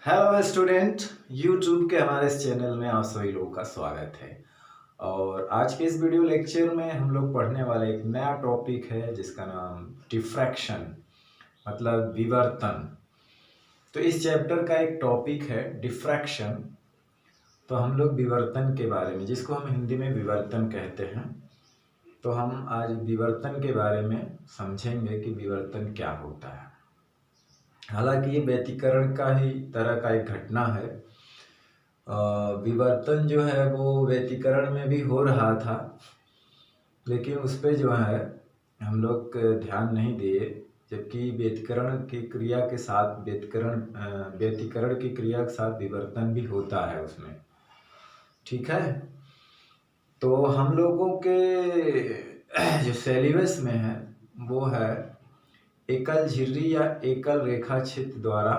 Hello student. YouTube के हमारे इस चैनल में आप सभी लोगों का स्वागत है। और आज के इस वीडियो लेक्चर में हम लोग पढ़ने वाले एक नया टॉपिक है जिसका नाम डिफ्रैक्शन मतलब विवर्तन। तो इस चैप्टर का एक टॉपिक है डिफ्रैक्शन। तो हम लोग विवर्तन के बारे में, जिसको हम हिंदी में विवर्तन कहते हैं, तो हम आज विवर्तन के बारे में समझेंगे कि विवर्तन क्या होता है। हालांकि ये व्यतिकरण का ही तरह का एक घटना है। विवर्तन जो है वो व्यतिकरण में भी हो रहा था, लेकिन उस पर जो है हम लोग ध्यान नहीं दिए। जबकि व्यतिकरण की क्रिया के साथ व्यतिकरण की क्रिया के साथ विवर्तन भी होता है उसमें। ठीक है, तो हम लोगों के जो सिलेबस में है वो है एकल झिर्री या एकल रेखा चित्र द्वारा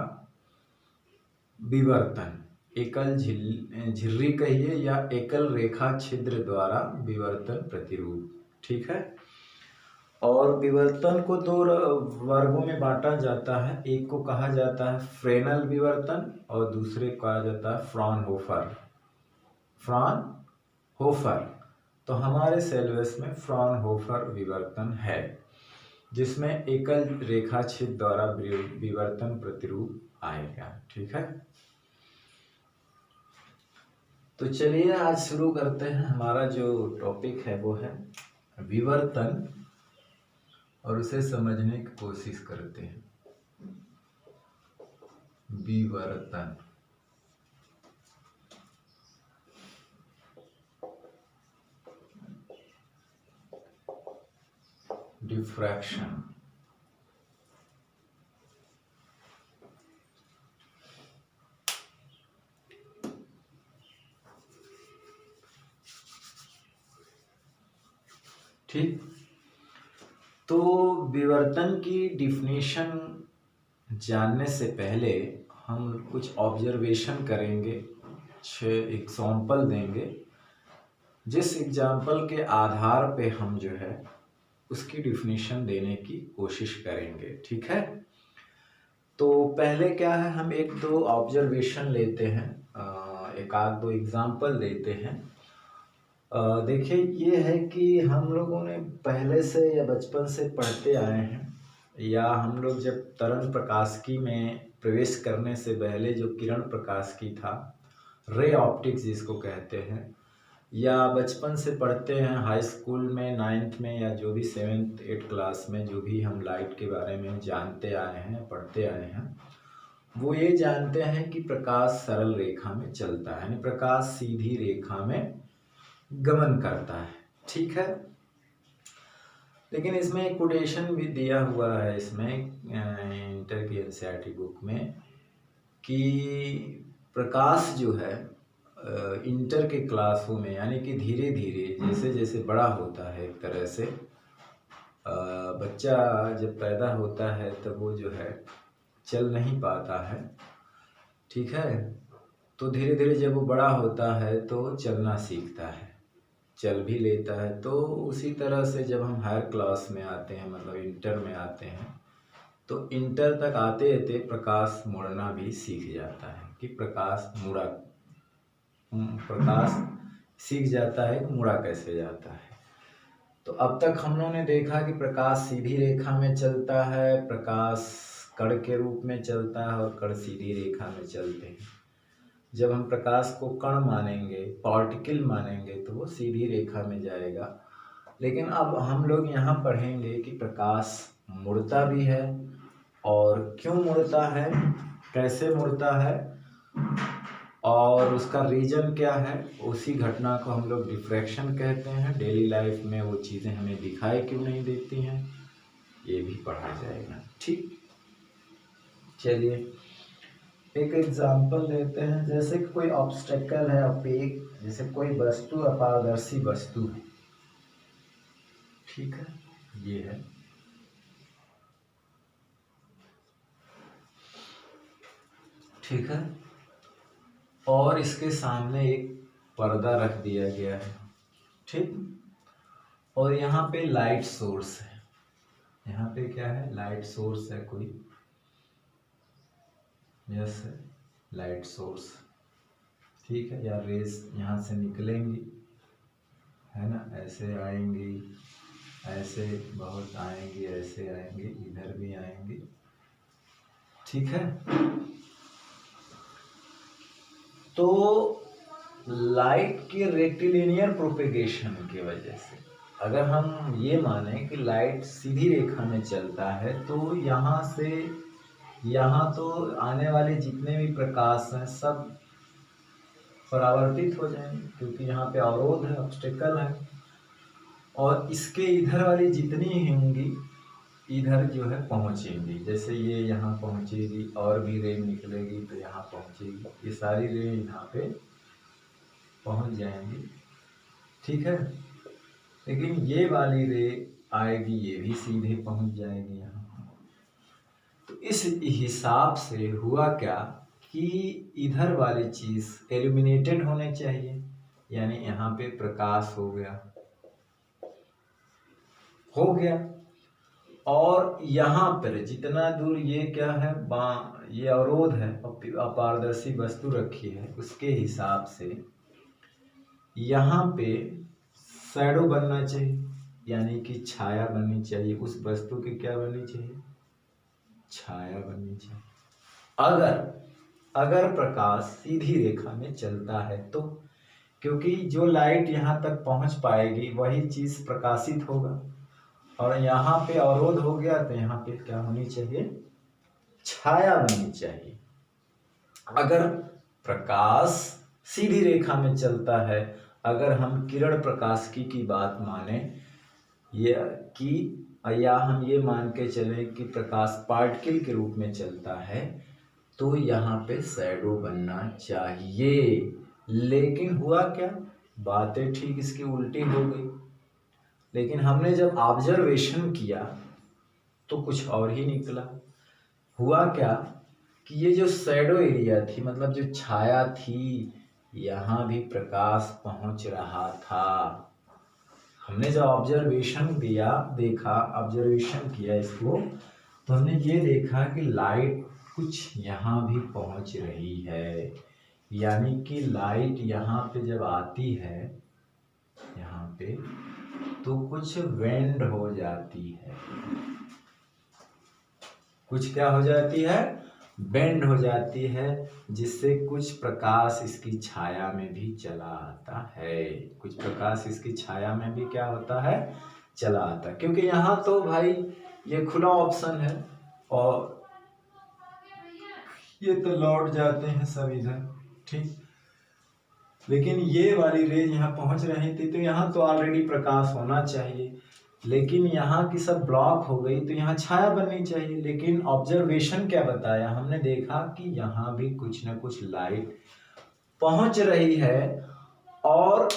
विवर्तन। एकल झिर्री कहिए या एकल रेखा छिद्र द्वारा विवर्तन प्रतिरूप। ठीक है, और विवर्तन को दो वर्गों में बांटा जाता है। एक को कहा जाता है फ्रेनल विवर्तन और दूसरे को कहा जाता है फ्रॉनहोफर। फ्रॉनहोफर, तो हमारे सिलेबस में फ्रॉनहोफर विवर्तन है, जिसमें एकल रेखा छिद्र द्वारा विवर्तन प्रतिरूप आएगा। ठीक है, तो चलिए आज शुरू करते हैं। हमारा जो टॉपिक है वो है विवर्तन और उसे समझने की कोशिश करते हैं। विवर्तन, डिफ्रैक्शन। ठीक, तो विवर्तन की डिफिनीशन जानने से पहले हम कुछ ऑब्जर्वेशन करेंगे, 6 एग्जाम्पल देंगे, जिस एग्जाम्पल के आधार पे हम जो है उसकी डिफिनीशन देने की कोशिश करेंगे। ठीक है, तो पहले क्या है, हम एक दो ऑब्जर्वेशन लेते हैं, एक आध दो एग्जाम्पल देते हैं। देखिए, ये है कि हम लोगों ने पहले से या बचपन से पढ़ते आए हैं, या हम लोग जब तरंग प्रकाशिकी में प्रवेश करने से पहले जो किरण प्रकाशिकी था, रे ऑप्टिक्स जिसको कहते हैं, या बचपन से पढ़ते हैं हाई स्कूल में 9th में, या जो भी 7th 8th क्लास में जो भी हम लाइट के बारे में जानते आए हैं, पढ़ते आए हैं, वो ये जानते हैं कि प्रकाश सरल रेखा में चलता है, यानी प्रकाश सीधी रेखा में गमन करता है। ठीक है, लेकिन इसमें एक कोटेशन भी दिया हुआ है इसमें इंटर की एनसीईआरटी बुक में, कि प्रकाश जो है इंटर के क्लासों में, यानी कि धीरे धीरे जैसे जैसे बड़ा होता है, एक तरह से बच्चा जब पैदा होता है तब वो जो है चल नहीं पाता है। ठीक है, तो धीरे धीरे जब वो बड़ा होता है तो चलना सीखता है, चल भी लेता है। तो उसी तरह से जब हम हायर क्लास में आते हैं, मतलब इंटर में आते हैं, तो इंटर तक आते आते प्रकाश मुड़ना भी सीख जाता है, कि प्रकाश सीख जाता है कि मुड़ा कैसे जाता है। तो अब तक हम लोगों ने देखा कि प्रकाश सीधी रेखा में चलता है, प्रकाश कण के रूप में चलता है, और कण सीधी रेखा में चलते हैं। जब हम प्रकाश को कण मानेंगे, पार्टिकल मानेंगे, तो वो सीधी रेखा में जाएगा। लेकिन अब हम लोग यहाँ पढ़ेंगे कि प्रकाश मुड़ता भी है, और क्यों मुड़ता है, कैसे मुड़ता है, और उसका रीजन क्या है। उसी घटना को हम लोग डिफ्रैक्शन कहते हैं। डेली लाइफ में वो चीज़ें हमें दिखाई क्यों नहीं देती हैं, ये भी पढ़ा जाएगा। ठीक, चलिए एक एग्जाम्पल लेते हैं। जैसे कि कोई ऑब्स्टेकल है, अपेक, जैसे कोई वस्तु अपारदर्शी वस्तु है। ठीक है, ये है, ठीक है, और इसके सामने एक पर्दा रख दिया गया है। ठीक, और यहाँ पे लाइट सोर्स है। यहाँ पे क्या है, लाइट सोर्स है कोई, यस है, लाइट सोर्स, ठीक है, या रेस यहाँ से निकलेंगी, है ना, ऐसे आएंगी, ऐसे बहुत आएंगी, ऐसे आएंगी, इधर भी आएंगी, ठीक है। तो लाइट के रेक्टिलिनियर प्रोपेगेशन की वजह से अगर हम ये माने कि लाइट सीधी रेखा में चलता है तो यहाँ से यहाँ तो आने वाले जितने भी प्रकाश हैं सब परावर्तित हो जाएंगे, क्योंकि यहाँ पे अवरोध है, ऑब्स्टेकल है, और इसके इधर वाली जितनी होंगी इधर जो है पहुँचेंगी। जैसे ये यहाँ पहुँचेगी और भी रे निकलेगी तो यहाँ पहुँचेगी, ये सारी रे यहाँ पे पहुँच जाएंगी, ठीक है। लेकिन ये वाली रे आएगी, ये भी सीधे पहुँच जाएगी यहाँ। तो इस हिसाब से हुआ क्या कि इधर वाली चीज़ एल्यूमिनेटेड होने चाहिए, यानी यहाँ पे प्रकाश हो गया, और यहाँ पर जितना दूर ये क्या है, ये अवरोध है, अपारदर्शी वस्तु रखी है, उसके हिसाब से यहाँ पे शैडो बनना चाहिए, यानी कि छाया बननी चाहिए, उस वस्तु की क्या बननी चाहिए, छाया बननी चाहिए। अगर प्रकाश सीधी रेखा में चलता है तो, क्योंकि जो लाइट यहाँ तक पहुँच पाएगी वही चीज़ प्रकाशित होगा, और यहाँ पे अवरोध हो गया तो यहाँ पे क्या होनी चाहिए, छाया बननी चाहिए। अगर प्रकाश सीधी रेखा में चलता है, अगर हम किरण प्रकाश की बात माने, या हम ये मान के चले कि प्रकाश पार्टिकल के रूप में चलता है, तो यहाँ पे शैडो बनना चाहिए। लेकिन हुआ क्या, बातें ठीक इसकी उल्टी हो गई। लेकिन हमने जब ऑब्जर्वेशन किया तो कुछ और ही निकला। हुआ क्या कि ये जो शैडो एरिया थी, मतलब जो छाया थी, यहाँ भी प्रकाश पहुँच रहा था। हमने जब ऑब्जर्वेशन किया इसको, तो हमने ये देखा कि लाइट कुछ यहाँ भी पहुँच रही है, यानी कि लाइट यहाँ पे जब आती है यहाँ पे, तो कुछ बेंड हो जाती है, कुछ क्या हो जाती है, बेंड हो जाती है, जिससे कुछ प्रकाश इसकी छाया में भी चला आता है, कुछ प्रकाश इसकी छाया में भी क्या होता है, चला आता है। क्योंकि यहाँ तो भाई ये खुला ऑप्शन है, और ये तो लौट जाते हैं सब इधर, ठीक। लेकिन ये वाली रेज यहाँ पहुँच रही थी, तो यहाँ तो ऑलरेडी प्रकाश होना चाहिए, लेकिन यहाँ की सब ब्लॉक हो गई, तो यहाँ छाया बननी चाहिए। लेकिन ऑब्जर्वेशन क्या बताया, हमने देखा कि यहाँ भी कुछ न कुछ लाइट पहुँच रही है, और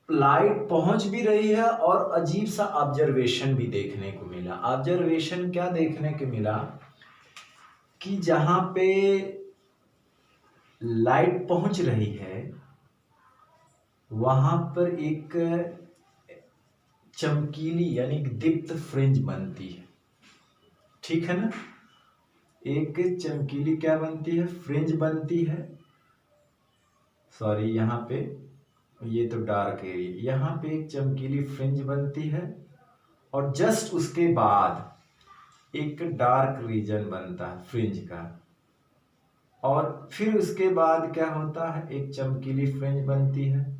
लाइट पहुँच भी रही है, और अजीब सा ऑब्जर्वेशन भी देखने को मिला। ऑब्जर्वेशन क्या देखने को मिला कि जहाँ पे लाइट पहुँच रही है वहाँ पर एक चमकीली यानी दीप्त फ्रिंज बनती है, ठीक है ना। एक चमकीली क्या बनती है, फ्रिंज बनती है। सॉरी, यहाँ पे ये तो डार्क एरिया, यहाँ पे एक चमकीली फ्रिंज बनती है, और जस्ट उसके बाद एक डार्क रीजन बनता है फ्रिंज का, और फिर उसके बाद क्या होता है, एक चमकीली फ्रिंज बनती है,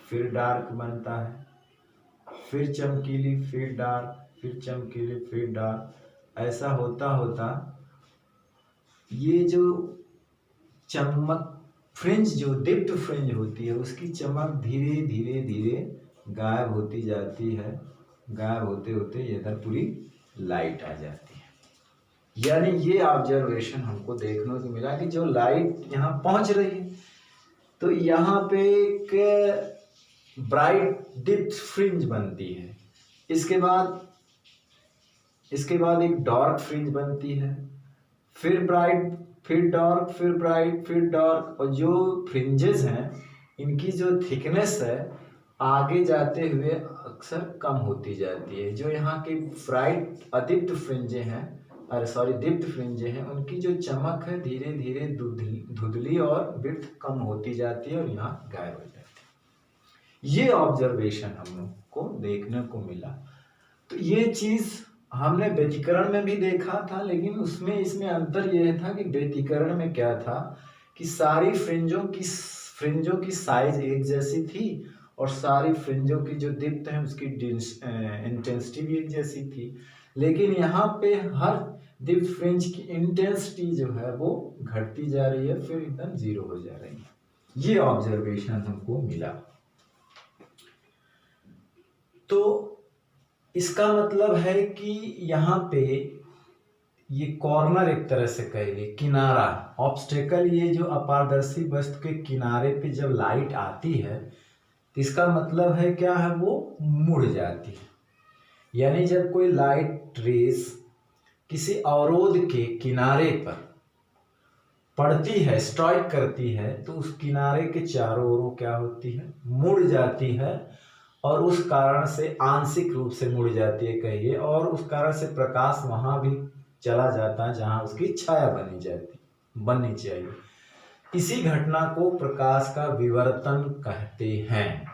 फिर डार्क बनता है, फिर चमकीली, फिर डार्क, फिर चमकीली, फिर डार्क। ऐसा होता होता ये जो चमक फ्रिंज, जो डिप्ट फ्रिंज होती है, उसकी चमक धीरे धीरे धीरे गायब होती जाती है। गायब होते होते इधर पूरी लाइट आ जाती है। यानी ये ऑब्जर्वेशन हमको देखने को मिला कि जो लाइट यहाँ पहुँच रही है, तो यहाँ पे एक ब्राइट डिप्थ फ्रिंज बनती है, इसके बाद एक डार्क फ्रिंज बनती है, फिर ब्राइट, फिर डार्क, फिर ब्राइट, फिर डार्क। और जो फ्रिंजेस हैं इनकी जो थिकनेस है आगे जाते हुए अक्सर कम होती जाती है। जो यहाँ के ब्राइट अदीप्त फ्रिंजें हैं अरे सॉरी, दीप्त फ्रिंजें हैं, उनकी जो चमक है धीरे धीरे धुंधली और विड्थ कम होती जाती है और यहाँ गायब हो जाती है। ये ऑब्जर्वेशन हम लोग को देखने को मिला। तो ये चीज हमने व्यतिकरण में भी देखा था, लेकिन उसमें इसमें अंतर यह था कि व्यतिकरण में क्या था कि सारी फ्रिंजों की साइज एक जैसी थी और सारी फ्रिंजों की जो दीप्त है उसकी इंटेंसिटी भी एक जैसी थी। लेकिन यहाँ पे हर दीप्त फ्रिंज की इंटेंसिटी जो है वो घटती जा रही है, फिर एकदम जीरो हो जा रही है। ये ऑब्जर्वेशन हमको मिला। तो इसका मतलब है कि यहाँ पे ये कॉर्नर एक तरह से कहेंगे, किनारा, ऑब्स्टेकल, ये जो अपारदर्शी वस्तु के किनारे पे जब लाइट आती है तो इसका मतलब है क्या है, वो मुड़ जाती है। यानी जब कोई लाइट रेस किसी अवरोध के किनारे पर पड़ती है, स्ट्राइक करती है, तो उस किनारे के चारों ओर क्या होती है, मुड़ जाती है। और उस कारण से आंशिक रूप से मुड़ जाती है कहिए, और उस कारण से प्रकाश वहां भी चला जाता है जहां उसकी छाया बननी चाहिए। इसी घटना को प्रकाश का विवर्तन कहते हैं।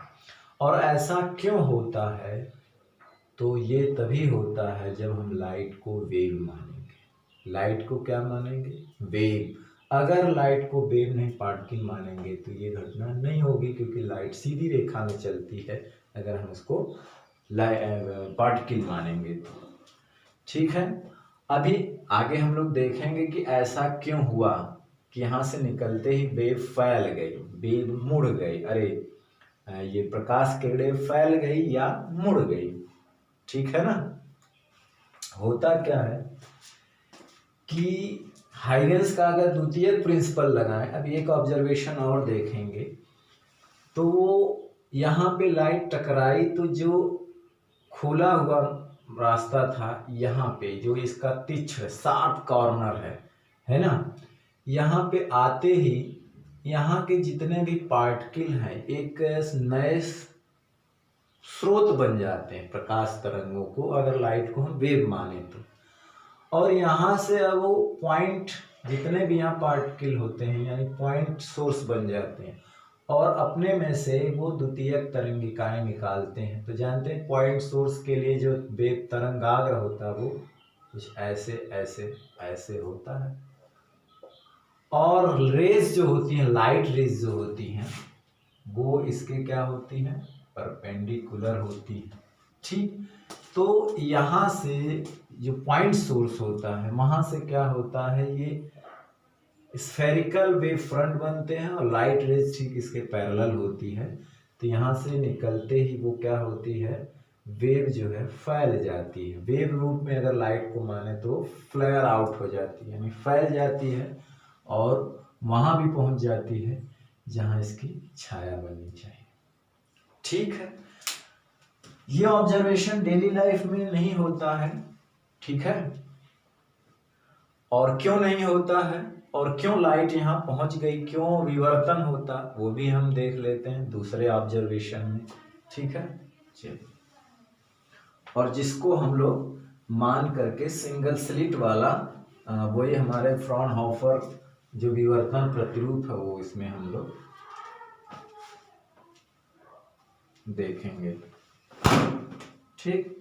और ऐसा क्यों होता है, तो ये तभी होता है जब हम लाइट को वेव मानेंगे। लाइट को क्या मानेंगे, वेव। अगर लाइट को वेव नहीं पार्टिकल मानेंगे तो ये घटना नहीं होगी, क्योंकि लाइट सीधी रेखा में चलती है अगर हम उसको पार्टिकल मानेंगे तो। ठीक है, अभी आगे हम लोग देखेंगे कि ऐसा क्यों हुआ कि यहाँ से निकलते ही वेव फैल गई, वेव मुड़ गई। अरे ये प्रकाश किरणें फैल गई या मुड़ गई। ठीक है ना। होता क्या है कि हाइगन्स का अगर द्वितीयक प्रिंसिपल लगाएं, अब एक ऑब्जर्वेशन और देखेंगे, तो यहाँ पे लाइट टकराई तो जो खुला हुआ रास्ता था, यहाँ पे जो इसका तिक्ष्ण शार्प कॉर्नर है ना, यहाँ पे आते ही यहाँ के जितने भी पार्टिकल हैं एक नए स्रोत बन जाते हैं प्रकाश तरंगों को, अगर लाइट को हम वेव माने तो। और यहाँ से अब वो पॉइंट, जितने भी यहाँ पार्टिकल होते हैं यानी पॉइंट सोर्स बन जाते हैं, और अपने में से वो द्वितीयक तरंगिकाएं निकालते हैं। तो जानते हैं पॉइंट सोर्स के लिए जो वेव तरंगाग्र होता है वो कुछ ऐसे ऐसे ऐसे होता है, और रेज जो होती हैं, लाइट रेज जो होती हैं, वो इसके क्या होती हैं, परपेंडिकुलर होती है। ठीक, तो यहाँ से जो पॉइंट सोर्स होता है वहां से क्या होता है, ये स्फेरिकल वेव फ्रंट बनते हैं और लाइट रेज ठीक इसके पैरेलल होती है। तो यहाँ से निकलते ही वो क्या होती है, वेव जो है फैल जाती है। वेव रूप में अगर लाइट को माने तो फ्लेयर आउट हो जाती है, यानी फैल जाती है और वहां भी पहुंच जाती है जहां इसकी छाया बननी चाहिए। ठीक है, ये ऑब्जर्वेशन डेली लाइफ में नहीं होता है। ठीक है, और क्यों नहीं होता है और क्यों लाइट यहाँ पहुंच गई, क्यों विवर्तन होता, वो भी हम देख लेते हैं दूसरे ऑब्जर्वेशन में। ठीक है, चलिए, और जिसको हम लोग मान करके सिंगल स्लिट वाला वही हमारे फ्रॉनहोफर जो विवर्तन प्रतिरूप है वो इसमें हम लोग देखेंगे। ठीक,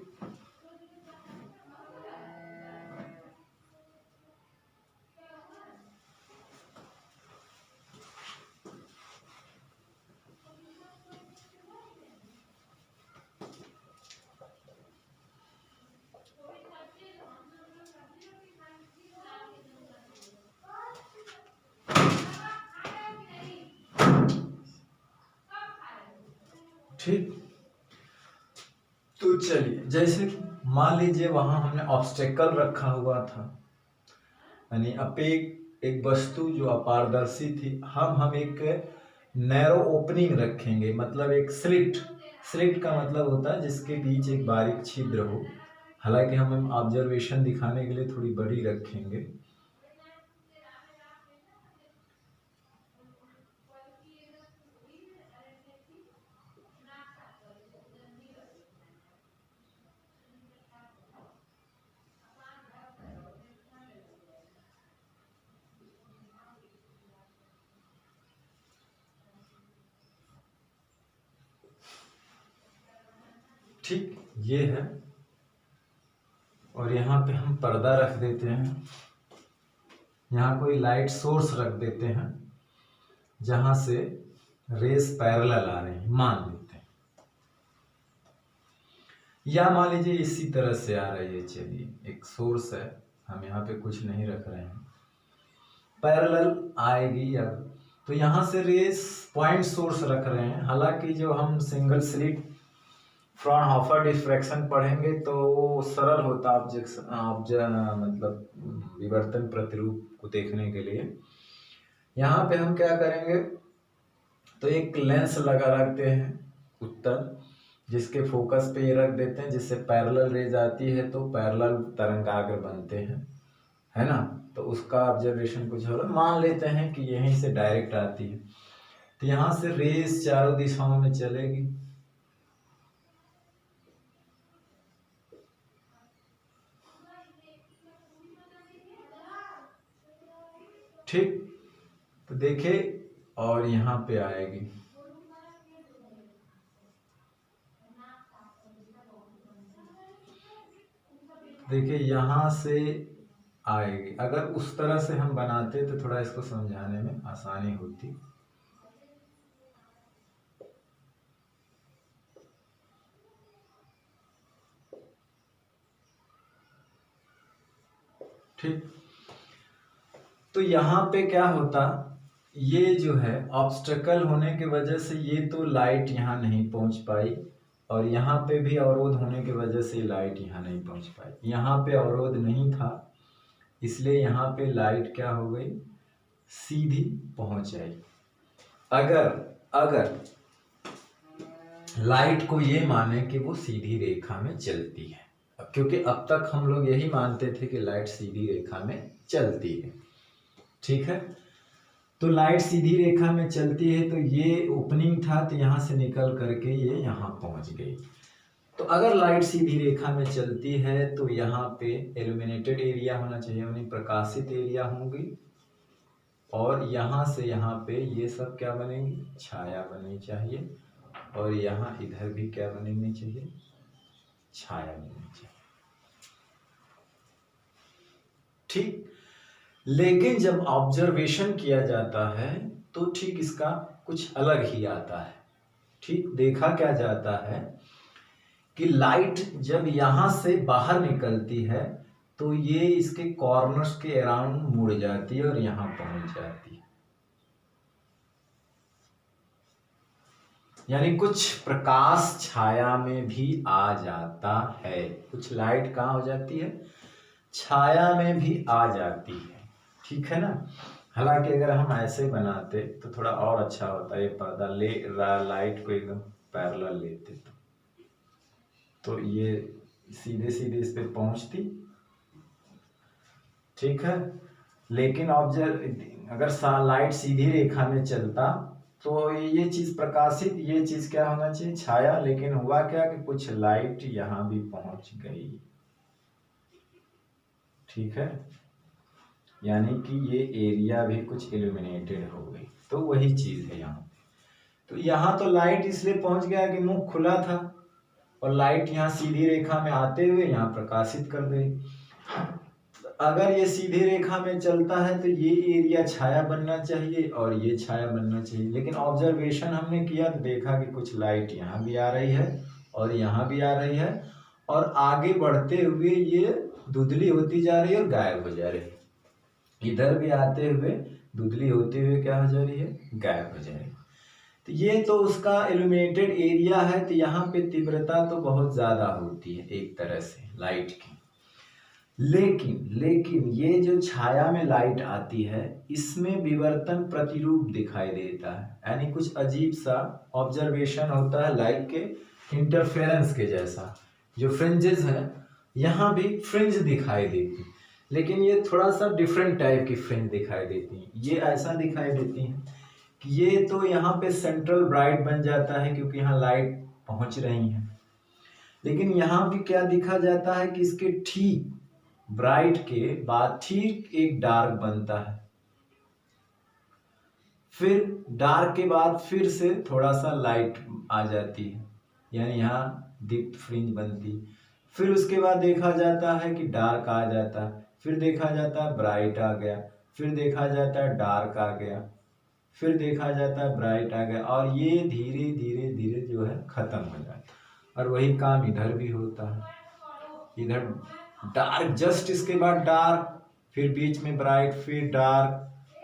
ठीक, तो चलिए, जैसे मान लीजिए वहां हमने ऑब्स्टेकल रखा हुआ था, यानी एक वस्तु जो अपारदर्शी थी, हम एक नैरो ओपनिंग रखेंगे, मतलब एक स्लिट का मतलब होता है जिसके बीच एक बारीक छिद्र हो। हालांकि हम ऑब्जर्वेशन दिखाने के लिए थोड़ी बड़ी रखेंगे। ठीक, ये है। और यहाँ पे हम पर्दा रख देते हैं, यहाँ कोई लाइट सोर्स रख देते हैं जहां से रेस पैरेलल आ रहे हैं, मान लेते हैं, या मान लीजिए इसी तरह से आ रही है। चलिए एक सोर्स है, हम यहाँ पे कुछ नहीं रख रहे हैं, पैरेलल आएगी। अब तो यहाँ से रेस पॉइंट सोर्स रख रहे हैं। हालांकि जो हम सिंगल स्लिट फ्रॉनहोफर डिफ्रैक्शन पढ़ेंगे तो वो सरल होता मतलब विवर्तन प्रतिरूप को देखने के लिए। यहाँ पे हम क्या करेंगे, तो एक लेंस लगा रखते हैं उत्तर, जिसके फोकस पे ये रख देते हैं, जिससे पैरेलल रेज आती है तो पैरेलल तरंगाग्र बनते हैं, है ना। तो उसका ऑब्जर्वेशन कुछ और मान लेते हैं कि यहीं से डायरेक्ट आती है, तो यहाँ से रेज चारों दिशाओं में चलेगी। ठीक, तो देखे, और यहाँ पे आएगी। देखिए यहाँ से आएगी। अगर उस तरह से हम बनाते तो थोड़ा इसको समझाने में आसानी होती। ठीक, तो यहाँ पे क्या होता, ये जो है ऑब्स्टेकल होने की वजह से ये तो लाइट यहाँ नहीं पहुंच पाई, और यहाँ पे भी अवरोध होने की वजह से लाइट यहाँ नहीं पहुंच पाई। यहाँ पे अवरोध नहीं था, इसलिए यहाँ पे लाइट क्या हो गई, सीधी पहुंच आई। अगर लाइट को ये माने कि वो सीधी रेखा में चलती है, क्योंकि अब तक हम लोग यही मानते थे कि लाइट सीधी रेखा में चलती है, ठीक है। तो लाइट सीधी रेखा में चलती है, तो ये ओपनिंग था, तो यहाँ से निकल करके ये यहाँ पहुंच गई। तो अगर लाइट सीधी रेखा में चलती है तो यहाँ पे इल्यूमिनेटेड एरिया होना चाहिए, यानी प्रकाशित एरिया होंगी, और यहाँ से यहाँ पे ये सब क्या बनेंगी, छाया बननी चाहिए, और यहाँ इधर भी क्या बननी चाहिए, छाया बननी चाहिए। ठीक, लेकिन जब ऑब्जर्वेशन किया जाता है तो ठीक इसका कुछ अलग ही आता है। ठीक, देखा क्या जाता है कि लाइट जब यहां से बाहर निकलती है तो ये इसके कॉर्नर्स के अराउंड मुड़ जाती है और यहां पहुंच जाती है। यानी कुछ प्रकाश छाया में भी आ जाता है, कुछ लाइट कहाँ हो जाती है, छाया में भी आ जाती है, ठीक है ना। हालांकि अगर हम ऐसे बनाते तो थोड़ा और अच्छा होता, ये पर्दा लाइट को एकदम पैरेलल लेते तो ये सीधे सीधे इस पे पहुंचती, ठीक है। लेकिन अगर लाइट सीधी रेखा में चलता तो ये चीज प्रकाशित, ये चीज क्या होना चाहिए, छाया। लेकिन हुआ क्या कि कुछ लाइट यहां भी पहुंच गई, ठीक है, यानी कि ये एरिया भी कुछ इल्यूमिनेटेड हो गई। तो वही चीज है यहाँ। तो यहाँ तो लाइट इसलिए पहुंच गया कि मुंह खुला था, और लाइट यहाँ सीधी रेखा में आते हुए यहाँ प्रकाशित कर गई। अगर ये सीधी रेखा में चलता है तो ये एरिया छाया बनना चाहिए और ये छाया बनना चाहिए। लेकिन ऑब्जर्वेशन हमने किया तो देखा कि कुछ लाइट यहाँ भी आ रही है और यहाँ भी आ रही है, और आगे बढ़ते हुए ये धुंधली होती जा रही है और गायब हो जा रही है। इधर भी आते हुए धुंधली होते हुए क्या हो जा रही है, गायब हो जा रही है। तो ये तो उसका इल्यूमिनेटेड एरिया है, तो यहाँ पे तीव्रता तो बहुत ज्यादा होती है एक तरह से लाइट की। लेकिन ये जो छाया में लाइट आती है इसमें विवर्तन प्रतिरूप दिखाई देता है, यानी कुछ अजीब सा ऑब्जर्वेशन होता है लाइट के इंटरफेरेंस के जैसा। जो फ्रिंजेस है यहाँ भी फ्रिंज दिखाई देती, लेकिन ये थोड़ा सा डिफरेंट टाइप की फ्रिंज दिखाई देती है। ये ऐसा दिखाई देती है कि ये तो यहाँ पे सेंट्रल ब्राइट बन जाता है क्योंकि यहाँ लाइट पहुंच रही है, लेकिन यहाँ भी क्या दिखा जाता है कि इसके ठीक ब्राइट के बाद ठीक एक डार्क बनता है, फिर डार्क के बाद फिर से थोड़ा सा लाइट आ जाती है, यानी यहाँ दीप्त फ्रिंज बनती। फिर उसके बाद देखा जाता है कि डार्क आ जाता, फिर देखा जाता है ब्राइट आ गया, फिर देखा जाता है डार्क आ गया, फिर देखा जाता है ब्राइट आ गया, और ये धीरे धीरे धीरे जो है खत्म हो जाता है। और वही काम इधर भी होता है, इधर डार्क, जस्ट इसके बाद डार्क, फिर बीच में ब्राइट, फिर डार्क,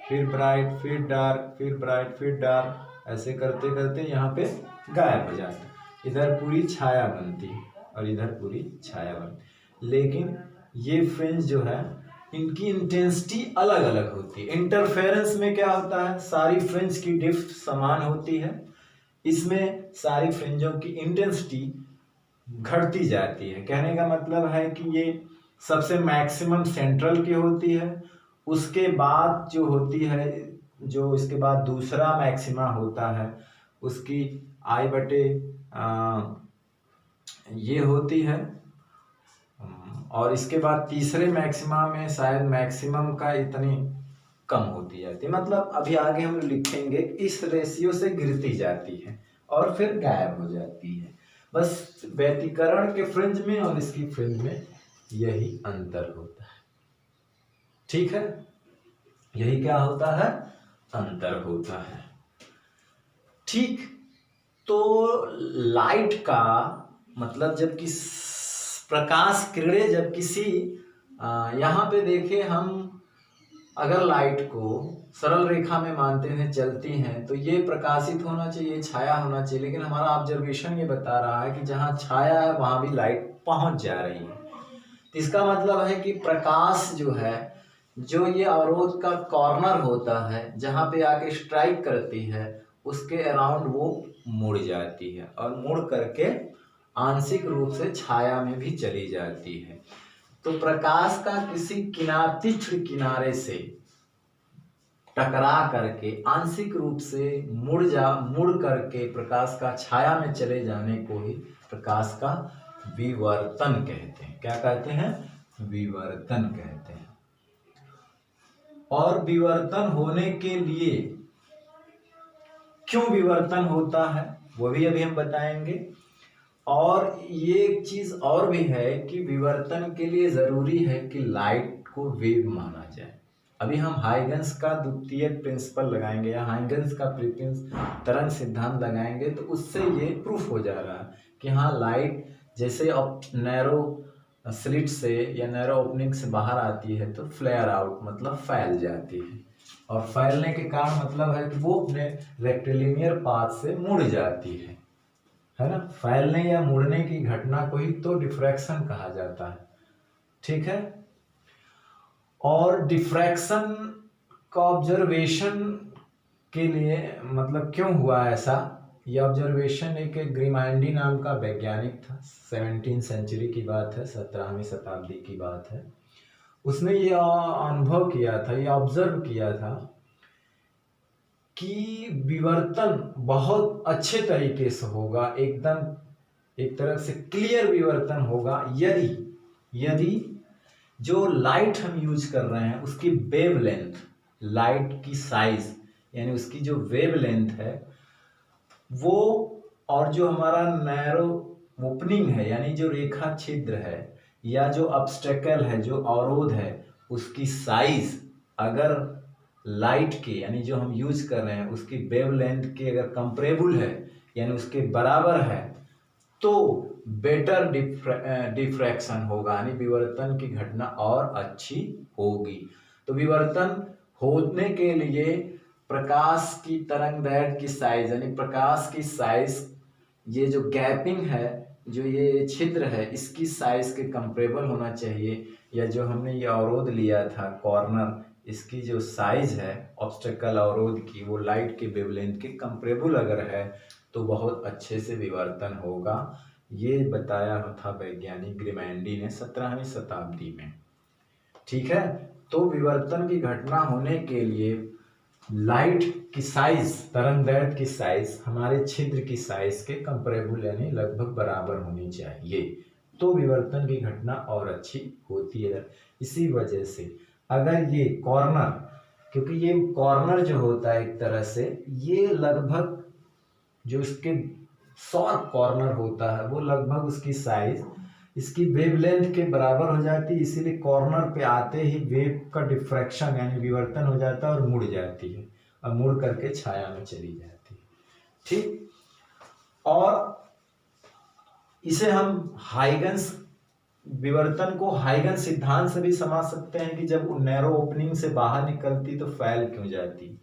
फिर ब्राइट, फिर डार्क, फिर ब्राइट, फिर डार्क, ऐसे करते करते यहाँ पे गायब हो जाता है। इधर पूरी छाया बनती है और इधर पूरी छाया बनती। लेकिन ये फ्रिंज जो है इनकी इंटेंसिटी अलग अलग होती है। इंटरफेरेंस में क्या होता है, सारी फ्रिंज की डिप्थ समान होती है, इसमें सारी फ्रिंजों की इंटेंसिटी घटती जाती है। कहने का मतलब है कि ये सबसे मैक्सिमम सेंट्रल की होती है, उसके बाद जो होती है, जो इसके बाद दूसरा मैक्सिमा होता है उसकी आई बटे ये होती है, और इसके बाद तीसरे मैक्सिमा में शायद मैक्सिमम का इतनी कम होती जाती है। मतलब अभी आगे हम लिखेंगे इस रेशियो से गिरती जाती है और फिर गायब हो जाती है। बस व्यतिकरण के फ्रिंज में और इसकी फ्रिंज में यही अंतर होता है। ठीक है, यही क्या होता है, अंतर होता है। ठीक, तो लाइट का मतलब जब कि प्रकाश किरणें जब किसी यहाँ पे देखें, हम अगर लाइट को सरल रेखा में मानते हैं चलती हैं तो ये प्रकाशित होना चाहिए, छाया होना चाहिए, लेकिन हमारा ऑब्जर्वेशन ये बता रहा है कि जहाँ छाया है वहाँ भी लाइट पहुँच जा रही है। तो इसका मतलब है कि प्रकाश जो है, जो ये अवरोध का कॉर्नर होता है जहाँ पे आके स्ट्राइक करती है, उसके अराउंड वो मुड़ जाती है और मुड़ करके आंशिक रूप से छाया में भी चली जाती है। तो प्रकाश का किसी तीक्ष्ण किनारे से टकरा करके आंशिक रूप से मुड़ करके प्रकाश का छाया में चले जाने को ही प्रकाश का विवर्तन कहते हैं। क्या कहते हैं, विवर्तन कहते हैं। और विवर्तन होने के लिए क्यों विवर्तन होता है वो भी अभी हम बताएंगे। और ये एक चीज और भी है कि विवर्तन के लिए जरूरी है कि लाइट को वेव माना जाए। अभी हम हाइगन्स का द्वितीयक प्रिंसिपल लगाएंगे या हाइगन्स का तरंग सिद्धांत लगाएंगे तो उससे ये प्रूफ हो जा रहा है कि हाँ, लाइट जैसे नैरो स्लिट से या नैरो ओपनिंग से बाहर आती है तो फ्लेयर आउट मतलब फैल जाती है, और फैलने के कारण मतलब है कि वो अपने रेक्टिलिनियर पाथ से मुड़ जाती है ना। फैलने या मुड़ने की घटना को ही तो डिफ्रैक्शन कहा जाता है। ठीक है, और डिफ्रैक्शन का ऑब्जर्वेशन के लिए मतलब क्यों हुआ ऐसा, यह ऑब्जर्वेशन एक ग्रिमाल्डी नाम का वैज्ञानिक था, 17वीं सेंचुरी की बात है, 17वीं शताब्दी की बात है। उसने ये अनुभव किया था, ये ऑब्जर्व किया था कि विवर्तन बहुत अच्छे तरीके से होगा, एकदम एक तरह से क्लियर विवर्तन होगा यदि जो लाइट हम यूज कर रहे हैं उसकी वेवलेंथ, लाइट की साइज यानी उसकी जो वेवलेंथ है वो, और जो हमारा नैरो ओपनिंग है यानी जो रेखा छिद्र है या जो ऑब्स्टेकल है, जो अवरोध है, उसकी साइज अगर लाइट के यानी जो हम यूज कर रहे हैं उसकी वेवलेंथ के अगर कंपरेबल है यानी उसके बराबर है तो बेटर डिफ्रैक्शन होगा, यानी विवर्तन की घटना और अच्छी होगी। तो विवर्तन होने के लिए प्रकाश की तरंगदैर्घ्य की साइज यानी प्रकाश की साइज, ये जो गैपिंग है, जो ये छिद्र है, इसकी साइज के कंपरेबल होना चाहिए, या जो हमने ये अवरोध लिया था कॉर्नर, इसकी जो साइज है ऑब्स्टेकल अवरोध की वो लाइट के वेवलेंथ के कंपरेबल अगर है तो बहुत अच्छे से विवर्तन होगा। ये बताया था वैज्ञानिक ग्रिमाल्डी ने 17वीं शताब्दी में। ठीक है, तो विवर्तन की घटना होने के लिए लाइट की साइज, तरंगदैर्घ्य की साइज हमारे छिद्र की साइज के कंपरेबल यानी लगभग बराबर होनी चाहिए, तो विवर्तन की घटना और अच्छी होती है। इसी वजह से अगर ये कॉर्नर, क्योंकि ये कॉर्नर जो होता है एक तरह से ये लगभग जो इसके शार्प कॉर्नर होता है, वो लगभग उसकी साइज इसकी वेवलेंथ के बराबर हो जाती है, इसीलिए कॉर्नर पे आते ही वेव का डिफ्रैक्शन यानी विवर्तन हो जाता है और मुड़ जाती है, और मुड़ करके छाया में चली जाती है। ठीक, और इसे हम हाइगन्स विवर्तन को हाइगन्स सिद्धांत से भी समझ सकते हैं कि जब वो नैरो ओपनिंग से बाहर निकलती तो फैल क्यों जाती।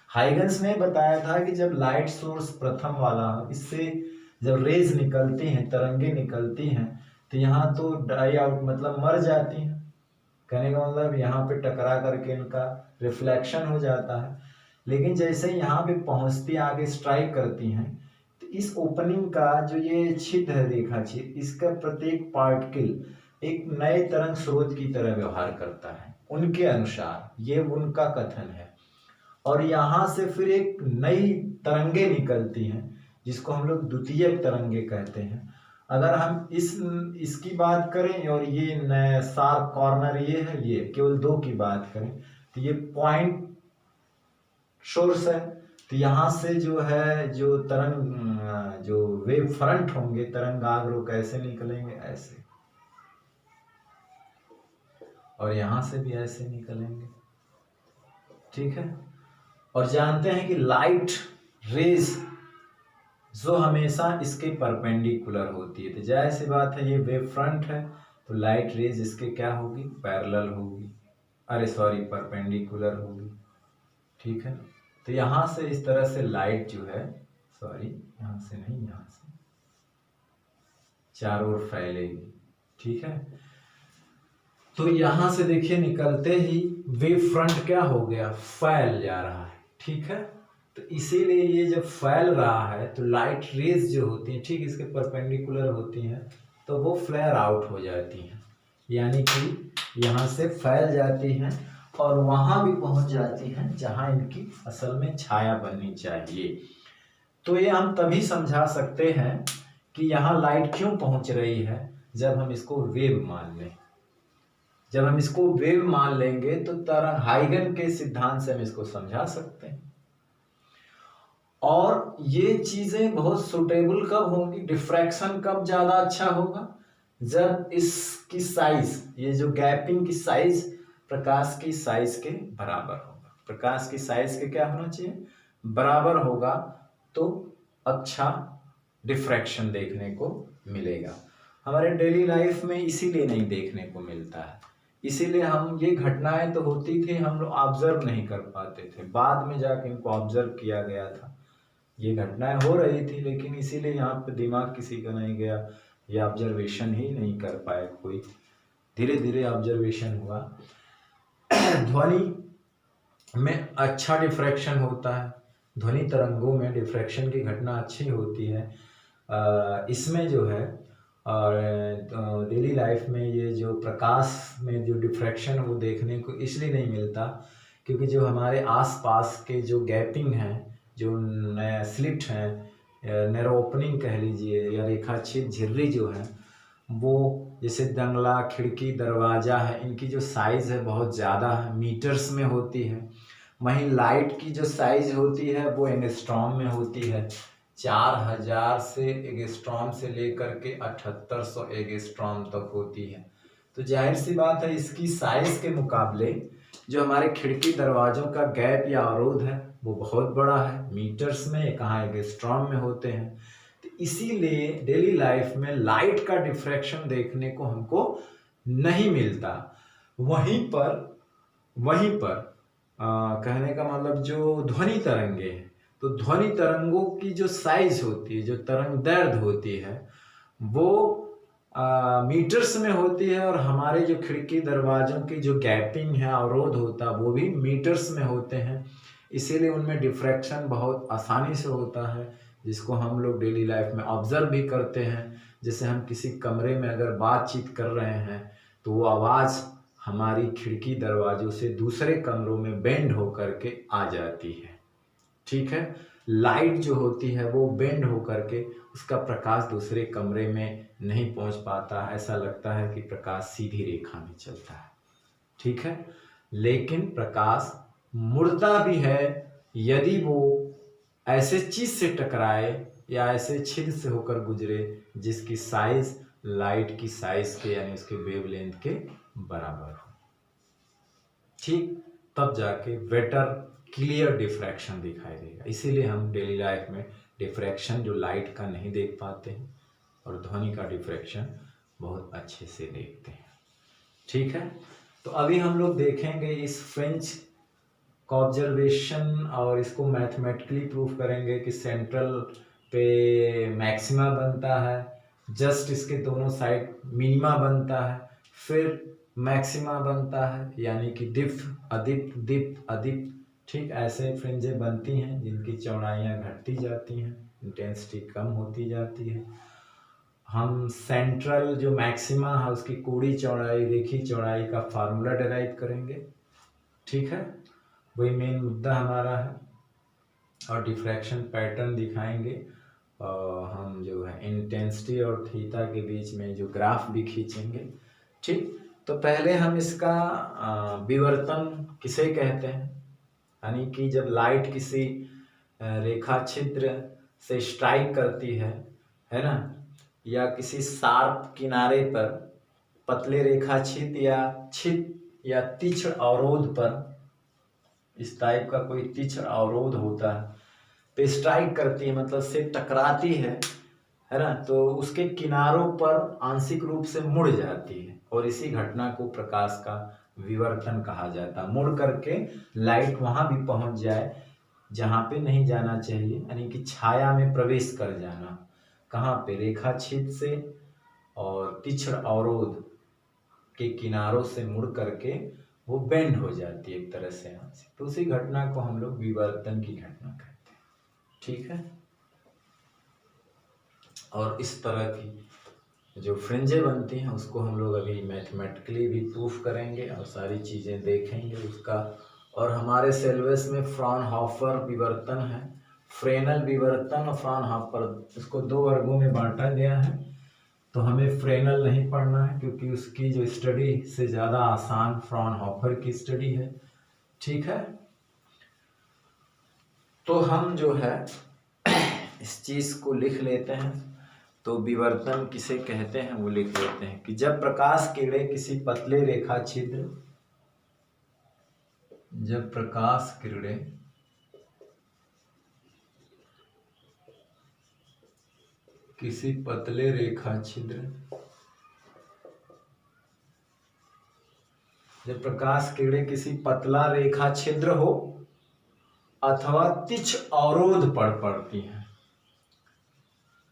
हाइगन्स ने बताया था कि जब लाइट सोर्स प्रथम वाला, इससे जब रेज निकलती हैं, तरंगे निकलती हैं, तो यहाँ तो डाई आउट मतलब मर जाती हैं। कहने का मतलब यहाँ पे टकरा करके इनका रिफ्लेक्शन हो जाता है, लेकिन जैसे यहाँ पे पहुंचती आगे स्ट्राइक करती हैं, तो इस ओपनिंग का जो ये छिद्र है, रेखा छिद्र, इसका प्रत्येक पार्टिकल एक नए तरंग स्रोत की तरह व्यवहार करता है उनके अनुसार, ये उनका कथन है। और यहाँ से फिर एक नई तरंगे निकलती हैं जिसको हम लोग द्वितीयक तरंगे कहते हैं। अगर हम इसकी बात करें और ये शार्प कॉर्नर ये है, ये केवल दो की बात करें तो ये पॉइंट सोर्स है, तो यहाँ से जो है जो तरंग जो वेव फ्रंट होंगे तरंगाग्र कैसे निकलेंगे, ऐसे, और यहाँ से भी ऐसे निकलेंगे। ठीक है, और जानते हैं कि लाइट रेज जो हमेशा इसके परपेंडिकुलर होती है, तो जाहिर सी बात है ये वेव फ्रंट है तो लाइट रेज इसके क्या होगी, पैरेलल होगी, अरे सॉरी परपेंडिकुलर होगी। ठीक है, तो यहाँ से इस तरह से लाइट जो है, सॉरी यहाँ से नहीं, यहाँ से चारों ओर फैलेगी। ठीक है, तो यहाँ से देखिए निकलते ही वेव फ्रंट क्या हो गया, फैल जा रहा है। ठीक है, तो इसीलिए ये जब फैल रहा है तो लाइट रेज जो होती हैं, ठीक इसके परपेंडिकुलर होती हैं, तो वो फ्लेयर आउट हो जाती हैं, यानी कि यहाँ से फैल जाती हैं और वहाँ भी पहुँच जाती हैं जहाँ इनकी असल में छाया बननी चाहिए। तो ये हम तभी समझा सकते हैं कि यहाँ लाइट क्यों पहुँच रही है, जब हम इसको वेव मान लें। जब हम इसको वेव मान लेंगे तो तरंग हाइगन के सिद्धांत से हम इसको समझा सकते हैं। और ये चीजें बहुत सुटेबल कब होंगी, डिफ्रैक्शन कब ज्यादा अच्छा होगा, जब इसकी साइज, ये जो गैपिंग की साइज प्रकाश की साइज के बराबर होगा। प्रकाश की साइज के क्या होना चाहिए, बराबर होगा, तो अच्छा डिफ्रैक्शन देखने को मिलेगा। हमारे डेली लाइफ में इसीलिए नहीं देखने को मिलता है, इसीलिए हम ये घटनाएं तो होती थी, हम लोग ऑब्जर्व नहीं कर पाते थे, बाद में जाके इनको ऑब्जर्व किया गया था। ये घटनाएं हो रही थी, लेकिन इसीलिए यहाँ पे दिमाग किसी का नहीं गया, ये ऑब्जर्वेशन ही नहीं कर पाए कोई, धीरे धीरे ऑब्जर्वेशन हुआ। ध्वनि में अच्छा डिफ्रैक्शन होता है, ध्वनि तरंगों में डिफ्रैक्शन की घटना अच्छी होती है। इसमें जो है और डेली लाइफ में ये जो प्रकाश में जो डिफ्रैक्शन वो देखने को इसलिए नहीं मिलता क्योंकि जो हमारे आसपास के जो गैपिंग हैं, जो स्लिट हैं, नैरो ओपनिंग कह लीजिए या रेखाछिद्र झिर्री जो है, वो जैसे जंगला, खिड़की, दरवाज़ा है, इनकी जो साइज़ है बहुत ज़्यादा है, मीटर्स में होती है। वहीं लाइट की जो साइज़ होती है वो एंगस्ट्रॉम में होती है, 4000 से एंगस्ट्रॉम से लेकर के 7800 एंगस्ट्रॉम तक होती है। तो जाहिर सी बात है इसकी साइज़ के मुकाबले जो हमारे खिड़की दरवाज़ों का गैप या अवरोध है वो बहुत बड़ा है, मीटर्स में, कहाँ एंगस्ट्रॉम में होते हैं। तो इसीलिए डेली लाइफ में लाइट का डिफ्रैक्शन देखने को हमको नहीं मिलता। वहीं पर कहने का मतलब जो ध्वनि तरंगे हैं, तो ध्वनि तरंगों की जो साइज होती है, जो तरंग दैर्घ्य होती है, वो मीटर्स में होती है, और हमारे जो खिड़की दरवाजों की जो गैपिंग है, अवरोध होता है, वो भी मीटर्स में होते हैं। इसीलिए उनमें डिफ्रैक्शन बहुत आसानी से होता है, जिसको हम लोग डेली लाइफ में ऑब्जर्व भी करते हैं। जैसे हम किसी कमरे में अगर बातचीत कर रहे हैं तो वो आवाज़ हमारी खिड़की दरवाजों से दूसरे कमरों में बेंड होकर के आ जाती है। ठीक है, लाइट जो होती है वो बेंड होकर के उसका प्रकाश दूसरे कमरे में नहीं पहुंच पाता, ऐसा लगता है कि प्रकाश सीधी रेखा में चलता है। ठीक है, लेकिन प्रकाश मुड़ता भी है यदि वो ऐसे चीज से टकराए या ऐसे छिद्र से होकर गुजरे जिसकी साइज लाइट की साइज के यानी उसके वेवलेंथ के बराबर हो। ठीक, तब जाके बेटर क्लियर डिफ्रैक्शन दिखाई देगा। इसीलिए हम डेली लाइफ में डिफ्रैक्शन जो लाइट का नहीं देख पाते हैं और ध्वनि का डिफ्रैक्शन बहुत अच्छे से देखते हैं। ठीक है, तो अभी हम लोग देखेंगे इस फ्रेंच का ऑब्जर्वेशन और इसको मैथमेटिकली प्रूफ करेंगे कि सेंट्रल पे मैक्सिमा बनता है, जस्ट इसके दोनों साइड मिनिमा बनता है, फिर मैक्सिमा बनता है यानी कि दिप अदिप दिप अदिप। ठीक, ऐसे फ्रिंजें बनती हैं जिनकी चौड़ाइयाँ घटती जाती हैं, इंटेंसिटी कम होती जाती है। हम सेंट्रल जो मैक्सिमा है उसकी कोणीय चौड़ाई रेखीय चौड़ाई का फार्मूला डिराइव करेंगे। ठीक है, वही मेन मुद्दा हमारा है। और डिफ्रैक्शन पैटर्न दिखाएंगे और हम जो है इंटेंसिटी और थीटा के बीच में जो ग्राफ भी खींचेंगे। ठीक, तो पहले हम इसका विवर्तन किसे कहते हैं, यानी कि जब लाइट किसी रेखा छिद्र से स्ट्राइक करती है ना, या किसी शार्प किनारे पर पतले रेखा छिद्र या तीक्ष्ण अवरोध पर, इस टाइप का कोई तीक्ष्ण अवरोध होता है पे स्ट्राइक करती है, मतलब से टकराती है ना, तो उसके किनारों पर आंशिक रूप से मुड़ जाती है और इसी घटना को प्रकाश का विवर्तन कहा जाता है। मुड़ करके लाइट वहां भी पहुंच जाए जहां पे नहीं जाना चाहिए, यानी कि छाया में प्रवेश कर जाना। कहाँ पे? रेखा छिद्र से और तीक्ष्ण अवरोध के किनारों से मुड़ करके वो बेंड हो जाती है एक तरह से यहाँ से, तो उसी घटना को हम लोग विवर्तन की घटना कहते हैं। ठीक है, और इस तरह की जो फ्रिंजें बनती हैं उसको हम लोग अभी मैथमेटिकली भी प्रूफ करेंगे और सारी चीज़ें देखेंगे उसका। और हमारे सिलेबस में फ्रॉनहोफर विवर्तन है, फ्रेनल विवर्तन और फ्रॉनहोफर, इसको दो वर्गों में बांटा गया है। तो हमें फ्रेनल नहीं पढ़ना है क्योंकि उसकी जो स्टडी से ज़्यादा आसान फ्रॉनहोफर की स्टडी है। ठीक है, तो हम जो है इस चीज़ को लिख लेते हैं। तो विवर्तन किसे कहते हैं वो लिख लेते हैं कि जब प्रकाश किरणें किसी पतले रेखा छिद्र, जब प्रकाश किरणें किसी पतले रेखा छिद्र, जब प्रकाश किरणें किसी पतला रेखा छिद्र हो अथवा तीक्ष्ण अवरोध पर पड़ती हैं,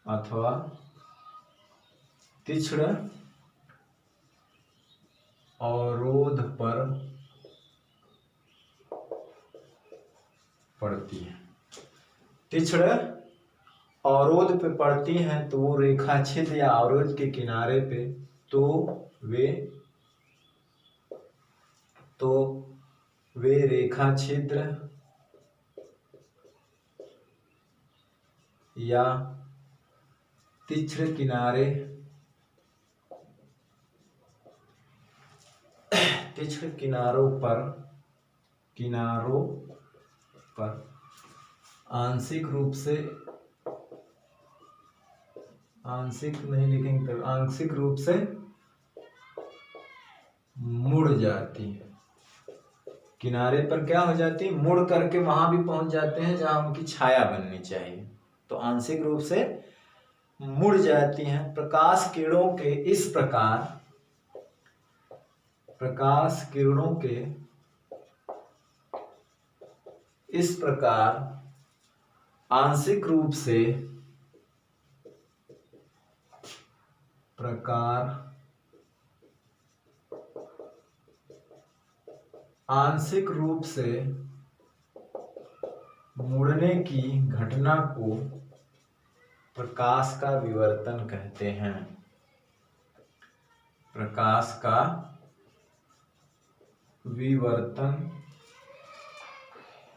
अथवा तीक्ष्ण अवरोध पर पड़ती है, तीक्ष्ण अवरोध पे पड़ती हैं तो वो रेखा छिद्र या अवरोध के किनारे पे तो वे रेखा छिद्र या तीक्ष्ण किनारे, तीक्ष्ण किनारों पर आंशिक रूप से, आंशिक नहीं लिखेंगे तो आंशिक रूप से मुड़ जाती है। किनारे पर क्या हो जाती है? मुड़ करके वहां भी पहुंच जाते हैं जहां उनकी छाया बननी चाहिए, तो आंशिक रूप से मुड़ जाती हैं। प्रकाश किरणों के इस प्रकार, प्रकाश किरणों के इस प्रकार आंशिक रूप से आंशिक रूप से मुड़ने की घटना को प्रकाश का विवर्तन कहते हैं। प्रकाश का विवर्तन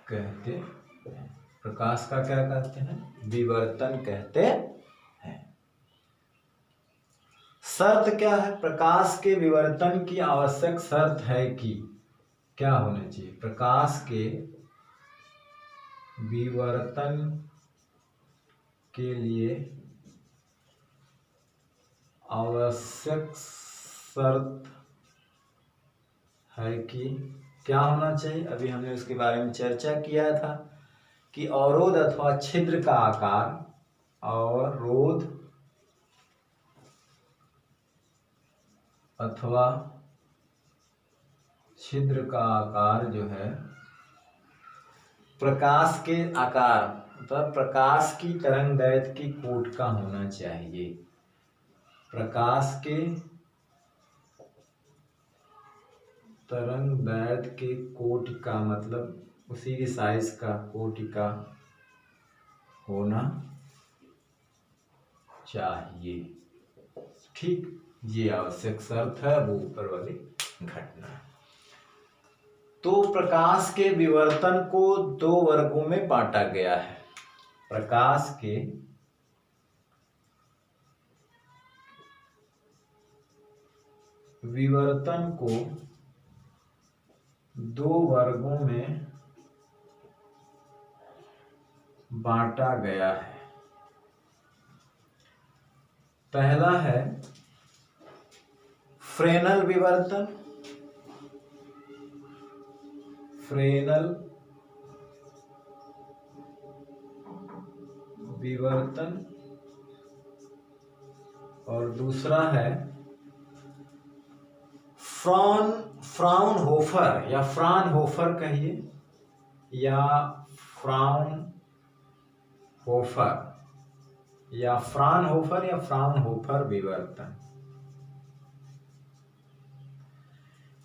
कहते हैं। प्रकाश का क्या कहते हैं? विवर्तन कहते हैं। शर्त क्या है? प्रकाश के विवर्तन की आवश्यक शर्त है कि क्या होना चाहिए? प्रकाश के विवर्तन के लिए आवश्यक शर्त है कि क्या होना चाहिए। अभी हमने उसके बारे में चर्चा किया था कि अवरोध अथवा छिद्र का आकार, अवरोध अथवा छिद्र का आकार जो है प्रकाश के आकार, मतलब प्रकाश की तरंगदैर्घ्य की कोट का होना चाहिए। प्रकाश के तरंगदैर्घ्य के कोट का मतलब उसी की साइज का कोटि का होना चाहिए। ठीक, ये आवश्यक शर्त है, वो ऊपर वाली घटना है। तो प्रकाश के विवर्तन को दो वर्गों में बांटा गया है। प्रकाश के विवर्तन को दो वर्गों में बांटा गया है। पहला है फ्रेनल विवर्तन, फ्रेनल विवर्तन, और दूसरा है फ्राउनहोफर या फ्रानहोफर कहिए, या फ्राउनहोफर या फ्राउनहोफर विवर्तन।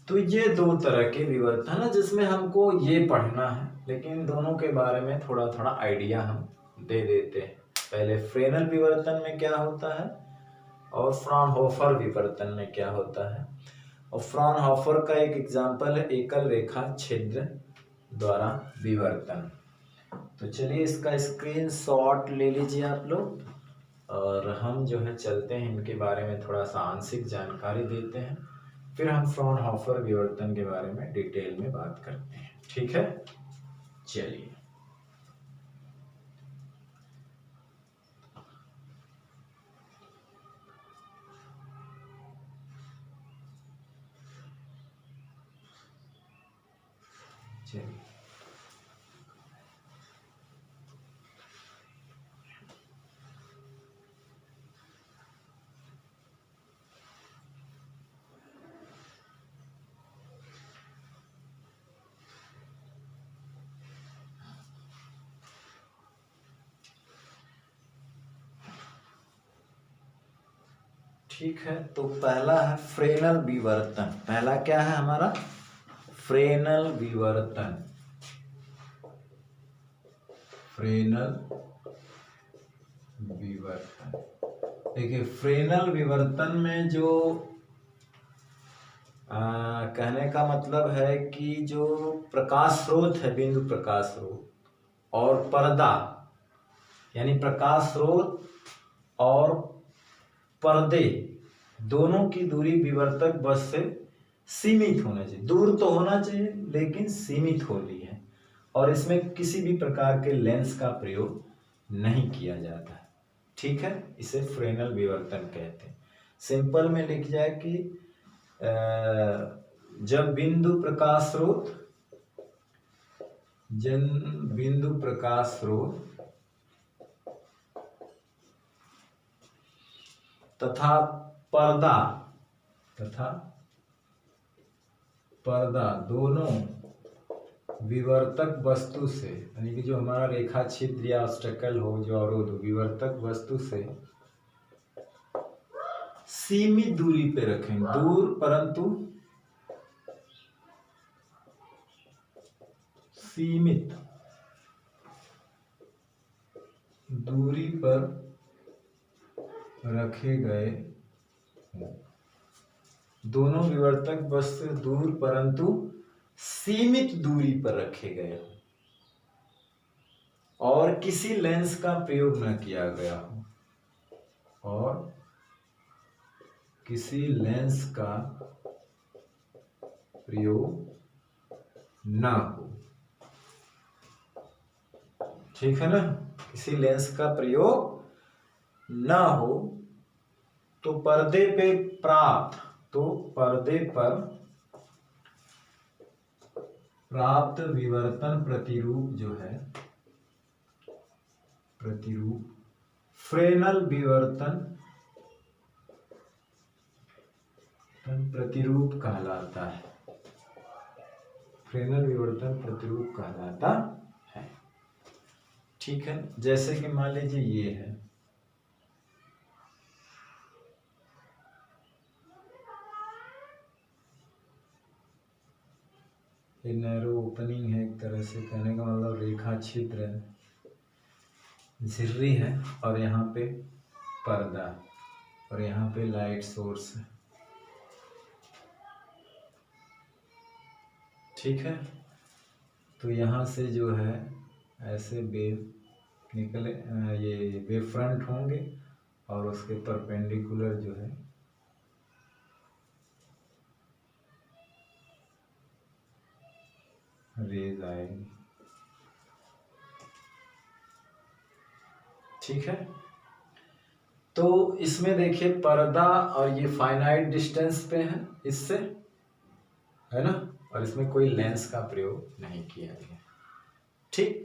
तो ये दो तरह के विवर्तन है जिसमें हमको ये पढ़ना है, लेकिन दोनों के बारे में थोड़ा थोड़ा आइडिया हम दे देते हैं। पहले फ्रेनल विवर्तन में क्या होता है और फ्राउनहोफर विवर्तन में क्या होता है। और फ्राउनहोफर का एक एग्जाम्पल है एकल रेखा छिद्र द्वारा विवर्तन। तो चलिए इसका स्क्रीनशॉट ले लीजिए आप लोग, और हम जो है चलते हैं इनके बारे में थोड़ा सा आंशिक जानकारी देते हैं, फिर हम फ्राउनहोफर विवर्तन के बारे में डिटेल में बात करते हैं। ठीक है, चलिए। ठीक है, तो पहला है फ्रेनल विवर्तन। पहला क्या है हमारा? फ्रेनल विवर्तन। फ्रेनल विवर्तन, देखिए फ्रेनल विवर्तन में जो कहने का मतलब है कि जो प्रकाश स्रोत है, बिंदु प्रकाश स्रोत और पर्दा, यानी प्रकाश स्रोत और पर्दे दोनों की दूरी विवर्तक बस से सीमित होना चाहिए। दूर तो होना चाहिए लेकिन सीमित होनी है, और इसमें किसी भी प्रकार के लेंस का प्रयोग नहीं किया जाता है। ठीक है, इसे फ्रेनल विवर्तन कहते हैं। सिंपल में लिख जाए कि जब बिंदु प्रकाश स्रोत तथा पर्दा दोनों विवर्तक वस्तु से, यानी कि जो हमारा रेखा छिद्र या ऑब्स्टेकल हो, जो अवरोध हो, विवर्तक वस्तु से सीमित दूरी पे रखें। दूर परंतु सीमित दूरी पर रखे गए। दोनों विवर्तक वस्तु दूर परंतु सीमित दूरी पर रखे गए और किसी लेंस का प्रयोग न किया गया हो, और किसी लेंस का प्रयोग न हो। ठीक है ना, किसी लेंस का प्रयोग न हो तो पर्दे पे प्राप्त, तो पर्दे पर प्राप्त विवर्तन प्रतिरूप जो है, प्रतिरूप फ्रेनल विवर्तन प्रतिरूप कहलाता है। फ्रेनल विवर्तन प्रतिरूप कहलाता है। ठीक है, जैसे कि मान लीजिए ये है, ये नैरो ओपनिंग है, एक तरह से कहने का मतलब रेखा छिद्र है, झिर्री है, और यहाँ पे पर्दा, और यहाँ पे लाइट सोर्स है। ठीक है, तो यहाँ से जो है ऐसे वेव निकले, ये वेव फ्रंट होंगे और उसके परपेंडिकुलर जो है रेज आएगी। ठीक है, तो इसमें देखिए पर्दा और ये फाइनाइट डिस्टेंस पे है इससे, है ना, और इसमें कोई लेंस का प्रयोग नहीं किया गया। ठीक,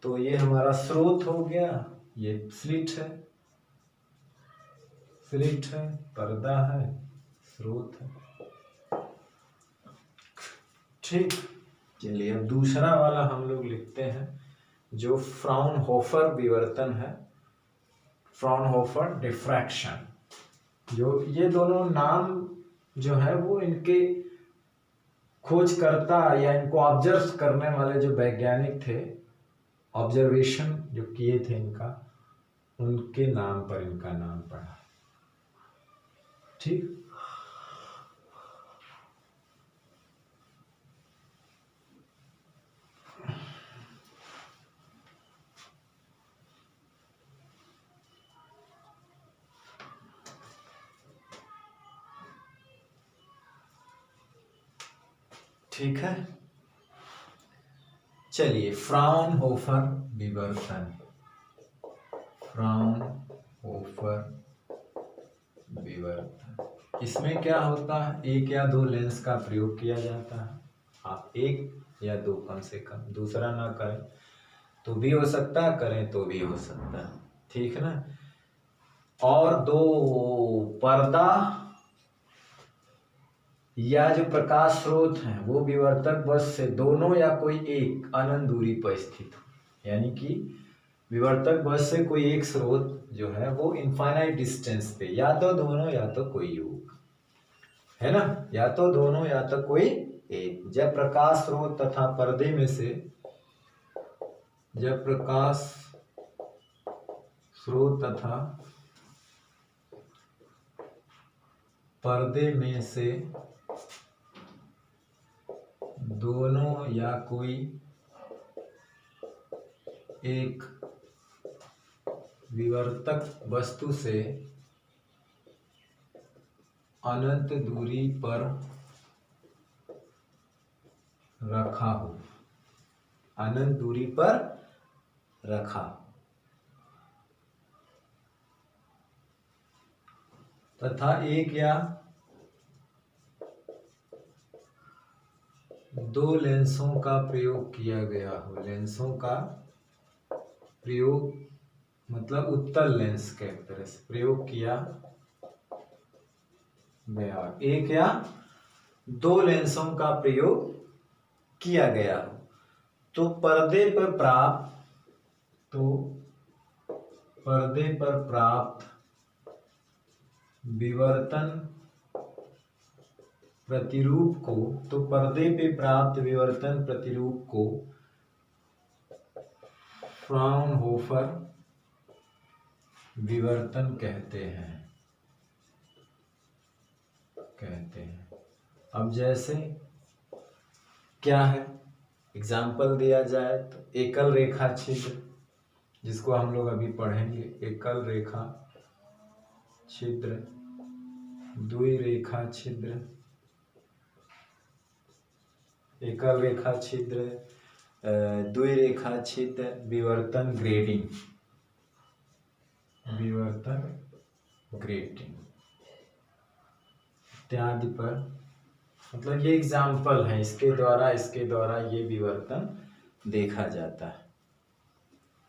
तो ये हमारा स्रोत हो गया, ये स्लिट है, स्लिट है, पर्दा है, स्रोत है। ठीक, चलिए अब दूसरा वाला हम लोग लिखते हैं जो फ्राउनहोफर विवर्तन है, फ्राउनहोफर डिफ्रैक्शन। जो ये दोनों नाम जो है वो इनके खोजकर्ता या इनको ऑब्जर्व करने वाले जो वैज्ञानिक थे, ऑब्जर्वेशन जो किए थे इनका, उनके नाम पर इनका नाम पड़ा। ठीक, ठीक है, चलिए फ्राउनहोफर विवर्तन, फ्राउनहोफर विवर्तन, इसमें क्या होता है, एक या दो लेंस का प्रयोग किया जाता है। आप एक या दो कम से कम, दूसरा ना करें तो भी हो सकता है, करें तो भी हो सकता है। ठीक है ना, और दो पर्दा या जो प्रकाश स्रोत हैं वो विवर्तक बस से दोनों या कोई एक अनंत दूरी पर स्थित हो, यानी कि विवर्तक बस से कोई एक स्रोत जो है वो इनफाइनाइट डिस्टेंस पे, या तो दोनों या तो कोई योग, है ना, या तो दोनों या तो कोई एक। जब प्रकाश स्रोत तथा पर्दे में से, जब प्रकाश स्रोत तथा पर्दे में से दोनों या कोई एक विवर्तक वस्तु से अनंत दूरी पर रखा हो, अनंत दूरी पर रखा, तथा एक या दो लेंसों का प्रयोग किया गया हो। लेंसों का प्रयोग मतलब उत्तल लेंस के तरह से प्रयोग किया गया, एक या दो लेंसों का प्रयोग किया गया हो, तो पर्दे पर प्राप्त, तो पर्दे पर प्राप्त विवर्तन प्रतिरूप को, तो पर्दे पे प्राप्त विवर्तन प्रतिरूप को फ्राउनहोफर विवर्तन कहते हैं, कहते हैं। अब जैसे क्या है, एग्जाम्पल दिया जाए तो एकल रेखा छिद्र, जिसको हम लोग अभी पढ़ेंगे, एकल रेखा छिद्र, द्विरेखा छिद्र, एकल रेखा छिद्र, द्विरेखा छिद्र विवर्तन ग्रेडिंग, विवर्तन ग्रेटिंग इत्यादि पर, मतलब ये एग्जाम्पल है, इसके द्वारा ये विवर्तन देखा जाता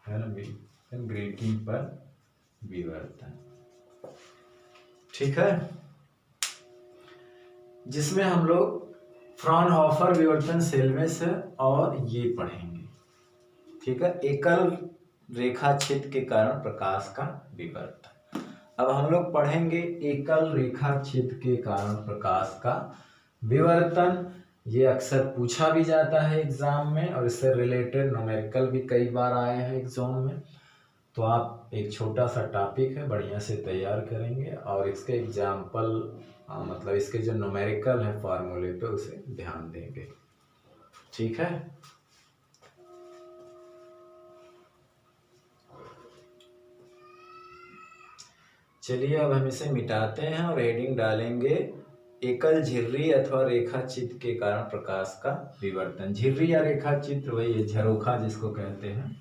है ना। ग्रेटिंग पर विवर्तन, ठीक है, जिसमें हम लोग फ्रॉनहोफर विवर्तन सेल्वेस और ये पढ़ेंगे, ठीक है। एकल रेखा छेद के कारण प्रकाश का विवर्तन। अब हम लोग पढ़ेंगे एकल रेखा छेद के कारण प्रकाश का विवर्तन। ये अक्सर पूछा भी जाता है एग्जाम में, और इससे रिलेटेड न्यूमेरिकल भी कई बार आए हैं एग्जाम में। तो आप एक छोटा सा टॉपिक है, बढ़िया से तैयार करेंगे और इसके एग्जाम्पल, मतलब इसके जो न्यूमेरिकल है फार्मूले पे, उसे ध्यान देंगे, ठीक है। चलिए अब हम इसे मिटाते हैं और हेडिंग डालेंगे एकल झिर्री अथवा रेखा चित्र के कारण प्रकाश का विवर्तन। झिर्री या रेखा चित्र वही है, झरोखा जिसको कहते हैं।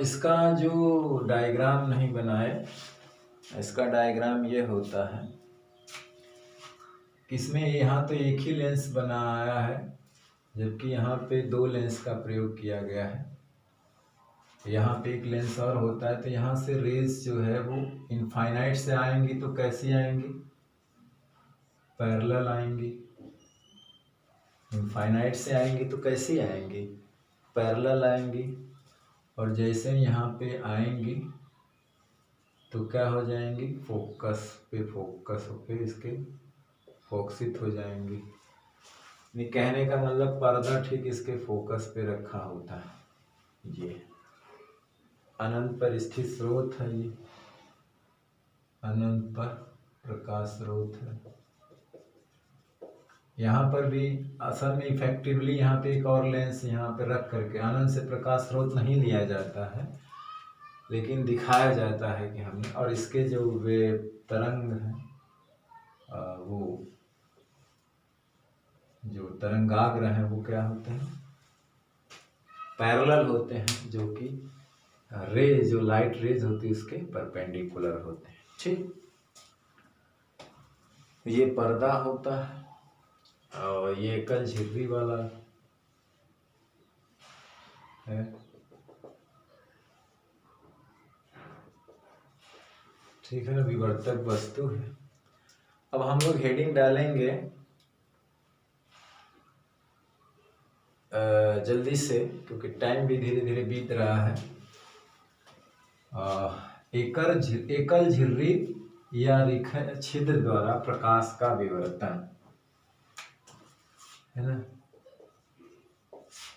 इसका जो डायग्राम नहीं बनाए, इसका डायग्राम ये होता है, इसमें यहाँ तो एक ही लेंस बनाया है, जबकि यहाँ पे दो लेंस का प्रयोग किया गया है। यहाँ पे एक लेंस और होता है, तो यहाँ से रेज जो है वो इनफाइनाइट से आएंगी तो कैसी आएंगी, पैरेलल आएंगी। इनफाइनाइट से आएंगी तो कैसी आएंगी, पैरेलल आएंगी। और जैसे यहाँ पे आएंगी तो क्या हो जाएंगी, फोकस पे फोकस होके इसके फोकसित हो जाएंगी। नहीं, कहने का मतलब पर्दा ठीक इसके फोकस पे रखा होता है। ये अनंत पर स्थित स्रोत है, ये अनंत पर प्रकाश स्रोत है। यहाँ पर भी असल में इफेक्टिवली यहाँ पे एक और लेंस यहाँ पे रख करके अनंत से प्रकाश स्रोत नहीं लिया जाता है, लेकिन दिखाया जाता है कि हमने, और इसके जो वे तरंग हैं, वो जो तरंगाग्र हैं वो क्या होते हैं, पैरेलल होते हैं, जो कि रे जो लाइट रेज होती है उसके परपेंडिकुलर होते हैं, ठीक। ये पर्दा होता है और ये एकल झिर्री वाला है, ठीक है ना, विवर्तक वस्तु है। अब हम लोग हेडिंग डालेंगे जल्दी से, क्योंकि टाइम भी धीरे धीरे बीत रहा है। एकल झिर्री या रेखा छिद्र द्वारा प्रकाश का विवर्तन, है ना।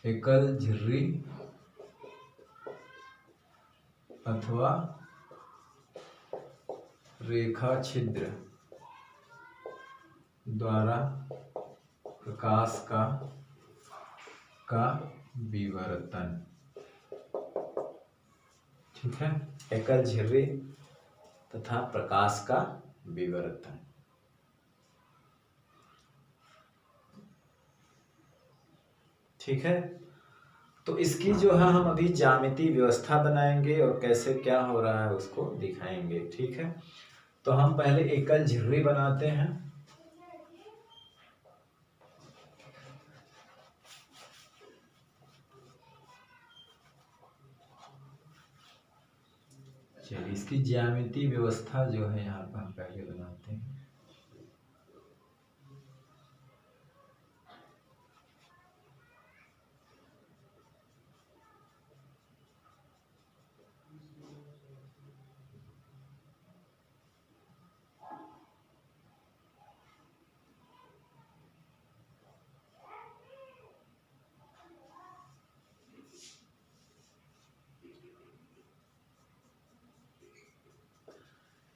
एकल झिर्री अथवा रेखा छिद्र द्वारा प्रकाश का विवर्तन, ठीक है। एकल झिर्री तथा प्रकाश का विवर्तन, ठीक है। तो इसकी जो है हम अभी ज्यामितीय व्यवस्था बनाएंगे और कैसे क्या हो रहा है उसको दिखाएंगे, ठीक है। तो हम पहले एकल झिर्री बनाते हैं। चलिए इसकी ज्यामितीय व्यवस्था जो है यहाँ पर हम पहले बनाते हैं।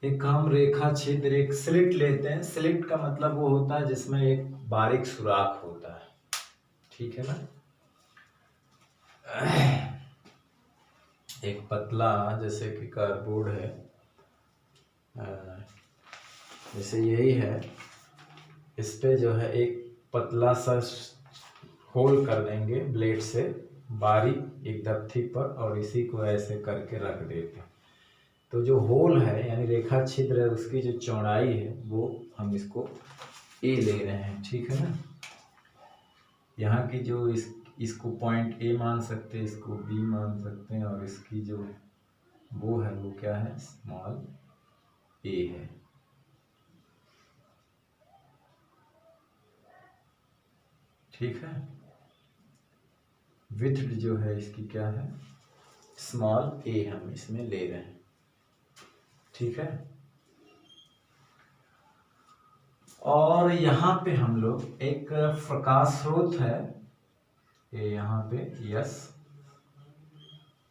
एक हम रेखा छिद्र, एक स्लिट लेते हैं। स्लिट का मतलब वो होता है जिसमें एक बारीक सुराख होता है, ठीक है ना। एक पतला, जैसे कि कार्डबोर्ड है, जैसे यही है, इस पे जो है एक पतला सा होल कर देंगे ब्लेड से, बारीक एक दफ्ती पर और इसी को ऐसे करके रख देते हैं। तो जो होल है यानी रेखा छिद्र है उसकी जो चौड़ाई है वो हम इसको ए ले रहे हैं, ठीक है ना। यहाँ की जो इसको पॉइंट ए मान सकते हैं, इसको बी मान सकते हैं, और इसकी जो वो है वो क्या है, स्मॉल ए है। ठीक है, विड्थ जो है इसकी क्या है, स्मॉल ए हम इसमें ले रहे हैं। ठीक है, और यहाँ पे हम लोग एक प्रकाश स्रोत है ये यहाँ पे यस,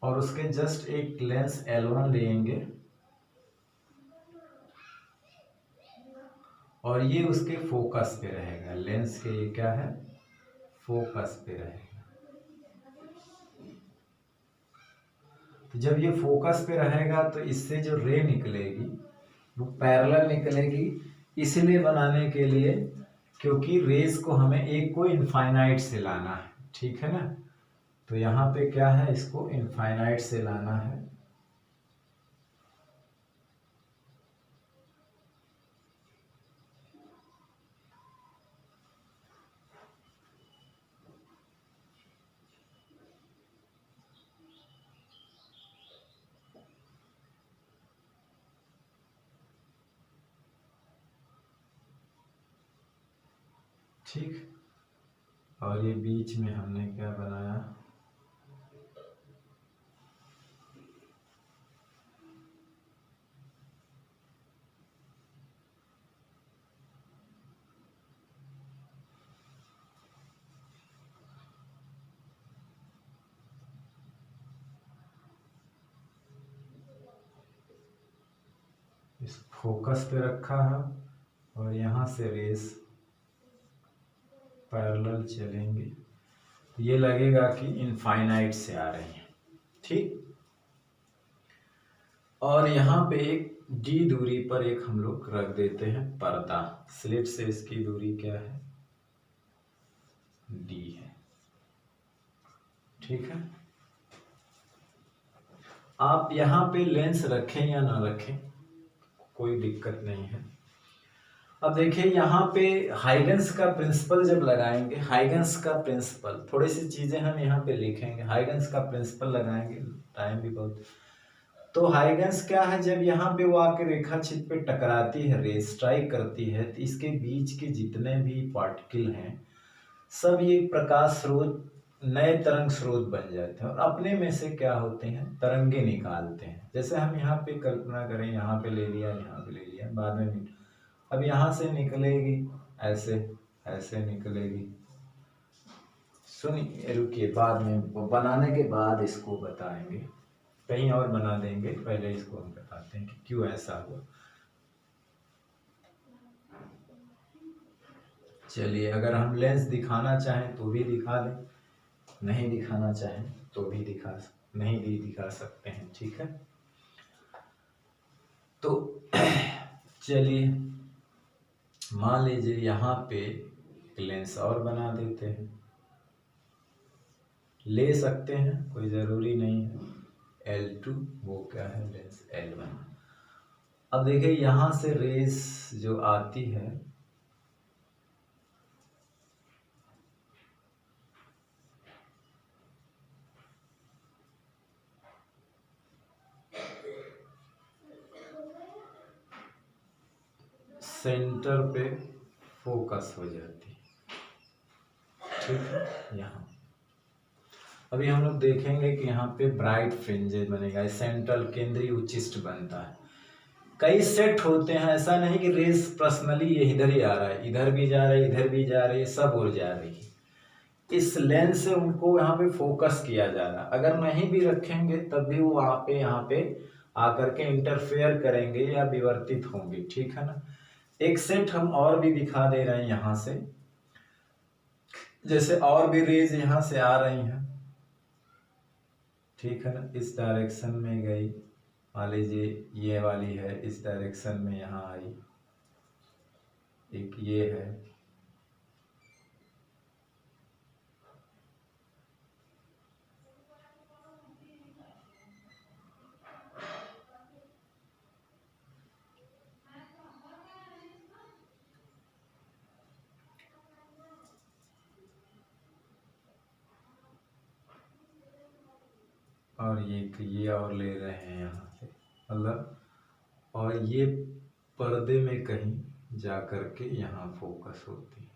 और उसके जस्ट एक लेंस L1 लेंगे और ये उसके फोकस पे रहेगा। लेंस के ये क्या है, फोकस पे रहेगा। तो जब ये फोकस पे रहेगा तो इससे जो रे निकलेगी वो पैरेलल निकलेगी, इसलिए बनाने के लिए क्योंकि रेस को हमें एक को इनफाइनाइट से लाना है। ठीक है ना, तो यहाँ पे क्या है, इसको इनफाइनाइट से लाना है। ठीक, और ये बीच में हमने क्या बनाया, इस फोकस पे रखा है और यहाँ से रेस पैरेलल चलेंगे, ये लगेगा कि इनफाइनाइट से आ रही है। ठीक, और यहाँ पे एक डी दूरी पर एक हम लोग रख देते हैं पर्दा। स्लिट से इसकी दूरी क्या है, डी है। ठीक है, आप यहाँ पे लेंस रखें या ना रखें कोई दिक्कत नहीं है। अब देखिए यहाँ पे हाइगन्स का प्रिंसिपल जब लगाएंगे, हाइगन्स का प्रिंसिपल, थोड़ी सी चीजें हम यहाँ पे लिखेंगे। हाइगन्स का प्रिंसिपल लगाएंगे, टाइम भी बहुत। तो हाइगन्स क्या है, जब यहाँ पे वो आके रेखा छिद्र पे टकराती है, रे स्ट्राइक करती है, तो इसके बीच के जितने भी पार्टिकल हैं सब ये प्रकाश स्रोत, नए तरंग स्रोत बन जाते हैं और अपने में से क्या होते हैं, तरंगे निकालते हैं। जैसे हम यहाँ पे कल्पना करें, यहाँ पे ले लिया, यहाँ पे ले लिया, बाद में अब यहाँ से निकलेगी ऐसे, ऐसे निकलेगी। सुनिए, रुकिए, बाद में बनाने के बाद इसको बताएंगे, कहीं और बना देंगे, पहले इसको हम बताते हैं कि क्यों ऐसा हुआ। चलिए, अगर हम लेंस दिखाना चाहें तो भी दिखा दें, नहीं दिखाना चाहें तो भी नहीं भी दिखा सकते हैं। ठीक है, तो चलिए मान लीजिए यहाँ पे एक लेंस और बना देते हैं, ले सकते हैं, कोई ज़रूरी नहीं है। L2 वो क्या है, लेंस L1। अब देखिए यहाँ से रेस जो आती है, सेंटर पे फोकस हो जाती है। ठीक है, यहाँ अभी हम लोग देखेंगे कि यहाँ पे ब्राइट फ्रिंजेस बनेगा, सेंट्रल केंद्रीय उच्चिष्ट बनता है। कई सेट होते हैं, ऐसा नहीं कि रेस पर्सनली ये इधर ही आ रहा है, इधर भी जा रहा है, इधर भी जा रही है, सब और जा रही है। इस लेंस से उनको यहाँ पे फोकस किया जा रहा है। अगर नहीं भी रखेंगे तब भी वो यहाँ पे आकर के इंटरफेयर करेंगे या विवर्तित होंगे। ठीक है ना, एक सेट हम और भी दिखा दे रहे हैं यहाँ से, जैसे और भी रेज यहाँ से आ रही हैं। ठीक है ना, इस डायरेक्शन में गई, मान लीजिए ये वाली है, इस डायरेक्शन में यहाँ आई, एक ये है, और ये और ले रहे हैं यहाँ से, मतलब और ये पर्दे में कहीं जा कर के यहाँ फोकस होती है।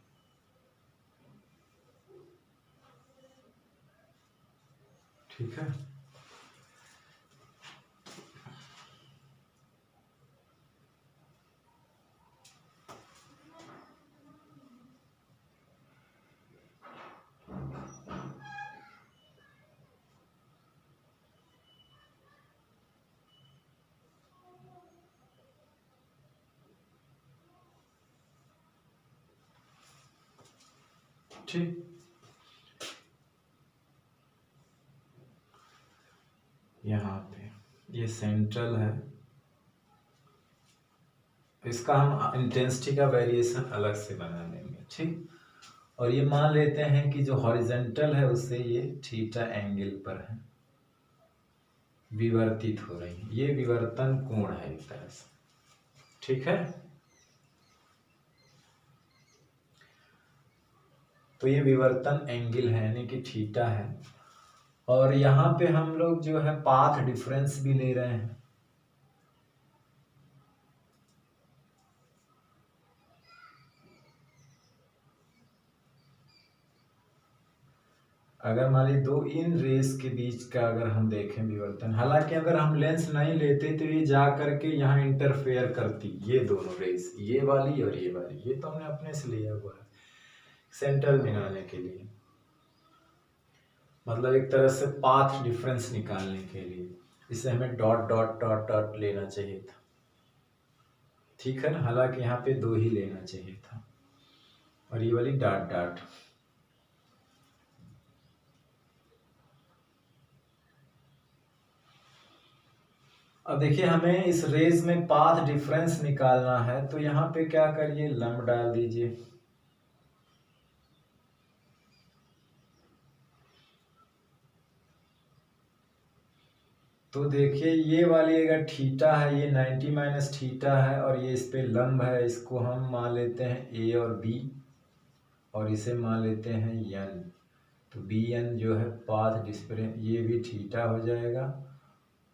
ठीक है, ठीक। यहाँ पे ये सेंट्रल है, इसका हम इंटेंसिटी का वेरिएशन अलग से बना लेंगे। ठीक, और ये मान लेते हैं कि जो हॉरिजेंटल है उससे ये थीटा एंगल पर है, विवर्तित हो रही है, ये विवर्तन कोण है एक तरह से। ठीक है, तो ये विवर्तन एंगल है यानी कि थीटा है। और यहाँ पे हम लोग जो है पाथ डिफरेंस भी ले रहे हैं। अगर मान ली दो इन रेस के बीच का अगर हम देखें विवर्तन, हालांकि अगर हम लेंस नहीं लेते तो ये जा करके यहाँ इंटरफेयर करती, ये दोनों रेस, ये वाली और ये वाली, ये तो हमने अपने से लिया हुआ है सेंटर बनाने के लिए, मतलब एक तरह से पाथ डिफरेंस निकालने के लिए। इसे हमें डॉट डॉट डॉट डॉट लेना चाहिए था, ठीक है ना, हालांकि यहाँ पे दो ही लेना चाहिए था, और ये वाली डॉट डॉट। अब देखिए हमें इस रेस में पाथ डिफरेंस निकालना है, तो यहाँ पे क्या करिए, लंब डाल दीजिए। तो देखिए ये वाली अगर थीटा है, ये 90 माइनस थीटा है, और ये इस पे लंब है, इसको हम मान लेते हैं ए और बी, और इसे मान लेते हैं एन। तो बी एन जो है पाथ डिफरेंस, ये भी थीटा हो जाएगा,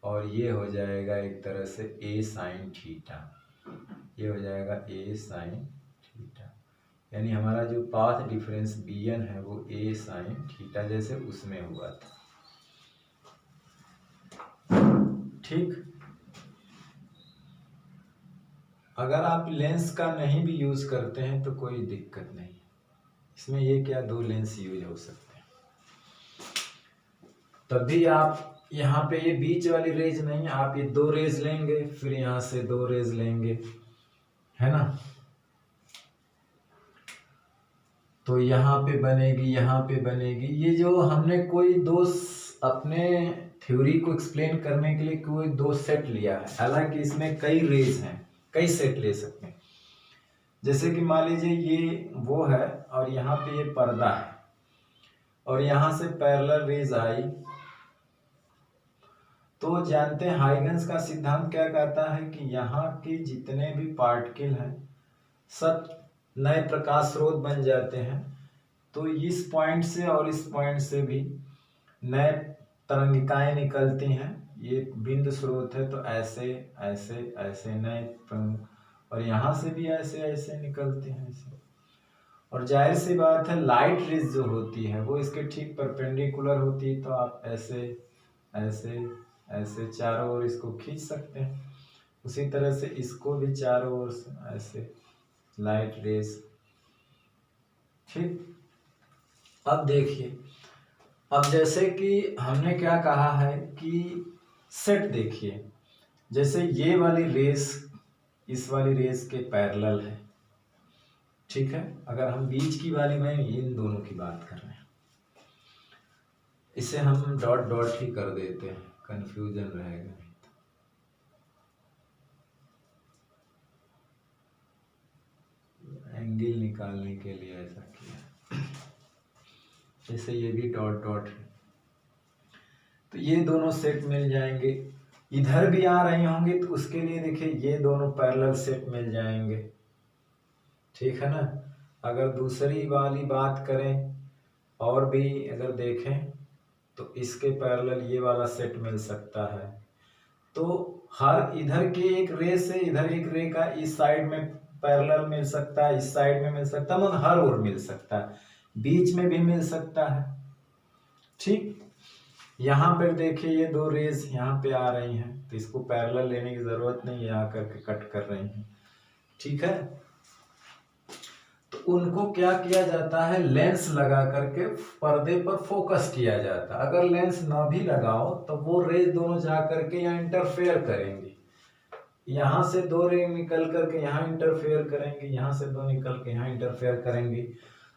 और ये हो जाएगा एक तरह से ए साइन थीटा, ये हो जाएगा ए साइन थीटा, यानी हमारा जो पाथ डिफरेंस बी एन है वो ए साइन थीटा जैसे उसमें हुआ था। ठीक, अगर आप लेंस का नहीं भी यूज करते हैं तो कोई दिक्कत नहीं, इसमें ये क्या दो लेंस यूज हो सकते हैं, तब भी आप यहाँ पे ये बीच वाली रेज नहीं, आप ये दो रेज लेंगे, फिर यहाँ से दो रेज लेंगे, है ना, तो यहाँ पे बनेगी, यहाँ पे बनेगी। ये जो हमने कोई दो अपने थ्योरी को एक्सप्लेन करने के लिए कोई दो सेट लिया है, हालांकि इसमें कई रेज हैं, कई सेट ले सकते हैं। जैसे कि मान लीजिए ये वो है और यहाँ पे ये पर्दा है, और यहाँ से पैरेलल रेज आई, तो जानते हैं हाइगन्स का सिद्धांत क्या कहता है कि यहाँ के जितने भी पार्टिकल हैं सब नए प्रकाश स्रोत बन जाते हैं। तो इस पॉइंट से और इस पॉइंट से भी नए तरंगिकाएं निकलती हैं, ये बिंदु स्रोत है, तो ऐसे ऐसे ऐसे नए, और यहाँ से भी ऐसे ऐसे निकलते हैं ऐसे। और जाहिर सी बात है लाइट रेज जो होती है वो इसके ठीक परपेंडिकुलर होती है, तो आप ऐसे ऐसे ऐसे चारों ओर इसको खींच सकते हैं। उसी तरह से इसको भी चारों ओर से ऐसे लाइट रेज। ठीक, अब देखिए, अब जैसे कि हमने क्या कहा है कि सेट देखिए, जैसे ये वाली रेस इस वाली रेस के पैरेलल है, ठीक है, अगर हम बीच की वाली में इन दोनों की बात कर रहे हैं, इसे हम डॉट डॉट ही कर देते हैं, कंफ्यूजन रहेगा नहीं तो। एंगल निकालने के लिए ऐसा किया, जैसे ये भी डॉट डॉट है, तो ये दोनों सेट मिल जाएंगे। इधर भी आ रहे होंगे तो उसके लिए देखिए ये दोनों पैरेलल सेट मिल जाएंगे, ठीक है ना। अगर दूसरी वाली बात करें और भी अगर देखें तो इसके पैरेलल ये वाला सेट मिल सकता है। तो हर इधर के एक रे से इधर एक रे का इस साइड में पैरेलल मिल सकता है, इस साइड में मिल सकता है, मतलब हर ओर मिल सकता है, बीच में भी मिल सकता है। ठीक, यहाँ पर देखिए ये दो रेज यहाँ पे आ रही हैं, तो इसको पैरेलल लेने की जरूरत नहीं है, आकर के कट कर रही हैं। ठीक है, तो उनको क्या किया जाता है, लेंस लगा करके पर्दे पर फोकस किया जाता है। अगर लेंस ना भी लगाओ तो वो रेज दोनों जा करके यहाँ इंटरफेयर करेंगी, यहाँ से दो रे निकल करके यहाँ इंटरफेयर करेंगे, यहाँ से दो निकल के यहाँ इंटरफेयर करेंगी।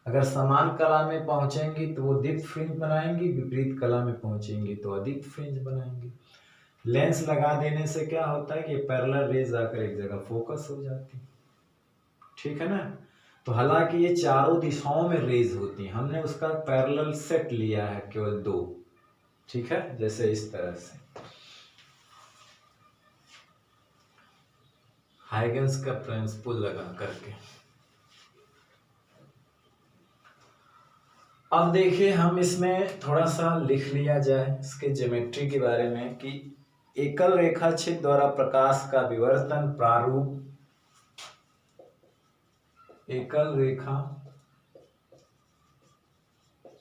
अगर समान कला में पहुंचेंगी तो वो दीप्त फ्रिंज बनाएंगी, विपरीत कला में पहुंचेंगी तो अदीप्त फ्रिंज बनाएंगी। लेंस लगा देने से क्या होता है कि पैरेलल रेज आकर एक जगह फोकस हो जाती। ठीक है ना, तो हालांकि ये चारों दिशाओं में रेज होती हैं, हमने उसका पैरेलल सेट लिया है केवल दो। ठीक है, जैसे इस तरह से हाइगेंस का प्रिंसिपल लगा करके। अब देखिए हम इसमें थोड़ा सा लिख लिया जाए इसके ज्योमेट्री के बारे में कि एकल रेखा छिद्र द्वारा प्रकाश का विवर्तन प्रारूप, एकल रेखा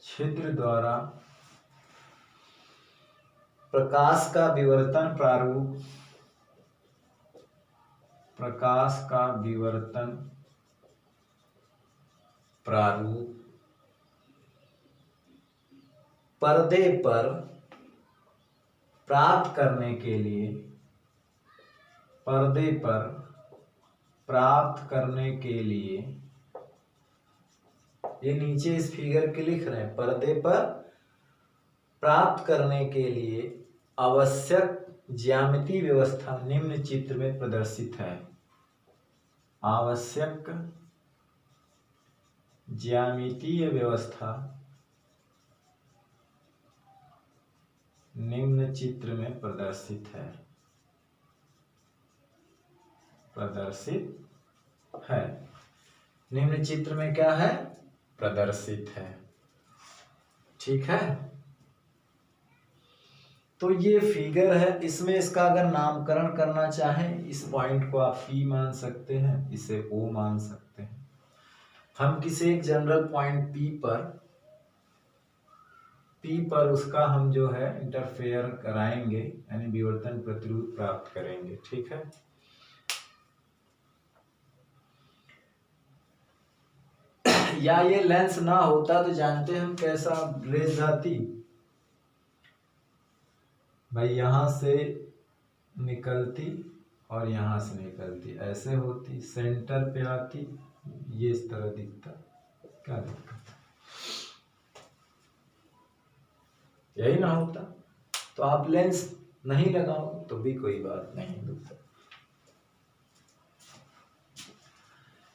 छिद्र द्वारा प्रकाश का विवर्तन प्रारूप, प्रकाश का विवर्तन प्रारूप पर्दे पर प्राप्त करने के लिए, पर्दे पर प्राप्त करने के लिए, ये नीचे इस फिगर के लिख रहे हैं, पर्दे पर प्राप्त करने के लिए आवश्यक ज्यामितीय व्यवस्था निम्न चित्र में प्रदर्शित है। आवश्यक ज्यामितीय व्यवस्था निम्न चित्र में प्रदर्शित है, प्रदर्शित है। निम्न चित्र में क्या है, प्रदर्शित है। ठीक है, तो ये फिगर है, इसमें इसका अगर नामकरण करना चाहें, इस पॉइंट को आप P मान सकते हैं, इसे O मान सकते हैं। हम किसी एक जनरल पॉइंट P पर उसका हम जो है इंटरफेयर कराएंगे, यानी विवर्तन प्रतिरोध प्राप्त करेंगे। ठीक है, या ये लेंस ना होता तो जानते हम कैसा रेज जाती भाई, यहां से निकलती और यहां से निकलती, ऐसे होती, सेंटर पे आती, ये इस तरह दिखता, क्या दिक्कत, यही ना होता। तो आप लेंस नहीं लगाओ तो भी कोई बात नहीं होता।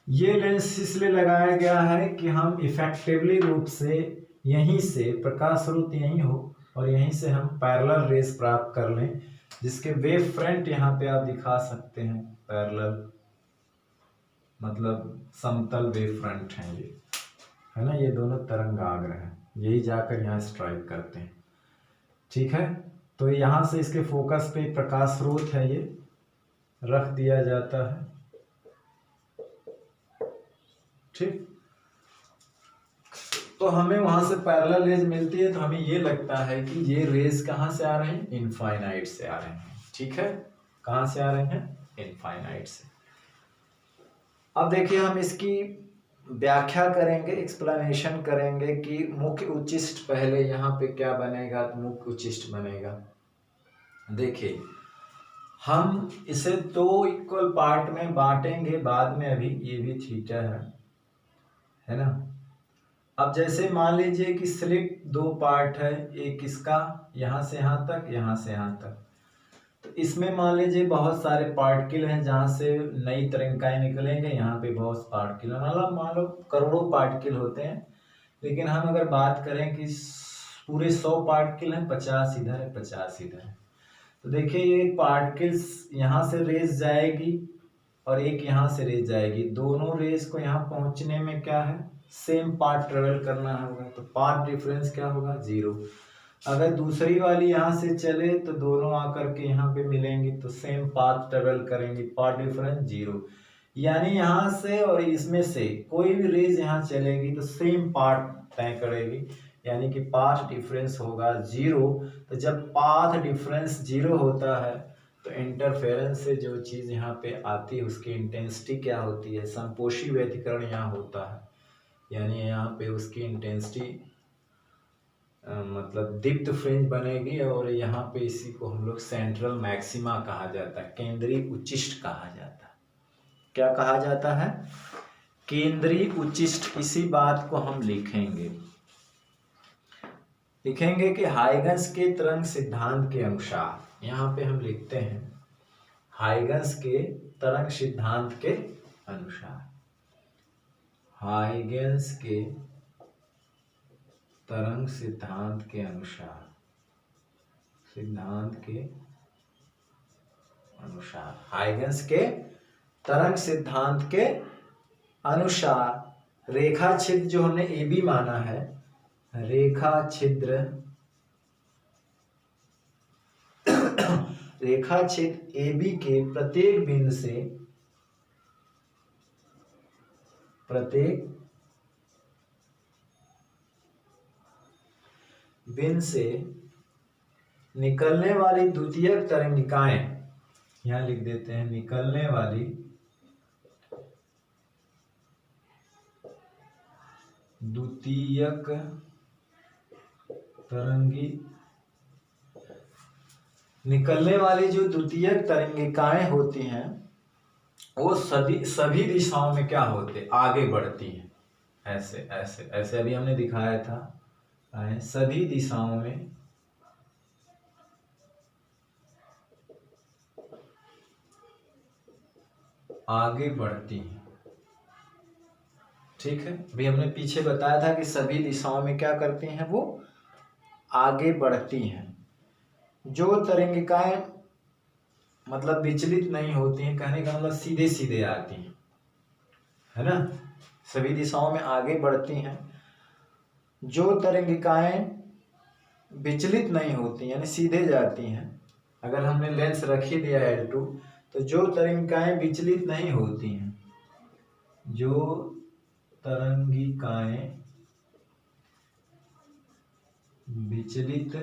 ये लेंस इसलिए लगाया गया है कि हम इफेक्टिवली रूप से यहीं से प्रकाश स्रोत यहीं हो और यहीं से हम पैरेलल रेस प्राप्त कर लें, जिसके वेव फ्रंट यहाँ पे आप दिखा सकते हैं, पैरेलल मतलब समतल वेव फ्रंट हैं ये, है ना, ये दोनों तरंगाग्र हैं, यही जाकर यहाँ स्ट्राइक करते हैं। ठीक है, तो यहाँ से इसके फोकस पे प्रकाश स्रोत है, ये रख दिया जाता है। ठीक, तो हमें वहां से पैरेलल रेज मिलती है, तो हमें ये लगता है कि ये रेज कहाँ से आ रहे हैं, इनफाइनाइट से आ रहे हैं। ठीक है, कहाँ से आ रहे हैं, इनफाइनाइट से। अब देखिए हम इसकी व्याख्या करेंगे, एक्सप्लेनेशन करेंगे कि मुख्य उच्चिष्ट पहले यहाँ पे क्या बनेगा, तो मुख्य उच्चिष्ट बनेगा। देखिए हम इसे दो इक्वल पार्ट में बांटेंगे बाद में, अभी ये भी थीटा है ना। अब जैसे मान लीजिए कि स्लिट दो पार्ट है, एक इसका यहाँ से यहाँ तक, यहाँ से यहाँ तक, तो इसमें मान लीजिए बहुत सारे पार्टिकल हैं जहाँ से नई तरंगाएं निकलेंगे, यहाँ पे बहुत पार्टिकल, मतलब मान लो करोड़ों पार्टिकल होते हैं, लेकिन हम अगर बात करें कि पूरे 100 पार्टिकल हैं, 50 इधर है 50 इधर है, तो देखिए ये पार्टिकल्स यहाँ से रेज जाएगी और एक यहाँ से रेज जाएगी, दोनों रेज को यहाँ पहुँचने में क्या है, सेम पाथ ट्रेवल करना होगा, तो पाथ डिफरेंस क्या होगा, 0। अगर दूसरी वाली यहाँ से चले तो दोनों आकर के यहाँ पे मिलेंगी, तो सेम पाथ ट्रेवल करेंगी, पाथ डिफरेंस 0। यानी यहाँ से और इसमें से कोई भी रेज यहाँ चलेगी तो सेम पाथ तय करेगी, यानी कि पाथ डिफरेंस होगा 0। तो जब पाथ डिफरेंस 0 होता है तो इंटरफेरेंस से जो चीज़ यहाँ पे आती है उसकी इंटेंसिटी क्या होती है, समपोषी व्यतिकरण यहाँ होता है, यानी यहाँ पे उसकी इंटेंसिटी मतलब दीप्त फ्रिंज बनेगी, और यहाँ पे इसी को हम लोग सेंट्रल मैक्सिमा कहा जाता है, केंद्रीय उच्चिष्ट कहा जाता है। क्या कहा जाता है? केंद्रीय उच्चिष्ट। इसी बात को हम लिखेंगे कि हाइगन्स के तरंग सिद्धांत के अनुसार, यहाँ पे हम लिखते हैं हाइगन्स के तरंग सिद्धांत के अनुसार, हाइगन्स के तरंग सिद्धांत के अनुसार, हाइगन्स के तरंग सिद्धांत के अनुसार रेखा छिद्र जो हमने ए बी माना है, रेखा छिद्र ए बी के प्रत्येक बिंदु से निकलने वाली द्वितीयक तरंगिकाएं, यहां लिख देते हैं निकलने वाली द्वितीयक जो द्वितीयक तरंगिकाएं होती हैं वो सभी दिशाओं में क्या होते, आगे बढ़ती हैं, ऐसे ऐसे ऐसे अभी हमने दिखाया था, सभी दिशाओं में आगे बढ़ती हैं। ठीक है, अभी हमने पीछे बताया था कि सभी दिशाओं में क्या करती हैं, वो आगे बढ़ती हैं। जो तरंगिकाएं मतलब विचलित नहीं होती हैं, कहने का मतलब सीधे सीधे आती हैं, है ना, सभी दिशाओं में आगे बढ़ती हैं। जो तरंगिकाएं विचलित नहीं होती यानी सीधे जाती हैं, अगर हमने लेंस रख ही दिया L2, तो जो तरंगिकाएं विचलित नहीं होती हैं, जो तरंगिकाएं विचलित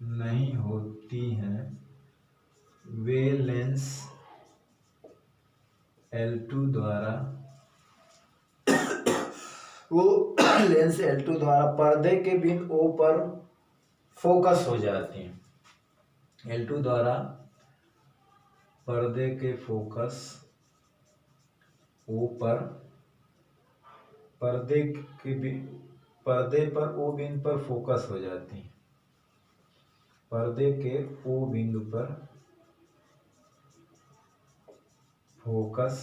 नहीं होती हैं वे लेंस L2 द्वारा पर्दे के बिंदु O पर फोकस हो जाती हैं। L2 द्वारा पर्दे के फोकस O पर, पर्दे पर O बिंदु पर फोकस हो जाती है, पर्दे के O बिंदु पर फोकस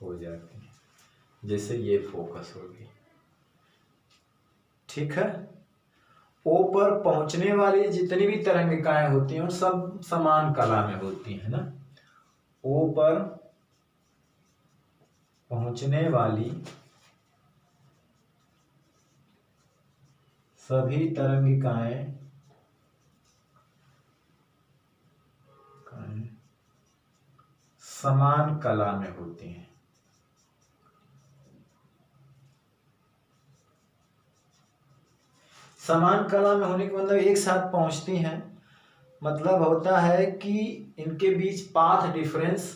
हो जाती है, जैसे ये फोकस होगी। ठीक है, O पर पहुंचने वाली जितनी भी तरंगिकाएं होती हैं सब समान कला में होती है ना। O पर पहुंचने वाली सभी तरंगिकाएं समान कला में होती हैं। समान कला में होने का मतलब एक साथ पहुंचती हैं, मतलब होता है कि इनके बीच पाथ डिफरेंस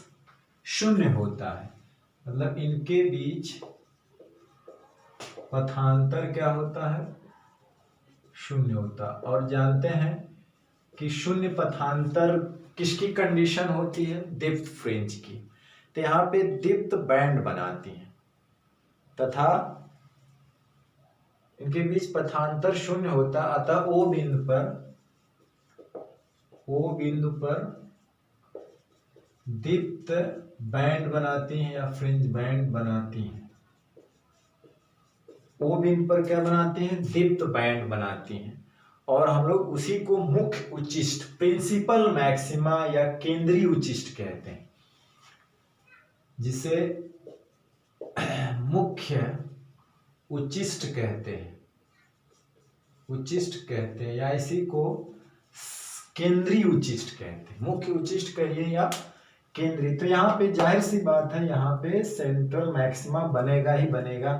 0 होता है, मतलब इनके बीच पथांतर क्या होता है, 0 होता। और जानते हैं कि 0 पथांतर किसकी कंडीशन होती है, दीप्त फ्रिंज की। तो यहाँ पे दीप्त बैंड बनाती हैं तथा इनके बीच पथांतर 0 होता, अतः O बिंदु पर दीप्त बैंड बनाती हैं या फ्रिंज बैंड बनाती हैं। O बिंदु पर क्या बनाती हैं, दीप्त बैंड बनाती हैं। और हम लोग उसी को मुख्य उच्चिष्ट, प्रिंसिपल मैक्सिमा या केंद्रीय उच्चिष्ट कहते हैं, जिसे मुख्य उच्चिष्ट कहते हैं, उच्चिष्ट कहते हैं, या इसी को केंद्रीय उच्चिष्ट कहते हैं। मुख्य उच्चिष्ट कहिए या केंद्रीय। तो यहाँ पे जाहिर सी बात है, यहाँ पे सेंट्रल मैक्सिमा बनेगा ही बनेगा,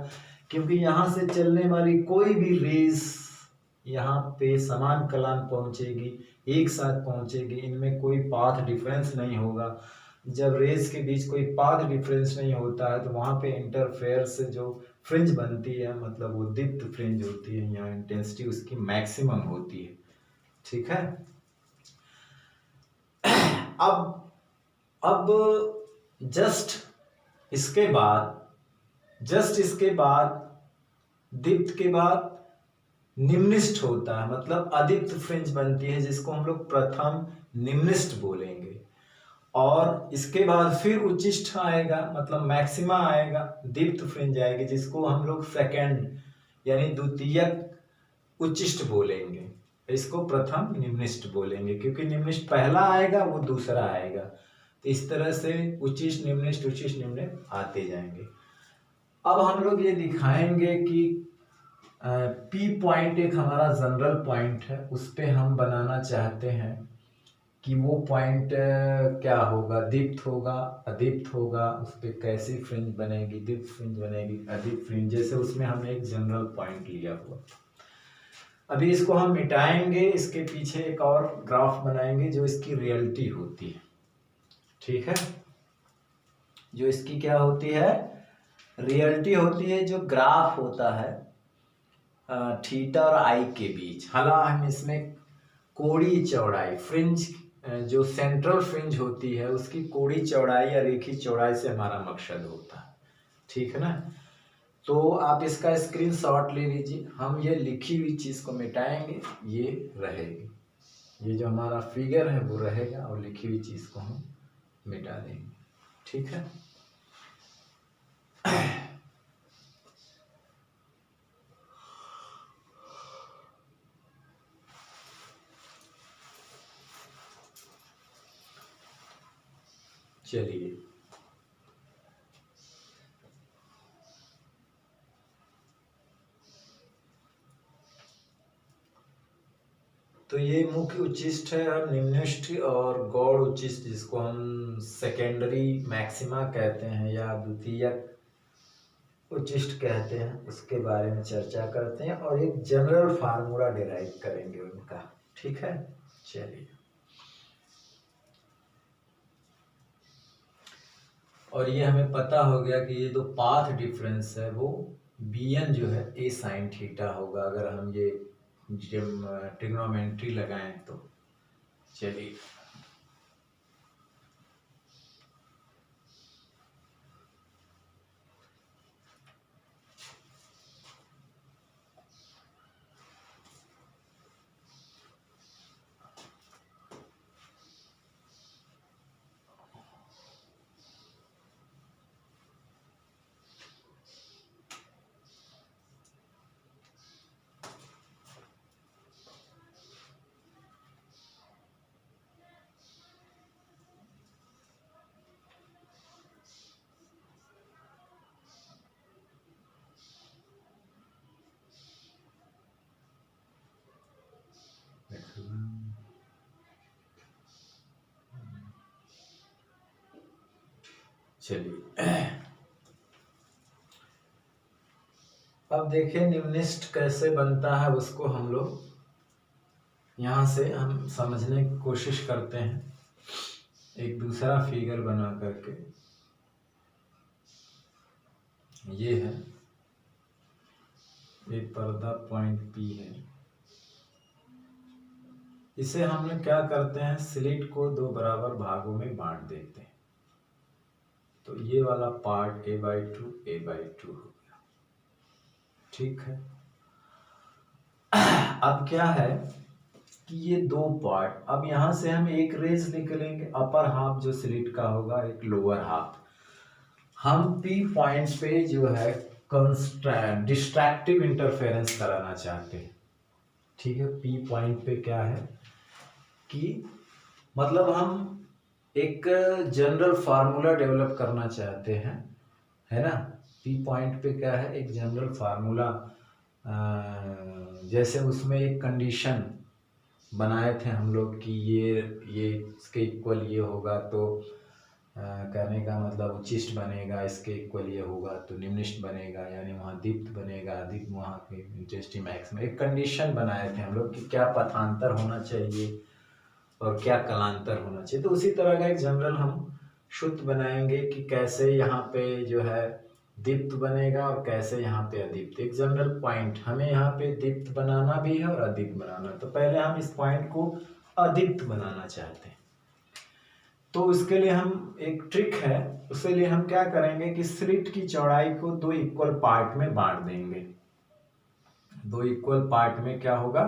क्योंकि यहाँ से चलने वाली कोई भी रेस यहाँ पे समान कलान पहुंचेगी, एक साथ पहुंचेगी, इनमें कोई पाथ डिफरेंस नहीं होगा। जब रेस के बीच कोई पाथ डिफरेंस नहीं होता है तो वहाँ पे इंटरफेरेंस जो फ्रिंज बनती है, मतलब वो दीप्त फ्रिंज होती है, यहाँ इंटेंसिटी उसकी मैक्सिमम होती है। ठीक है। अब जस्ट इसके बाद दीप्त के बाद निम्निष्ट होता है, मतलब अदीप्त फ्रिंज बनती है, जिसको हम लोग प्रथम निम्निष्ट बोलेंगे। और इसके बाद फिर उच्चिष्ट आएगा, मतलब मैक्सिमा आएगा, दीप्त फ्रिंज आएगी, जिसको हम लोग सेकेंड यानी द्वितीयक उच्चिष्ट बोलेंगे। इसको प्रथम निम्निष्ट बोलेंगे, क्योंकि निम्निष्ट पहला आएगा वो दूसरा आएगा। तो इस तरह से उच्चिष्ट निम्न आते जाएंगे। अब हम लोग ये दिखाएंगे कि पी पॉइंट एक हमारा जनरल पॉइंट है, उस पे हम बनाना चाहते हैं कि वो पॉइंट क्या होगा, दीप्त होगा, अदीप्त होगा, उस पर कैसी फ्रिंज बनेगी, दीप्त फ्रिंज बनेगी, अदीप्त फ्रिंज, जैसे उसमें हमने एक जनरल पॉइंट लिया हुआ। अभी इसको हम मिटाएंगे, इसके पीछे एक और ग्राफ बनाएंगे जो इसकी रियलिटी होती है। ठीक है, जो इसकी क्या होती है, रियलिटी होती है, जो ग्राफ होता है थीटा और आई के बीच। हालांकि हम इसमें कोणीय चौड़ाई, फ्रिंज जो सेंट्रल फ्रिंज होती है उसकी कोणीय चौड़ाई या रेखीय चौड़ाई से हमारा मकसद होता है। ठीक है ना। तो आप इसका स्क्रीनशॉट ले लीजिए, हम ये लिखी हुई चीज़ को मिटाएंगे, ये रहेगी, ये जो हमारा फिगर है वो रहेगा और लिखी हुई चीज़ को हम मिटा देंगे। ठीक है। चलिए, तो ये मुख्य उच्चिष्ट है और निम्निष्ट और गौड़ उच्चिष्ट, जिसको हम सेकेंडरी मैक्सिमा कहते हैं या द्वितीयक उच्चिष्ट कहते हैं, उसके बारे में चर्चा करते हैं और एक जनरल फार्मूला डिराइव करेंगे उनका। ठीक है। चलिए, और ये हमें पता हो गया कि ये जो पाथ डिफरेंस है वो bn जो है a sin थीटा होगा, अगर हम ये ट्रिग्नोमेट्री लगाएं तो। चलिए, अब देखिए निम्निष्ट कैसे बनता है, उसको हम लोग यहाँ से हम समझने की कोशिश करते हैं, एक दूसरा फिगर बना करके। ये है, ये पर्दा पॉइंट P है, इसे हम लोग क्या करते हैं, स्लिट को दो बराबर भागों में बांट देते हैं। तो ये वाला पार्ट a/2 a/2 हो गया। ठीक है। अब क्या है कि ये दो पार्ट, अब यहां से हम एक रेज निकलेंगे, अपर हाफ जो स्लिट का होगा, एक लोअर हाफ। हम P पॉइंट पे जो है डिस्ट्रैक्टिव इंटरफेरेंस कराना चाहते हैं। ठीक है। P पॉइंट पे क्या है कि मतलब हम एक जनरल फार्मूला डेवलप करना चाहते हैं, है ना, पी पॉइंट पे क्या है, एक जनरल फार्मूला, जैसे उसमें एक कंडीशन बनाए थे हम लोग कि ये इसके इक्वल ये होगा तो कहने का मतलब उच्चिष्ट बनेगा, इसके इक्वल ये होगा तो निम्निष्ट बनेगा, यानी वहाँ दीप्त बनेगा, दीप्त वहाँ के इंटेस्टी मैक्स में एक कंडीशन बनाए थे हम लोग कि क्या पथांतर होना चाहिए और क्या कलांतर होना चाहिए। तो उसी तरह का एक जनरल हम शुद्ध बनाएंगे कि कैसे यहाँ पे जो है दीप्त बनेगा और कैसे यहाँ पे अदीप्त। एक जनरल पॉइंट हमें यहाँ पे दीप्त बनाना भी है और अदीप्त बनाना, तो पहले हम इस पॉइंट को अदीप्त बनाना चाहते हैं। तो उसके लिए हम एक ट्रिक है, उसके लिए हम क्या करेंगे कि स्लिट की चौड़ाई को दो इक्वल पार्ट में बांट देंगे। दो इक्वल पार्ट में क्या होगा,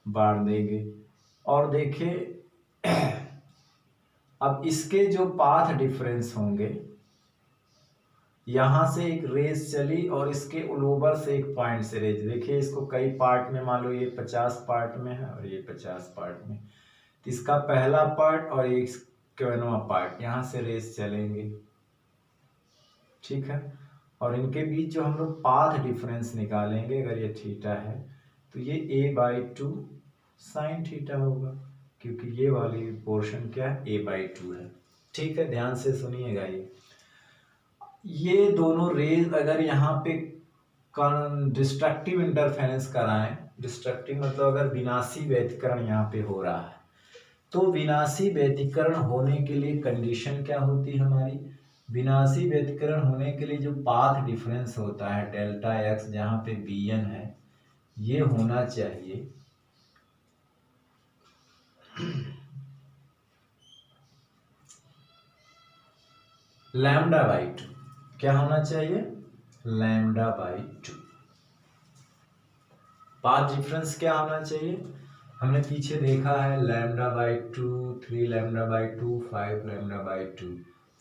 बांट देंगे। और देखिए अब इसके जो पाथ डिफरेंस होंगे, यहां से एक रेस चली और इसके उलोबर से एक पॉइंट से रेस, देखिए इसको कई पार्ट में, मान लो ये 50 पार्ट में है और ये 50 पार्ट में, तो इसका पहला पार्ट और ये 51वां पार्ट, यहां से रेस चलेंगे, ठीक है। और इनके बीच जो हम लोग पाथ डिफरेंस निकालेंगे, अगर ये थीटा है तो ये a/2 साइन थीटा होगा, क्योंकि ये वाली पोर्शन क्या है, a/2 है, ठीक है। ध्यान से सुनिएगा, ये दोनों रेज अगर यहाँ पे डिस्ट्रक्टिव इंटरफेरेंस कराएं, डिस्ट्रक्टिव मतलब अगर विनाशी व्यतिकरण यहाँ पे हो रहा है, तो विनाशी व्यतिकरण होने के लिए कंडीशन क्या होती है हमारी, विनाशी व्यतिकरण होने के लिए जो पाथ डिफरेंस होता है डेल्टा एक्स, जहाँ पे bn है, ये होना चाहिए λ/2। क्या होना चाहिए, λ/2। पाथ डिफरेंस क्या होना चाहिए, हमने पीछे देखा है λ/2, 3 λ/2, 5 λ/2,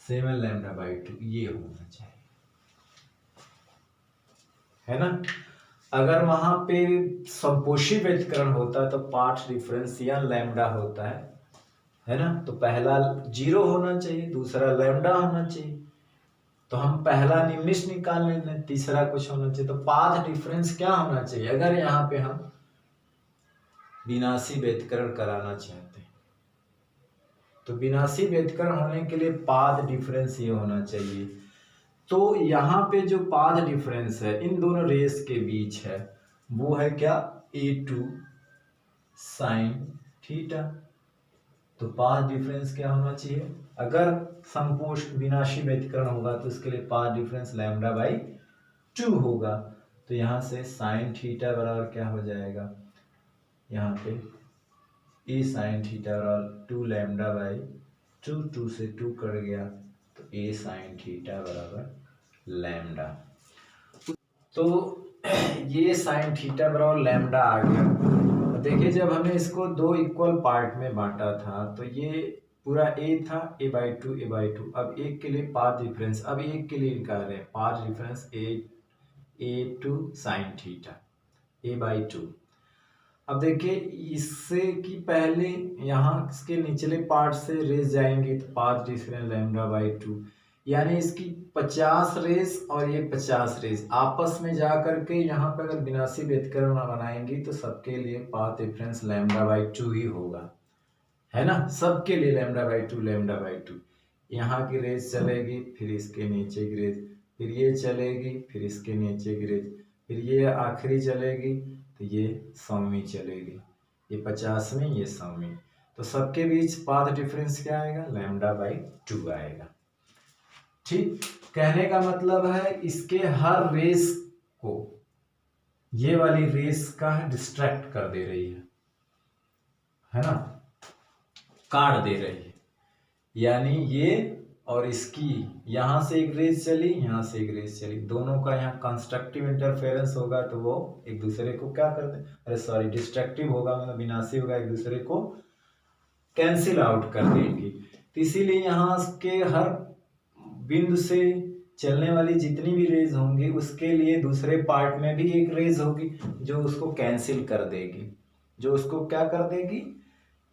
7 λ/2, ये होना चाहिए, है ना। अगर वहां पे संपोषी व्यतिकरण होता है तो पाथ डिफरेंस या लैम्डा होता है ना। तो पहला 0 होना चाहिए, दूसरा लैम्डा होना चाहिए, तो हम पहला निम्निष्ट निकाल लेते, तीसरा कुछ होना चाहिए। तो पाथ डिफरेंस क्या होना चाहिए अगर यहाँ पे हम विनाशी व्यतिकरण कराना चाहते हैं, तो विनाशी व्यतिकरण होने के लिए पाथ डिफरेंस ये होना चाहिए। तो यहाँ पे जो पाथ डिफरेंस है इन दोनों रेस के बीच है, वो है क्या, a2 साइन थीटा। तो पाथ डिफरेंस क्या होना चाहिए, अगर संपोष विनाशी व्यतिकरण होगा तो इसके लिए पाथ डिफरेंस λ/2 होगा। तो यहाँ से साइन थीटा बराबर क्या हो जाएगा, यहाँ पे a साइन थीटा बराबर 2 λ/2, 2 से 2 कट गया तो a साइन थीटा बराबर लैम्डा। तो ये साइन थीटा बराबर लैम्डा आ गया। देखिए जब हमने इसको दो इक्वल पार्ट में बांटा था तो ये पूरा a था, a/2 a/2। अब एक के लिए पाथ डिफरेंस, अब एक के लिए निकाल रहे हैं path difference a2 sine theta a/2। अब देखिए इससे कि पहले यहाँ इसके निचले पार्ट से रेस जाएंगे तो पाथ डिफरेंस λ/2, यानी इसकी 50 रेस और ये 50 रेस आपस में जा करके यहाँ पर अगर विनाशी व्यतिकरण बनाएंगी तो सबके लिए पाथ डिफरेंस λ/2 ही होगा, है ना। सबके लिए λ/2 यहाँ की रेस चलेगी, फिर इसके नीचे की रेस, फिर ये चलेगी, फिर इसके नीचे की रेस, फिर ये आखिरी चलेगी, तो ये 100वीं चलेगी, ये 50वीं, ये 100वीं। तो सबके बीच पाथ डिफरेंस क्या आएगा, λ/2 आएगा, ठीक। कहने का मतलब है इसके हर रेस को ये वाली रेस का डिस्ट्रैक्ट कर दे रही है ना, काट दे रही है। यानी ये और इसकी यहां से एक रेस चली, यहां से एक रेस चली, दोनों का यहाँ कंस्ट्रक्टिव इंटरफेरेंस होगा तो वो एक दूसरे को क्या कर दे, अरे सॉरी डिस्ट्रक्टिव होगा मतलब विनाशी होगा, एक दूसरे को कैंसिल आउट कर देंगी। तो इसीलिए यहाँ के हर बिंदु से चलने वाली जितनी भी रेज होंगी उसके लिए दूसरे पार्ट में भी एक रेज होगी जो उसको कैंसिल कर देगी, जो उसको क्या कर देगी,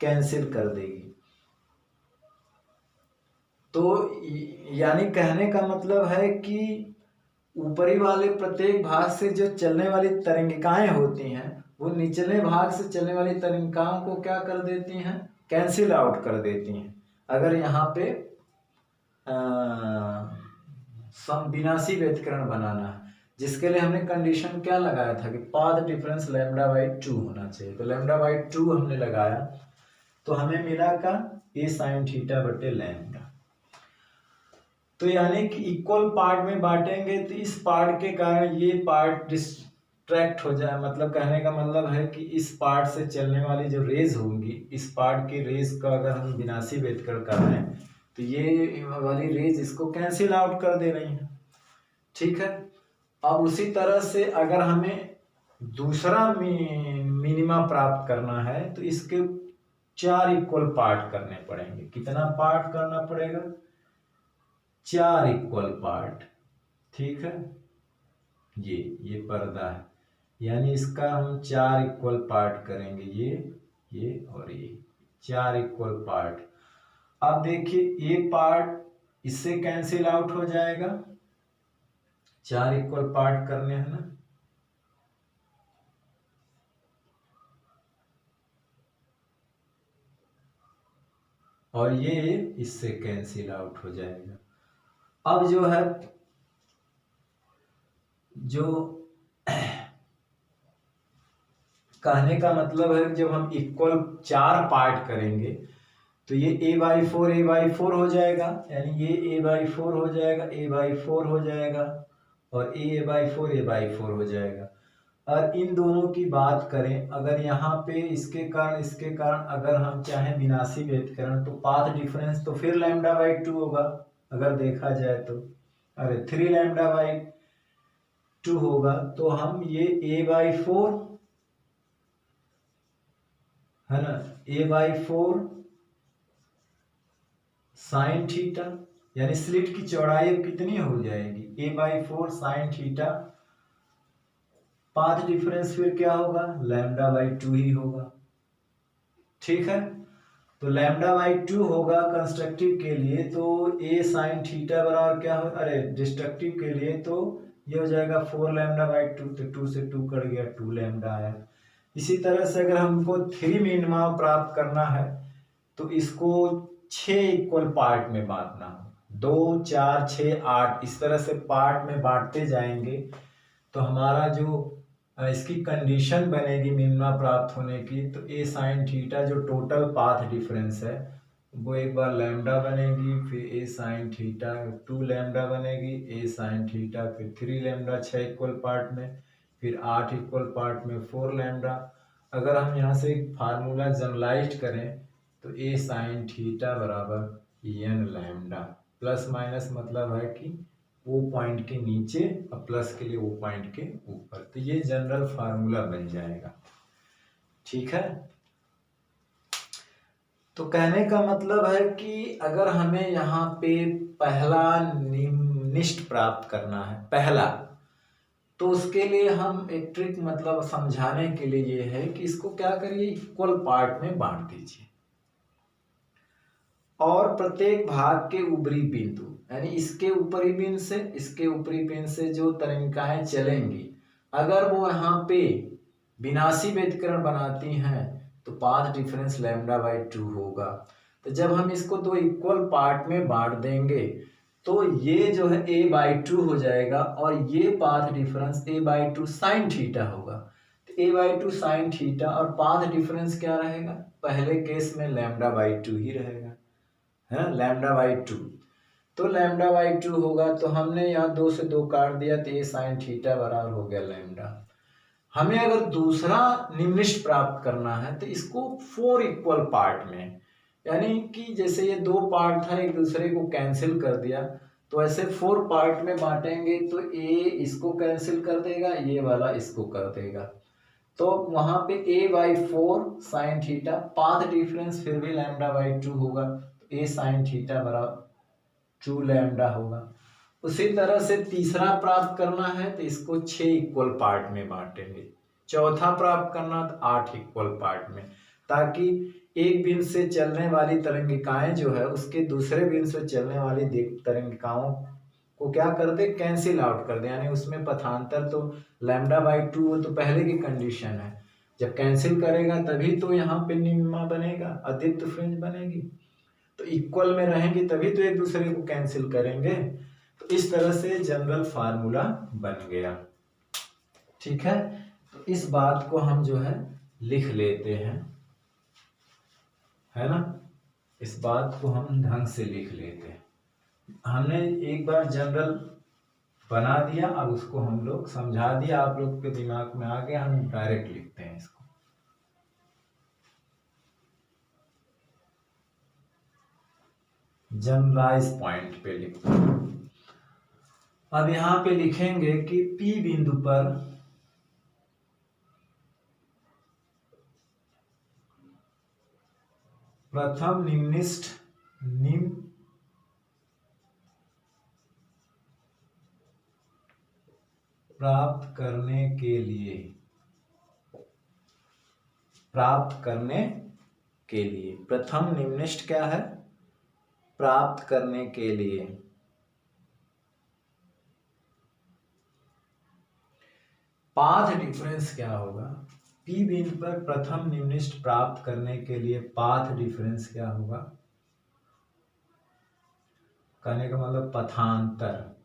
कैंसिल कर देगी। तो यानी कहने का मतलब है कि ऊपरी वाले प्रत्येक भाग से जो चलने वाली तरंगिकाएं होती हैं वो निचले भाग से चलने वाली तरंगिकाओं को क्या कर देती हैं, कैंसिल आउट कर देती हैं। अगर यहाँ पे विनाशी व्यतिकरण बनाना है, जिसके लिए हमने कंडीशन क्या लगाया था कि पाथ डिफरेंस λ/2 होना चाहिए। तो λ/2 हमने लगाया तो हमें मिला का a sin थीटा बटे लैम्डा। तो यानी कि इक्वल पार्ट में बांटेंगे तो इस पार्ट के कारण ये पार्ट डिस्ट्रैक्ट हो जाए, मतलब कहने का मतलब है कि इस पार्ट से चलने वाली जो रेज होंगी, इस पार्ट की रेज का अगर हम विनाशी व्यतिकरण कर रहे हैं तो ये वाली रेज इसको कैंसिल आउट कर दे रही है। ठीक है। अब उसी तरह से अगर हमें दूसरा मिनिमा प्राप्त करना है तो इसके 4 इक्वल पार्ट करने पड़ेंगे। कितना पार्ट करना पड़ेगा? 4 इक्वल पार्ट। ठीक है। ये पर्दा है, यानी इसका हम 4 इक्वल पार्ट करेंगे, ये और ये 4 इक्वल पार्ट। अब देखिए ये पार्ट इससे कैंसिल आउट हो जाएगा, 4 इक्वल पार्ट करने हैं ना। और ये इससे कैंसिल आउट हो जाएगा। अब जो है जो कहने का मतलब है जब हम इक्वल 4 पार्ट करेंगे तो ये a/4 हो जाएगा, यानी ये a/4 हो जाएगा, a/4 हो जाएगा और a/4 हो जाएगा। और इन दोनों की बात करें, अगर यहाँ पे इसके कारण अगर हम चाहें विनाशी व्यतिकरण तो पाथ डिफरेंस तो फिर λ/2 होगा। अगर देखा जाए तो 3 λ/2 होगा। तो हम ये a/4 है ना, a/4 साइन थीटा, यानी स्लिट की चौड़ाई कितनी हो जाएगी, a/4 sine theta. Path difference फिर क्या होगा, λ/2 ही होगा। ठीक है। तो λ/2 होगा कंस्ट्रक्टिव के लिए, तो a साइन थीटा बराबर क्या हो, डिस्ट्रक्टिव के लिए तो ये हो जाएगा 4 λ/2, तो 2 से 2 कट गया, 2 लैम्डा आया। इसी तरह से अगर हमको 3 मिनिमा प्राप्त करना है तो इसको 6 इक्वल पार्ट में बांटना हो, 2 4 6 8 इस तरह से पार्ट में बांटते जाएंगे तो हमारा जो इसकी कंडीशन बनेगी मिनिमा प्राप्त होने की, तो a साइन थीटा जो टोटल पाथ डिफरेंस है वो एक बार लैम्डा बनेगी, फिर a साइन थीटा 2 लैम्डा बनेगी, a साइन थीटा फिर 3 लैम्डा 6 इक्वल पार्ट में, फिर 8 इक्वल पार्ट में 4 लैम्डा। अगर हम यहाँ से फार्मूला जनरलाइज करें तो a साइन थीटा बराबर n लैम्डा, प्लस माइनस मतलब है कि वो पॉइंट के नीचे और प्लस के लिए वो पॉइंट के ऊपर, तो ये जनरल फार्मूला बन जाएगा। ठीक है। तो कहने का मतलब है कि अगर हमें यहाँ पे पहला निम्निष्ट प्राप्त करना है, पहला, तो उसके लिए हम एक ट्रिक मतलब समझाने के लिए ये है कि इसको क्या करिए, इक्वल पार्ट में बांट दीजिए और प्रत्येक भाग के ऊपरी बिंदु, यानी इसके ऊपरी बिंदु से इसके ऊपरी बिंदु से जो तरंगिकाएं चलेंगी, अगर वो यहाँ पे विनाशी व्यतिकरण बनाती हैं तो पाथ डिफरेंस λ/2 होगा। तो जब हम इसको 2 इक्वल पार्ट में बांट देंगे तो ये जो है a/2 हो जाएगा और ये path difference a/2 sine theta होगा। तो a/2 साइन थीटा और पाथ डिफरेंस क्या रहेगा, पहले केस में λ/2 ही रहेगा, है λ/2। तो λ/2 होगा, तो हमने यहाँ 2 से 2 काट दिया तो ये साइन थीटा बराबर हो गया लैम्डा। हमें अगर दूसरा निम्निष्ट प्राप्त करना है तो इसको 4 इक्वल पार्ट में, यानी कि जैसे ये 2 पार्ट था एक दूसरे को कैंसिल कर दिया, तो ऐसे 4 पार्ट में बांटेंगे तो a इसको कैंसिल कर देगा, ये वाला इसको कर देगा। तो वहां पे a/4 sine theta, path difference फिर भी λ/2 होगा, तो a साइन थीटा बराबर 2 लैम्डा होगा। उसी तरह से तीसरा प्राप्त करना है तो इसको 6 इक्वल पार्ट में बांटेंगे, चौथा प्राप्त करना तो 8 इक्वल पार्ट में, ताकि एक बिंदु से चलने वाली तरंगिकाएं जो है उसके दूसरे बिंदु से चलने वाली तरंगिकाओं को क्या कर दे, कैंसिल आउट कर दे, यानी उसमें पथांतर तो λ/2 वो तो पहले की कंडीशन है, जब कैंसिल करेगा तभी तो यहाँ पे निम्मा बनेगा, अदीप्त फ्रिंज बनेगी, तो इक्वल में रहेंगी तभी तो एक दूसरे को कैंसिल करेंगे। तो इस तरह से जनरल फार्मूला बन गया। ठीक है, तो इस बात को हम जो है लिख लेते हैं, है ना, इस बात को हम ढंग से लिख लेते हैं। हमने एक बार जनरल बना दिया, अब उसको हम लोग समझा दिया, आप लोग के दिमाग में आ गया, हम डायरेक्ट लिखते हैं इसको। जनरलाइज पॉइंट पे लिखते हैं। अब यहां पे लिखेंगे कि P बिंदु पर प्रथम निम्न प्राप्त करने के लिए प्रथम निम्निष्ट क्या है, प्राप्त करने के लिए पाथ डिफरेंस क्या होगा, P बिंदु पर प्रथम निम्निष्ट प्राप्त करने के लिए पाथ डिफरेंस क्या होगा, कहने का मतलब पथांतर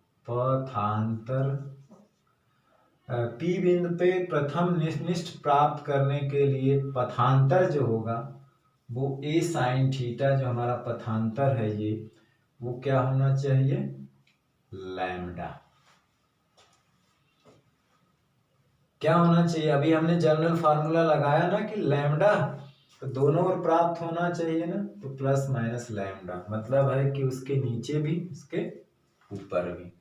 P बिंदु पे प्रथम निम्निष्ट प्राप्त करने के लिए पथांतर जो होगा वो a sin थीटा, जो हमारा पथांतर है ये, वो क्या होना चाहिए, लैम्डा। क्या होना चाहिए, अभी हमने जनरल फार्मूला लगाया ना कि लैम्डा, तो दोनों ओर प्राप्त होना चाहिए ना, तो प्लस माइनस लैम्डा, मतलब है कि उसके नीचे भी उसके ऊपर भी।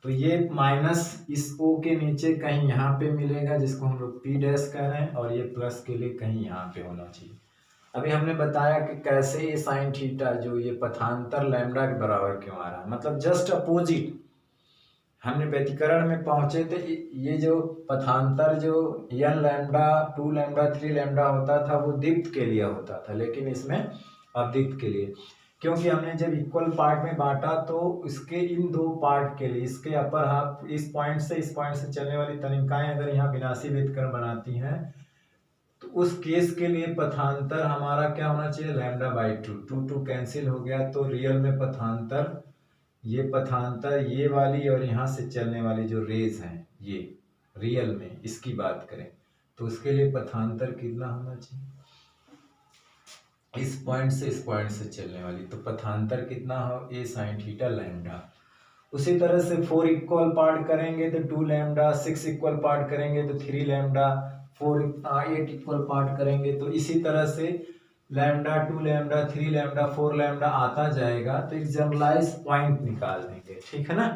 तो ये माइनस इस O के नीचे कहीं यहाँ पे मिलेगा, जिसको हम लोग P डैश कह रहे हैं, और ये प्लस के लिए कहीं यहाँ पे होना चाहिए। अभी हमने बताया कि कैसे ये साइन थीटा जो ये पथांतर लैम्डा के बराबर क्यों आ रहा है, मतलब जस्ट अपोजिट। हमने व्यतिकरण में पहुंचे थे, ये जो पथांतर जो n लैम्डा 2 लैम्डा 3 लैम्डा होता था वो दीप्त के लिए होता था, लेकिन इसमें अदीप्त के लिए, क्योंकि हमने जब इक्वल पार्ट में बांटा तो इसके इन दो पार्ट के लिए, इसके अपर हाफ इस पॉइंट से चलने वाली तनिकाएं अगर यहाँ विनाशी व्यतिकरण बनाती हैं तो उस केस के लिए पथांतर हमारा क्या होना चाहिए, λ/2, 2 कैंसिल हो गया, तो रियल में पथांतर ये वाली और यहाँ से चलने वाली जो रेज हैं ये रियल में इसकी बात करें तो उसके लिए पथांतर कितना होना चाहिए, इस पॉइंट से चलने वाली, तो पथांतर कितना हो, a sin थीटा लैम्डा। उसी तरह से 4 इक्वल पार्ट करेंगे तो 2 लैम्डा, 6 इक्वल पार्ट करेंगे तो 3 लैम्डा, 8 इक्वल पार्ट करेंगे तो इसी तरह से लैम्डा 2 लैम्डा 3 लैम्डा 4 लैम्डा आता जाएगा, तो एक जनरलाइज पॉइंट निकाल देंगे। ठीक है ना।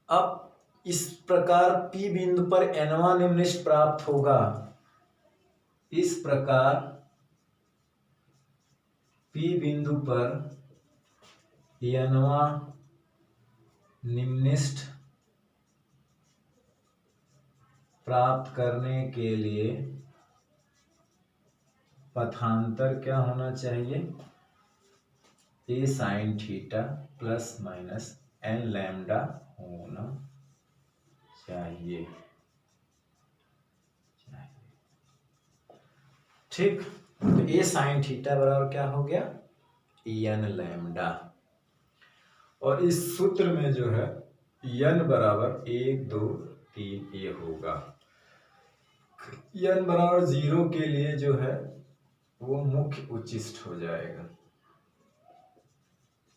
अब इस प्रकार P बिंदु पर nवां निम्निष्ट प्राप्त होगा, इस प्रकार P बिंदु पर nवां निम्निष्ट प्राप्त करने के लिए पथांतर क्या होना चाहिए, a sin theta plus minus n lambda होना चाहिए। ठीक, तो a sin थीटा बराबर क्या हो गया, n लैम्डा, और इस सूत्र में जो है n बराबर 1 2 3 ये होगा। n बराबर 0 के लिए जो है वो मुख्य उच्चिष्ट हो जाएगा,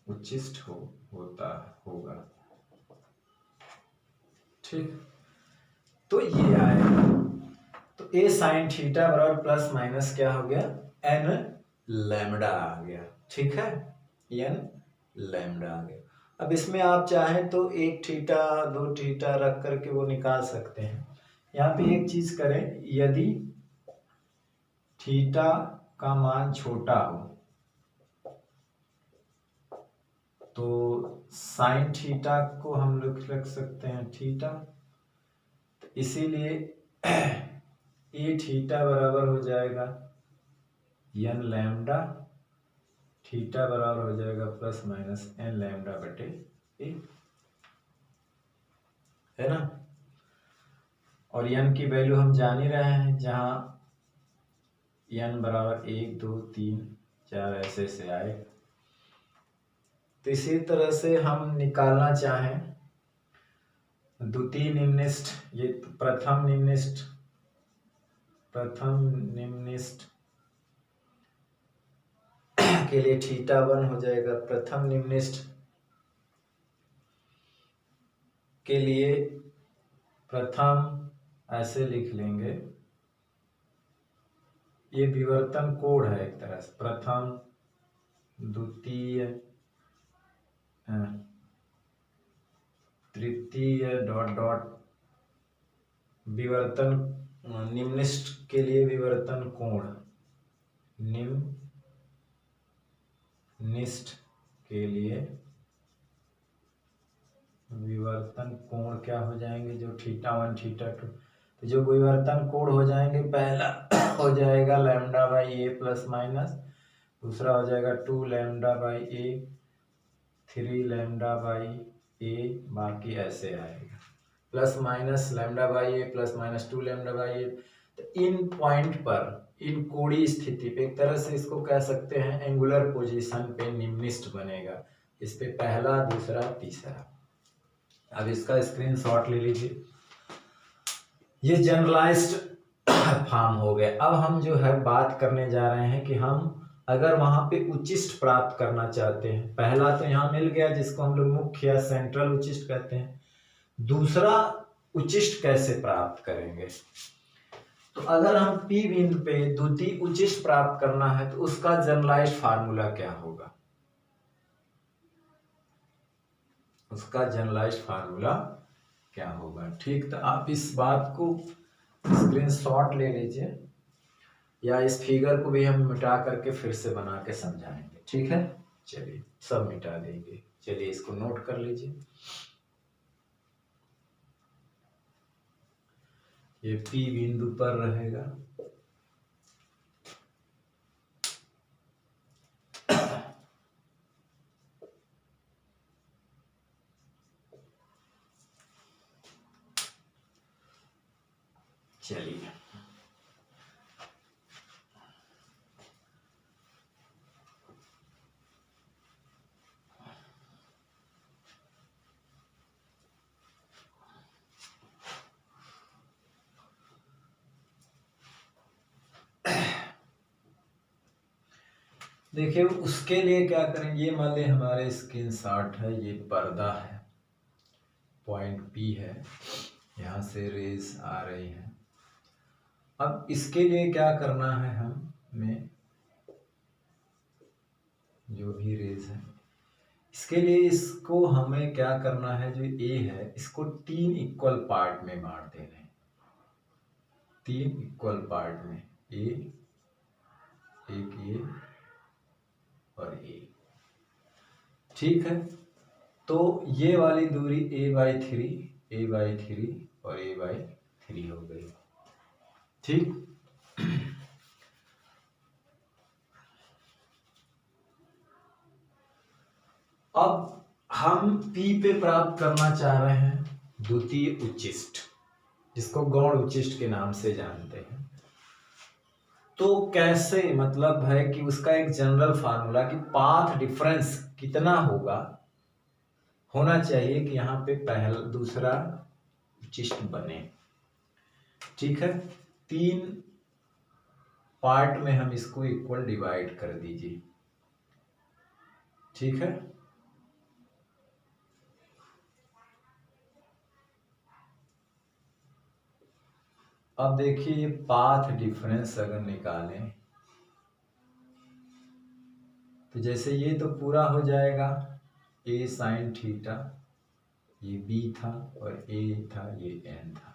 उच्चिष्ट होगा। ठीक, तो ये आएगा, तो a sin थीटा बराबर प्लस माइनस क्या हो गया, n लैम्डा आ गया। ठीक है, n लैम्डा आ गया। अब इसमें आप चाहें तो 1 थीटा 2 थीटा रख करके वो निकाल सकते हैं। यहाँ पे एक चीज करें, यदि थीटा का मान छोटा हो तो साइन थीटा को हम लोग रख सकते हैं थीटा, तो इसीलिए ए थीटा बराबर हो जाएगा n लैम्डा थीटा बराबर हो जाएगा प्लस माइनस एन लैम्डा बटे ए, है ना। और एन की वैल्यू हम जान ही रहे हैं, जहाँ एन बराबर 1 2 3 4 ऐसे से आए। तो इसी तरह से हम निकालना चाहें द्वितीय निम्निष्ठ, ये प्रथम निम्निष्ठ के लिए थीटा 1 हो जाएगा। प्रथम निम्निष्ठ के लिए प्रथम ऐसे लिख लेंगे, ये विवर्तन कोड है एक तरह से, प्रथम द्वितीय तृतीय डॉट डॉट विवर्तन निम्निष्ठ के लिए विवर्तन कोण, निम्निष्ठ के लिए विवर्तन कोण क्या हो जाएंगे, जो थीटा 1 थीटा 2, तो जो विवर्तन कोण हो जाएंगे, पहला हो जाएगा lambda by a plus minus, दूसरा हो जाएगा 2 lambda by a, 3 lambda by a, बाकी ऐसे आएगा plus minus lambda by a plus minus 2 lambda by a. तो इन पॉइंट पर, इन कोणीय स्थिति पे, एक तरह से इसको कह सकते हैं एंगुलर पोजीशन पे निम्निष्ठ बनेगा। इस पे पहला, दूसरा, तीसरा। अब इसका स्क्रीनशॉट ले लीजिए। ये जनरलाइज्ड फॉर्म हो गए। अब हम जो है बात करने जा रहे हैं कि हम अगर वहां पे उच्चिष्ट प्राप्त करना चाहते हैं, पहला तो यहाँ मिल गया जिसको हम लोग मुख्य या सेंट्रल उच्चिष्ट कहते हैं, दूसरा उच्चिष्ट कैसे प्राप्त करेंगे। तो अगर हम P बिंदु पे द्वितीय उच्चिष्ट प्राप्त करना है तो उसका जनरलाइज्ड फार्मूला क्या होगा, उसका जनरलाइज्ड फार्मूला क्या होगा। ठीक, तो आप इस बात को स्क्रीनशॉट ले लीजिए, या इस फिगर को भी हम मिटा करके फिर से बना के समझाएंगे। ठीक है, चलिए सब मिटा देंगे। चलिए इसको नोट कर लीजिए। ये P बिंदु पर रहेगा, चलिए देखिए, उसके लिए क्या करें, ये मान लें हमारे स्क्रीनशॉट है, ये पर्दा है, पॉइंट P है, यहाँ से रेज आ रही है। अब इसके लिए क्या करना है, हमें जो भी रेज है, इसके लिए इसको हमें क्या करना है, जो A है इसको 3 इक्वल पार्ट में बांट देना है। 3 इक्वल पार्ट में, एक ये और A। ठीक है, तो ये वाली दूरी a/3 और a/3 हो गई। ठीक, अब हम P पे प्राप्त करना चाह रहे हैं द्वितीय उच्चिष्ट, जिसको गौण उच्चिष्ट के नाम से जानते हैं। तो कैसे, मतलब है कि उसका एक जनरल फार्मूला कि पाथ डिफरेंस कितना होना चाहिए कि यहाँ पे पहला दूसरा उच्चिष्ट बने। ठीक है, 3 पार्ट में हम इसको इक्वल डिवाइड कर दीजिए। ठीक है, अब देखिए ये पाथ डिफरेंस अगर निकालें तो जैसे ये तो पूरा हो जाएगा a sin थीटा, ये b था और a था, ये n था।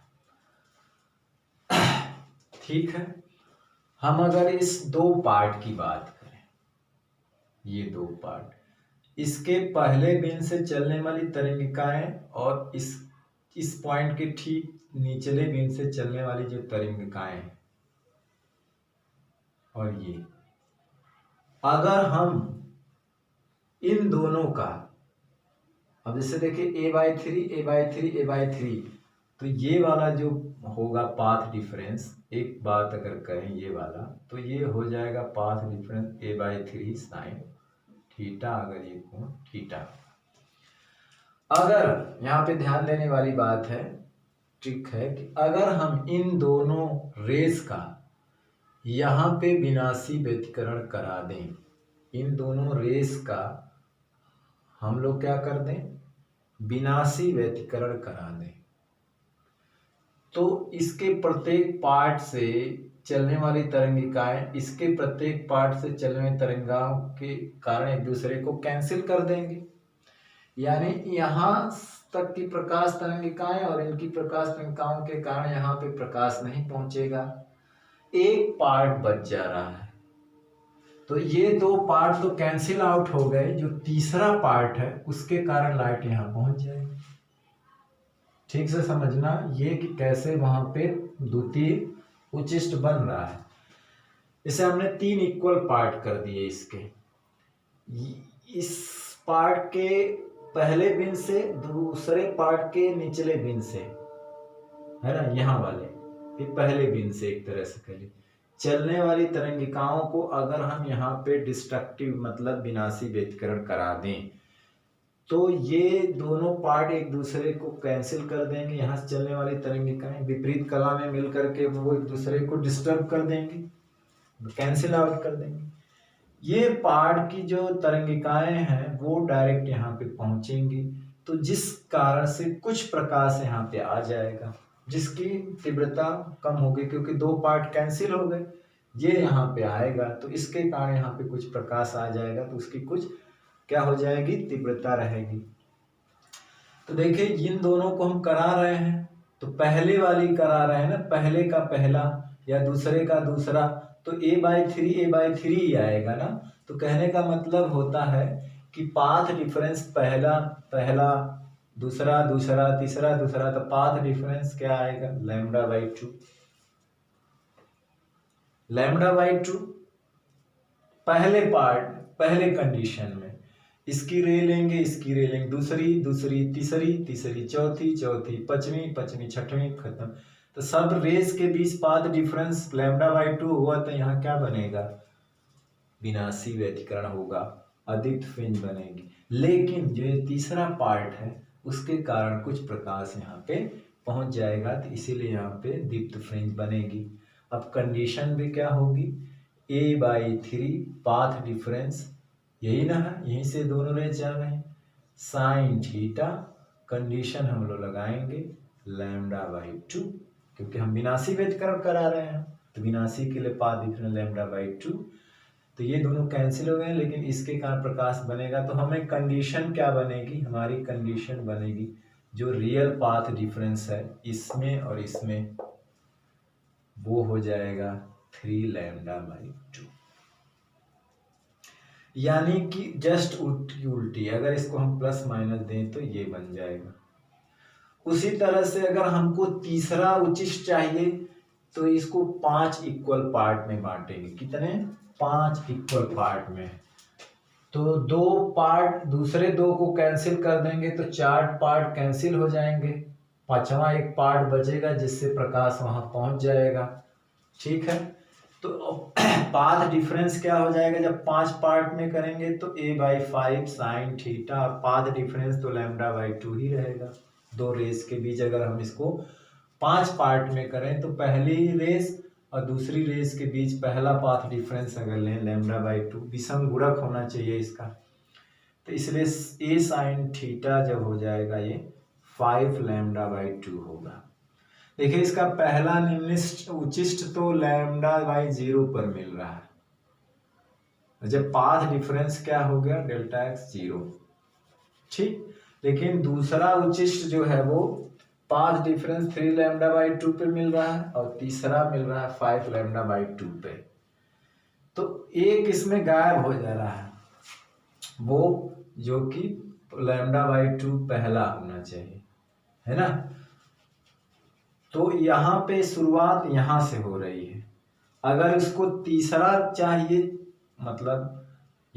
ठीक है, हम अगर इस 2 पार्ट की बात करें, ये 2 पार्ट, इसके पहले बिंदु से चलने वाली तरंगिकाएं और इस पॉइंट के ठीक निचले बिंदु से चलने वाली जो तरंगिकाएं हैं, और ये अगर हम इन दोनों का, अब जैसे देखिए a/3 तो ये वाला जो होगा पाथ डिफरेंस, एक बात अगर करें ये वाला, तो ये हो जाएगा path difference a/3 sine theta, अगर ये कोण थीटा। अगर यहाँ पे ध्यान देने वाली बात है, ट्रिक है कि अगर हम इन दोनों रेस का यहाँ पे विनाशी व्यतिकरण करा दें, इन दोनों रेस का हम लोग क्या कर दें, विनाशी व्यतिकरण करा दें, तो इसके प्रत्येक पार्ट से चलने वाली तरंगिकाएं इसके प्रत्येक पार्ट से चलने वाली तरंगाओं के कारण एक दूसरे को कैंसिल कर देंगे। यानी यहाँ तक की प्रकाश तरंगिकाएं और इनकी प्रकाश तरंगिकाओं के कारण यहाँ पे प्रकाश नहीं पहुंचेगा, एक पार्ट बच जा रहा है। तो ये दो पार्ट तो कैंसिल आउट हो गए, जो तीसरा पार्ट है उसके कारण लाइट यहाँ पहुंच जाएगी। ठीक से समझना ये कि कैसे वहां पे द्वितीय उचिष्ट बन रहा है। इसे हमने 3 इक्वल पार्ट कर दिए इसके, इस पार्ट के पहले बिन से दूसरे पार्ट के निचले बिन से, है ना, यहाँ वाले फिर पहले बिन से, एक तरह से कह ली चलने वाली तरंगिकाओं को अगर हम यहाँ पे डिस्ट्रक्टिव मतलब विनाशी व्यतिकरण करा दें, तो ये दोनों पार्ट एक दूसरे को कैंसिल कर देंगे। यहाँ से चलने वाली तरंगिकाएं विपरीत कला में मिल करके वो एक दूसरे को डिस्टर्ब कर देंगे, कैंसिल आउट कर देंगे। ये पार्ट की जो तरंगिकाएं हैं वो डायरेक्ट यहाँ पे पहुंचेंगी, तो जिस कारण से कुछ प्रकाश यहाँ पे आ जाएगा, जिसकी तीव्रता कम होगी, क्योंकि दो पार्ट कैंसिल हो गए, ये यहाँ पे आएगा तो इसके कारण यहाँ पे कुछ प्रकाश आ जाएगा, तो उसकी कुछ क्या हो जाएगी, तीव्रता रहेगी। तो देखिए इन दोनों को हम करा रहे हैं, तो पहले वाली करा रहे हैं ना, पहले का पहला या दूसरे का दूसरा, तो a/3 ही आएगा ना। तो कहने का मतलब होता है कि पाथ डिफरेंस पहला पहला, दूसरा दूसरा, तीसरा दूसरा, तो पाथ डिफरेंस क्या आएगा, λ/2। λ/2 पहले पार्ट पहले कंडीशन में, इसकी रे लेंगे, इसकी रे लेंगे, दूसरी दूसरी, तीसरी तीसरी, चौथी चौथी, पांचवी पांचवी, छठवीं, खत्म। तो सब रेस के बीच पाथ डिफरेंस λ/2 हुआ, तो यहाँ क्या बनेगा, विनाशी व्यतिकरण होगा, अदीप्त फ्रिंज बनेगी। लेकिन जो ये तीसरा पार्ट है उसके कारण कुछ प्रकाश यहाँ पे पहुंच जाएगा, तो इसीलिए यहाँ पे दीप्त फ्रिंज बनेगी। अब कंडीशन भी क्या होगी, a/3 पाथ डिफरेंस, यही ना है, यहीं से दोनों रेस जा रहे हैं, साइन थीटा, कंडीशन हम लोग लगाएंगे λ/2, क्योंकि हम विनाशी व्यतिकरण करा रहे हैं, तो विनाशी के लिए पाथ डिफरेंस λ/2, तो ये दोनों कैंसिल हो गए, लेकिन इसके कारण प्रकाश बनेगा। तो हमें कंडीशन क्या बनेगी, हमारी कंडीशन बनेगी जो रियल पाथ डिफरेंस है इसमें और इसमें, वो हो जाएगा 3λ/2। यानी कि जस्ट उल्टी, अगर इसको हम प्लस माइनस दें तो ये बन जाएगा। उसी तरह से अगर हमको तीसरा उचिष्ट चाहिए तो इसको 5 इक्वल पार्ट में बांटेंगे, कितने, 5 इक्वल पार्ट में। तो 2 पार्ट दूसरे 2 को कैंसिल कर देंगे तो 4 पार्ट कैंसिल हो जाएंगे, पांचवा एक पार्ट बचेगा जिससे प्रकाश वहां पहुंच जाएगा। ठीक है, तो पाथ डिफरेंस क्या हो जाएगा, जब 5 पार्ट में करेंगे तो a/5 sine theta, path difference तो λ/2 ही रहेगा। दो रेस के बीच अगर हम इसको 5 पार्ट में करें तो पहली रेस और दूसरी रेस के बीच पहला पाथ डिफरेंस अगर लें λ/2, विषम गुणक होना चाहिए इसका, तो इसलिए a साइन थीटा जब हो जाएगा ये 5λ/2 होगा। देखिए इसका पहला निम्नलिखित उचिष्ट तो λ/0 पर मिल रहा है, जब पाथ डिफरेंस क्या हो गया, Δx 0, ठीक। लेकिन दूसरा उचिष्ट जो है वो पाथ डिफरेंस 3λ/2 पे मिल रहा है और तीसरा मिल रहा है 5λ/2 पे। तो एक इसमें गायब हो जा रहा है, वो जो कि λ/2 पहला होना चाहिए, है ना। तो यहाँ पे शुरुआत यहाँ से हो रही है, अगर इसको तीसरा चाहिए, मतलब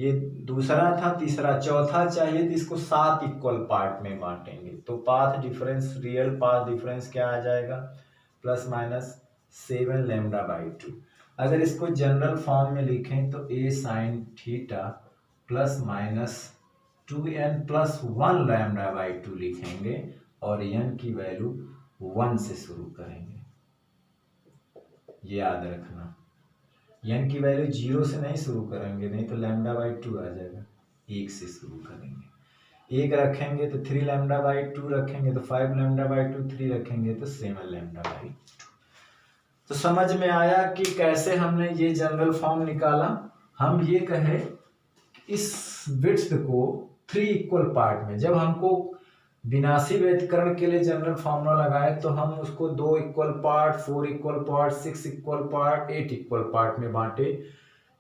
ये दूसरा था, तीसरा, चौथा चाहिए तो इसको 7 इक्वल पार्ट में बांटेंगे। तो path difference, real path difference क्या आ जाएगा, प्लस माइनस 7 लैम्डा बाई 2। अगर इसको जनरल फॉर्म में लिखें तो a sine theta plus minus 2n plus 1 lambda by 2 लिखेंगे और n की वैल्यू 1 से शुरू करेंगे। ये याद रखना, n की वैल्यू 0 से नहीं शुरू करेंगे, नहीं तो लैम्डा बाई 2 आ जाएगा। 1 से शुरू करेंगे, 1 रखेंगे तो 3 लैम्डा बाई 2 रखेंगे तो 5 लैम्डा बाई 2, 3 रखेंगे तो 7 लैम्डा बाई 2। तो समझ में आया कि कैसे हमने ये जनरल फॉर्म निकाला। हम ये कहे इस विड्थ को 3 इक्वल पार्ट में, जब हमको विनाशी व्यतिकरण के लिए जनरल फॉर्मूला लगाए तो हम उसको 2 equal part, 4 equal part, 6 equal part, 8 equal part में बांटे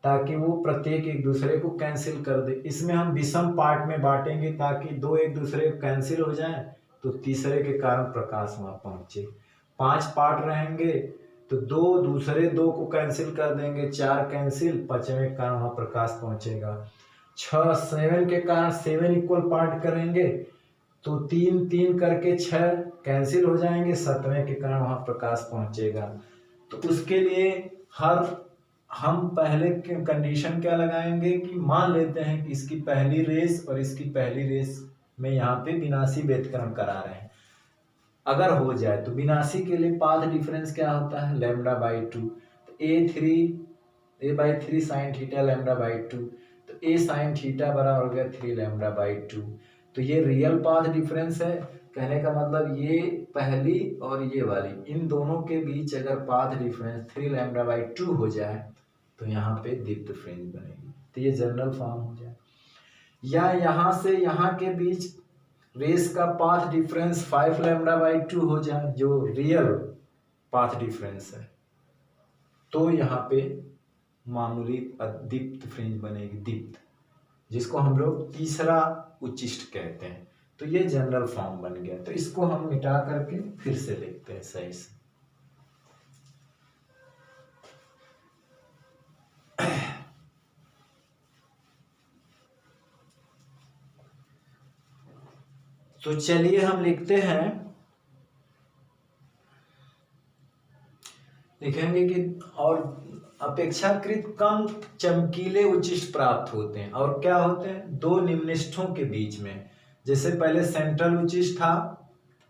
ताकि वो प्रत्येक एक दूसरे को कैंसिल कर दे। इसमें हम विषम पार्ट में बांटेंगे ताकि 2 एक दूसरे को कैंसिल हो जाए तो तीसरे के कारण प्रकाश वहां पहुंचे। 5 पार्ट रहेंगे तो 2 दूसरे 2 को कैंसिल कर देंगे, 4 कैंसिल, 5वें के कारण वहां प्रकाश पहुंचेगा। 7 के कारण 7 इक्वल पार्ट करेंगे तो 3 3 करके 6 कैंसिल हो जाएंगे, 7वें के कारण वहां प्रकाश पहुंचेगा। तो उसके लिए हम पहले कंडीशन क्या लगाएंगे कि मान लेते हैं कि इसकी पहली रेस और इसकी पहली रेस में यहाँ पे विनाशी व्यतिकरण करा रहे हैं। अगर हो जाए तो विनाशी के लिए पाथ डिफरेंस क्या होता है, लैम्डा बाई 2। तो a by 3 sine theta lambda by 2, तो ए साइन थीटा बराबर हो गया 3 लैम्डा बाई 2। तो ये रियल पाथ डिफरेंस है। कहने का मतलब ये पहली और ये वाली, इन दोनों के बीच अगर पाथ डिफरेंस 3 लैम्डा बाई 2 हो जाए तो यहाँ पे दीप्त फ्रिंज बनेगी। तो ये जनरल फॉर्म हो जाए। या यहाँ से यहाँ के बीच रेस का पाथ डिफरेंस 5 लैम्डा बाई 2 हो जाए, जो रियल पाथ डिफरेंस है, तो यहाँ पे मामूली दीप्त फ्रिंज बनेगी, दीप्त, जिसको हम लोग तीसरा उच्चिष्ट कहते हैं। तो ये जनरल फॉर्म बन गया। तो इसको हम मिटा करके फिर से लिखते हैं सही से। तो चलिए हम लिखते हैं, लिखेंगे कि और अपेक्षाकृत कम चमकीले उच्चिष्ट प्राप्त होते हैं। और क्या होते हैं, 2 निम्निष्ठों के बीच में, जैसे पहले सेंट्रल उच्चिष्ट था,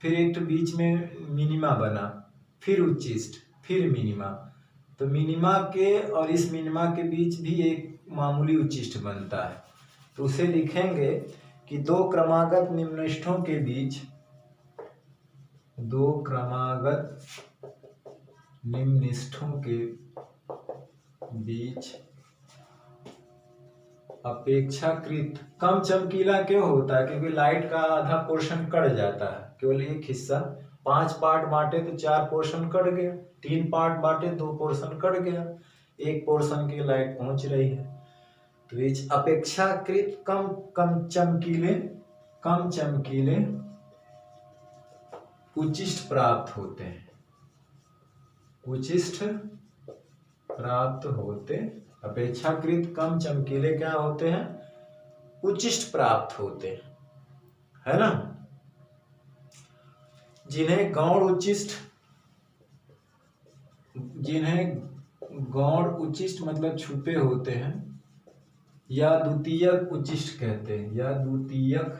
फिर एक बीच में मिनिमा बना, फिर उच्चिष्ट, फिर मिनिमा। तो मिनिमा के और इस मिनिमा के बीच भी एक मामूली उच्चिष्ट बनता है। तो उसे लिखेंगे कि 2 क्रमागत निम्निष्ठों के बीच, 2 क्रमागत निम्निष्ठों के बीच अपेक्षाकृत कम चमकीला क्यों होता है, क्योंकि लाइट का आधा पोर्शन कट जाता है, केवल एक हिस्सा। 5 पार्ट बांटे तो 4 पोर्शन कट गया, 3 पार्ट बांटे 2 पोर्शन कट गया, एक पोर्शन की लाइट पहुंच रही है। तो इस अपेक्षाकृत कम चमकीले उच्चिष्ट प्राप्त होते हैं, उच्चिष्ट प्राप्त होते, अपेक्षाकृत कम चमकीले क्या होते हैं, उच्चिष्ट प्राप्त होते हैं, है ना। जिन्हें गौण उच्चिष्ट मतलब छुपे होते हैं, या द्वितीयक उच्चिष्ट कहते हैं, या द्वितीयक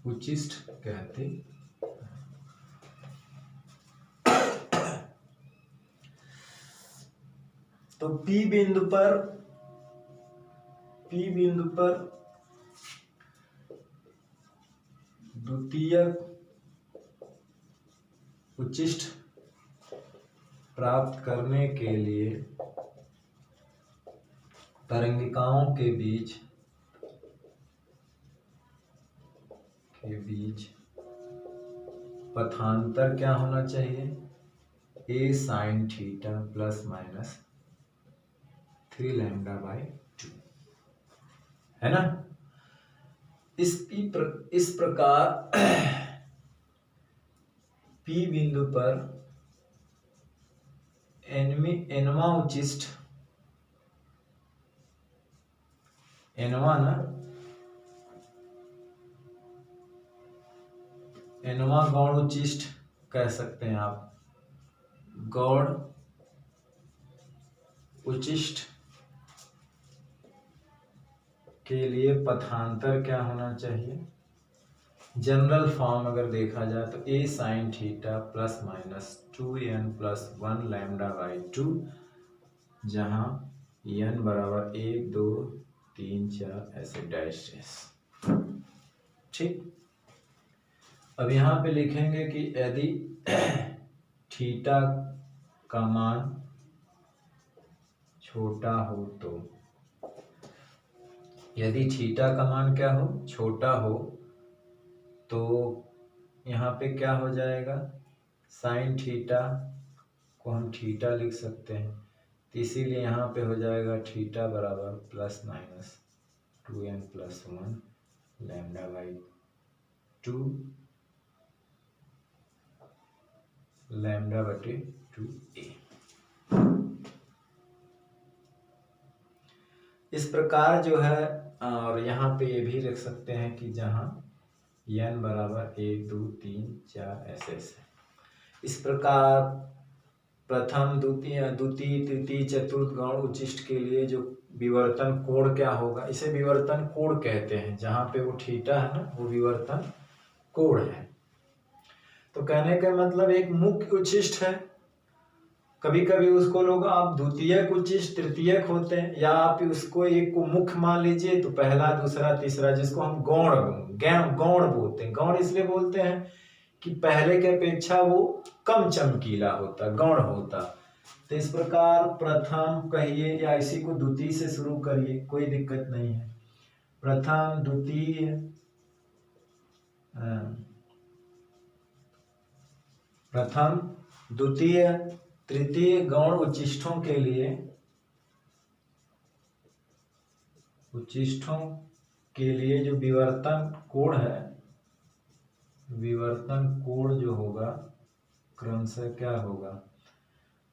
उच्चिष्ट कहते हैं। तो P बिंदु पर द्वितीयक उच्चिष्ट प्राप्त करने के लिए तरंगिकाओं के बीच पथांतर क्या होना चाहिए, a sine theta plus minus 3 lambda by 2, है ना। इस प्रकार P बिंदु पर एनवा उच्चिष्ट एनवा ना, एनवा गौण उच्चिष्ट कह सकते हैं आप। गौण उच्चिष्ट के लिए पथांतर क्या होना चाहिए? जनरल फॉर्म अगर देखा जाए तो a sin theta plus minus 2n plus 1 lambda by 2, जहाँ n बराबर 1 2 3 4 ऐसे डैश डैश। ठीक, अब यहाँ पे लिखेंगे कि यदि थीटा का मान छोटा हो तो, यदि थीटा का मान क्या हो? छोटा हो, तो यहाँ पे क्या हो जाएगा? साइन थीटा को हम थीटा लिख सकते हैं, तो इसीलिए यहाँ पे हो जाएगा थीटा बराबर plus minus 2n plus 1 lambda by 2 lambda बटे 2a। इस प्रकार जो है, और यहाँ पे ये भी रख सकते हैं कि जहाँ n बराबर 1 2 3 4 ऐसे ऐसे। इस प्रकार प्रथम द्वितीय तृतीय चतुर्थ गौण उच्चिष्ट के लिए जो विवर्तन कोण क्या होगा, इसे विवर्तन कोण कहते हैं। जहाँ पे वो थीटा है ना, वो विवर्तन कोण है। तो कहने का मतलब एक मुख्य उच्चिष्ट है, कभी कभी उसको लोग आप द्वितीयक उच्चिष्ट तृतीयक होते हैं, या आप उसको एक को मुख्य मान लीजिए, तो पहला दूसरा तीसरा, जिसको हम गौण बोलते हैं। गौण इसलिए बोलते हैं कि पहले के अपेक्षा वो कम चमकीला होता, गौण होता। तो इस प्रकार प्रथम कहिए या इसी को द्वितीय से शुरू करिए, कोई दिक्कत नहीं है। प्रथम द्वितीय प्रथम द्वितीय तृतीय गौण उच्चिष्टों के लिए जो विवर्तन कोण है, विवर्तन कोण जो होगा क्रमशः क्या होगा?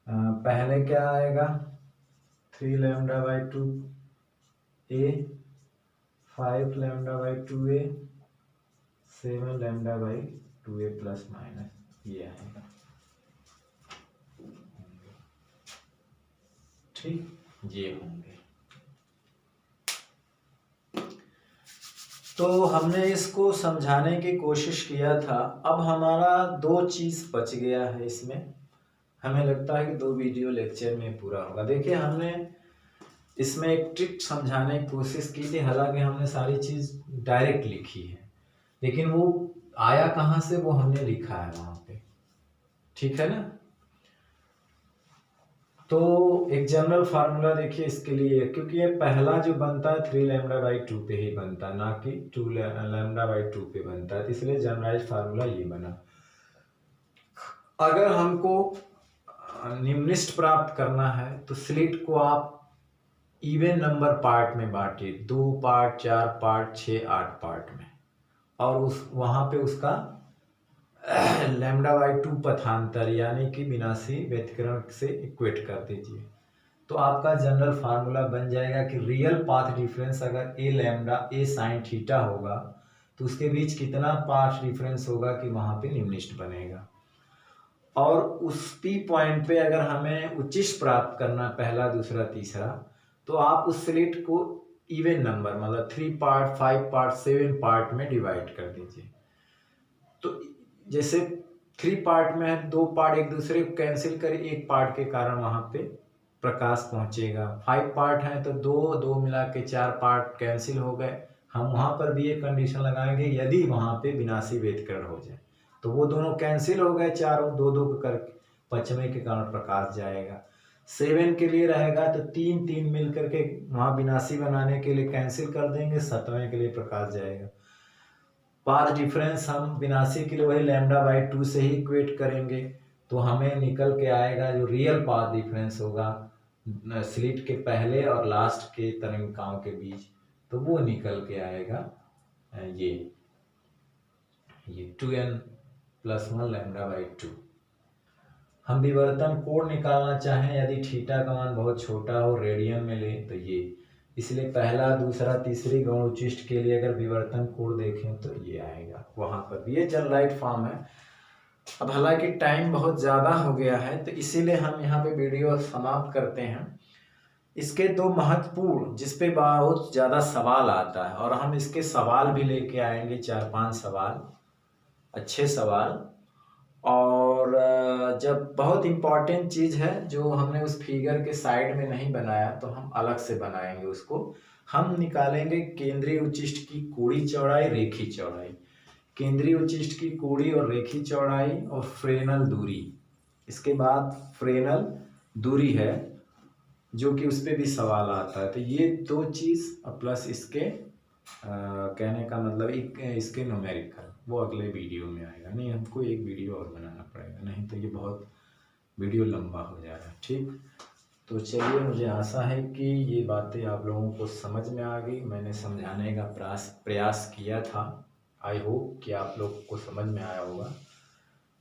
पहले क्या आएगा? 3 lambda by 2a, 5 lambda by 2a, 7 lambda by 2a plus minus, ये आएगा। ठीक, ये होंगे। तो हमने इसको समझाने की कोशिश किया था। अब हमारा 2 चीज बच गया है इसमें। हमें लगता है कि 2 वीडियो लेक्चर में पूरा होगा। देखिए, हमने इसमें एक ट्रिक समझाने की कोशिश की थी, हालांकि हमने सारी चीज डायरेक्ट लिखी है, लेकिन वो आया कहाँ से वो हमने लिखा है वहां पे। ठीक है ना? तो एक जनरल फार्मूला देखिए इसके लिए, क्योंकि ये पहला जो बनता है 3 लैम्डा बाई 2 पे ही बनता है, ना कि 2 लैम्डा बाई 2 पे बनता है, तो इसलिए जनरलाइज फार्मूला ये बना। अगर हमको निम्नलिखित प्राप्त करना है तो स्लिट को आप इवन नंबर पार्ट में बांटिए, 2 पार्ट 4 पार्ट 6 8 पार्ट में, और उस वहां पे उसका लैम्डा बाई 2 पथांतर यानी कि विनाशी व्यतिकरण से इक्वेट कर दीजिए, तो आपका जनरल फार्मूला बन जाएगा कि रियल पाथ डिफरेंस अगर ए लैम्डा ए साइन थीटा होगा, तो उसके बीच कितना पाथ डिफरेंस होगा कि वहां पे निम्नलिखित बनेगा। और उस पी पॉइंट पे अगर हमें उच्चिष्ट प्राप्त करना, पहला दूसरा तीसरा, तो आप उस स्लिट को इवन नंबर मतलब 3 पार्ट 5 पार्ट 7 पार्ट में डिवाइड कर दीजिए। तो जैसे 3 पार्ट में है, 2 पार्ट एक दूसरे को कैंसिल करें, एक पार्ट के कारण वहां पे प्रकाश पहुंचेगा। 5 पार्ट है तो 2 मिला के 4 पार्ट कैंसिल हो गए। हम वहां पर भी एक कंडीशन लगाएंगे, यदि वहां पे विनाशी व्यतिकरण हो जाए तो वो दोनों कैंसिल हो गए, चारों 2 करके, पश्चिमी के कारण प्रकाश जाएगा। 7 के लिए रहेगा तो 3 मिल करके वहां विनाशी बनाने के लिए कैंसिल कर देंगे, 7वें के लिए प्रकाश जाएगा। पाथ डिफरेंस हम विनाशी के लिए वही लैम्डा बाई 2 से ही इक्वेट करेंगे, तो हमें निकल के आएगा जो रियल पाथ डिफरेंस होगा स्लिट के पहले और लास्ट के तरंगिकाओं के बीच, तो वो निकल के आएगा ये 2n प्लस 1 लैम्डा बाई 2। हम विवर्तन कोण निकालना चाहें, यदि थीटा का मान बहुत छोटा हो, रेडियन में लें, तो ये इसलिए पहला, दूसरा, तीसरी गौण उच्चिष्ट के लिए अगर विवर्तन कोण देखें तो ये आएगा। वहाँ पर भी ये जनरलाइज फॉर्म है। अब हालांकि टाइम बहुत ज़्यादा हो गया है तो इसीलिए हम यहाँ पे वीडियो समाप्त करते हैं। इसके दो महत्वपूर्ण, जिस पे बहुत ज़्यादा सवाल आता है और हम इसके सवाल भी लेके आएंगे, 4-5 सवाल, अच्छे सवाल। और जब बहुत इम्पॉर्टेंट चीज़ है जो हमने उस फिगर के साइड में नहीं बनाया तो हम अलग से बनाएंगे उसको। हम निकालेंगे केंद्रीय उच्चिष्ट की कोणीय चौड़ाई, रेखीय चौड़ाई, केंद्रीय उच्चिष्ट की कोणीय और रेखीय चौड़ाई और फ्रेनल दूरी। इसके बाद फ्रेनल दूरी है जो कि उस पर भी सवाल आता है। तो ये दो चीज़ प्लस इसके कहने का मतलब इसके न्यूमेरिकल, वो अगले वीडियो में आएगा। नहीं, हमको एक वीडियो और बनाना पड़ेगा, नहीं तो ये बहुत वीडियो लंबा हो जाएगा। ठीक, तो चलिए, मुझे आशा है कि ये बातें आप लोगों को समझ में आ गई। मैंने समझाने का प्रयास किया था। आई होप कि आप लोग को समझ में आया होगा।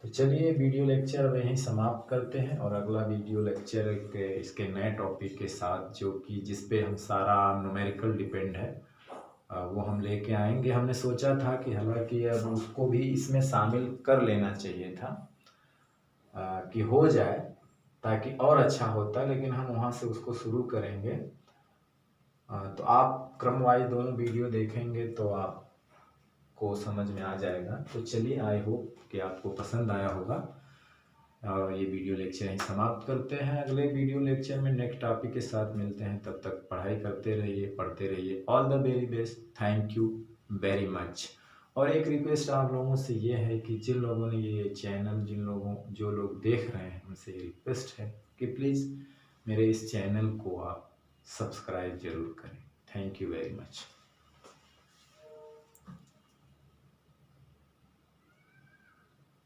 तो चलिए, वीडियो लेक्चर अब यहीं समाप्त करते हैं और अगला वीडियो लेक्चर इसके नए टॉपिक के साथ, जो कि जिस पे हम सारा न्यूमेरिकल डिपेंड है, वो हम लेके आएंगे। हमने सोचा था कि हालांकि अब उसको भी इसमें शामिल कर लेना चाहिए था कि हो जाए, ताकि और अच्छा होता, लेकिन हम वहाँ से उसको शुरू करेंगे। तो आप क्रमवाइज दोनों वीडियो देखेंगे तो आपको समझ में आ जाएगा। तो चलिए, आई होप कि आपको पसंद आया होगा और ये वीडियो लेक्चर यहीं समाप्त करते हैं। अगले वीडियो लेक्चर में नेक्स्ट टॉपिक के साथ मिलते हैं। तब तक पढ़ाई करते रहिए, पढ़ते रहिए। All the very best. Thank you very much. और एक रिक्वेस्ट आप लोगों से ये है कि जिन लोगों ने ये चैनल, जो लोग देख रहे हैं, उनसे ये रिक्वेस्ट है कि प्लीज़ मेरे इस चैनल को आप सब्सक्राइब ज़रूर करें। Thank you very much.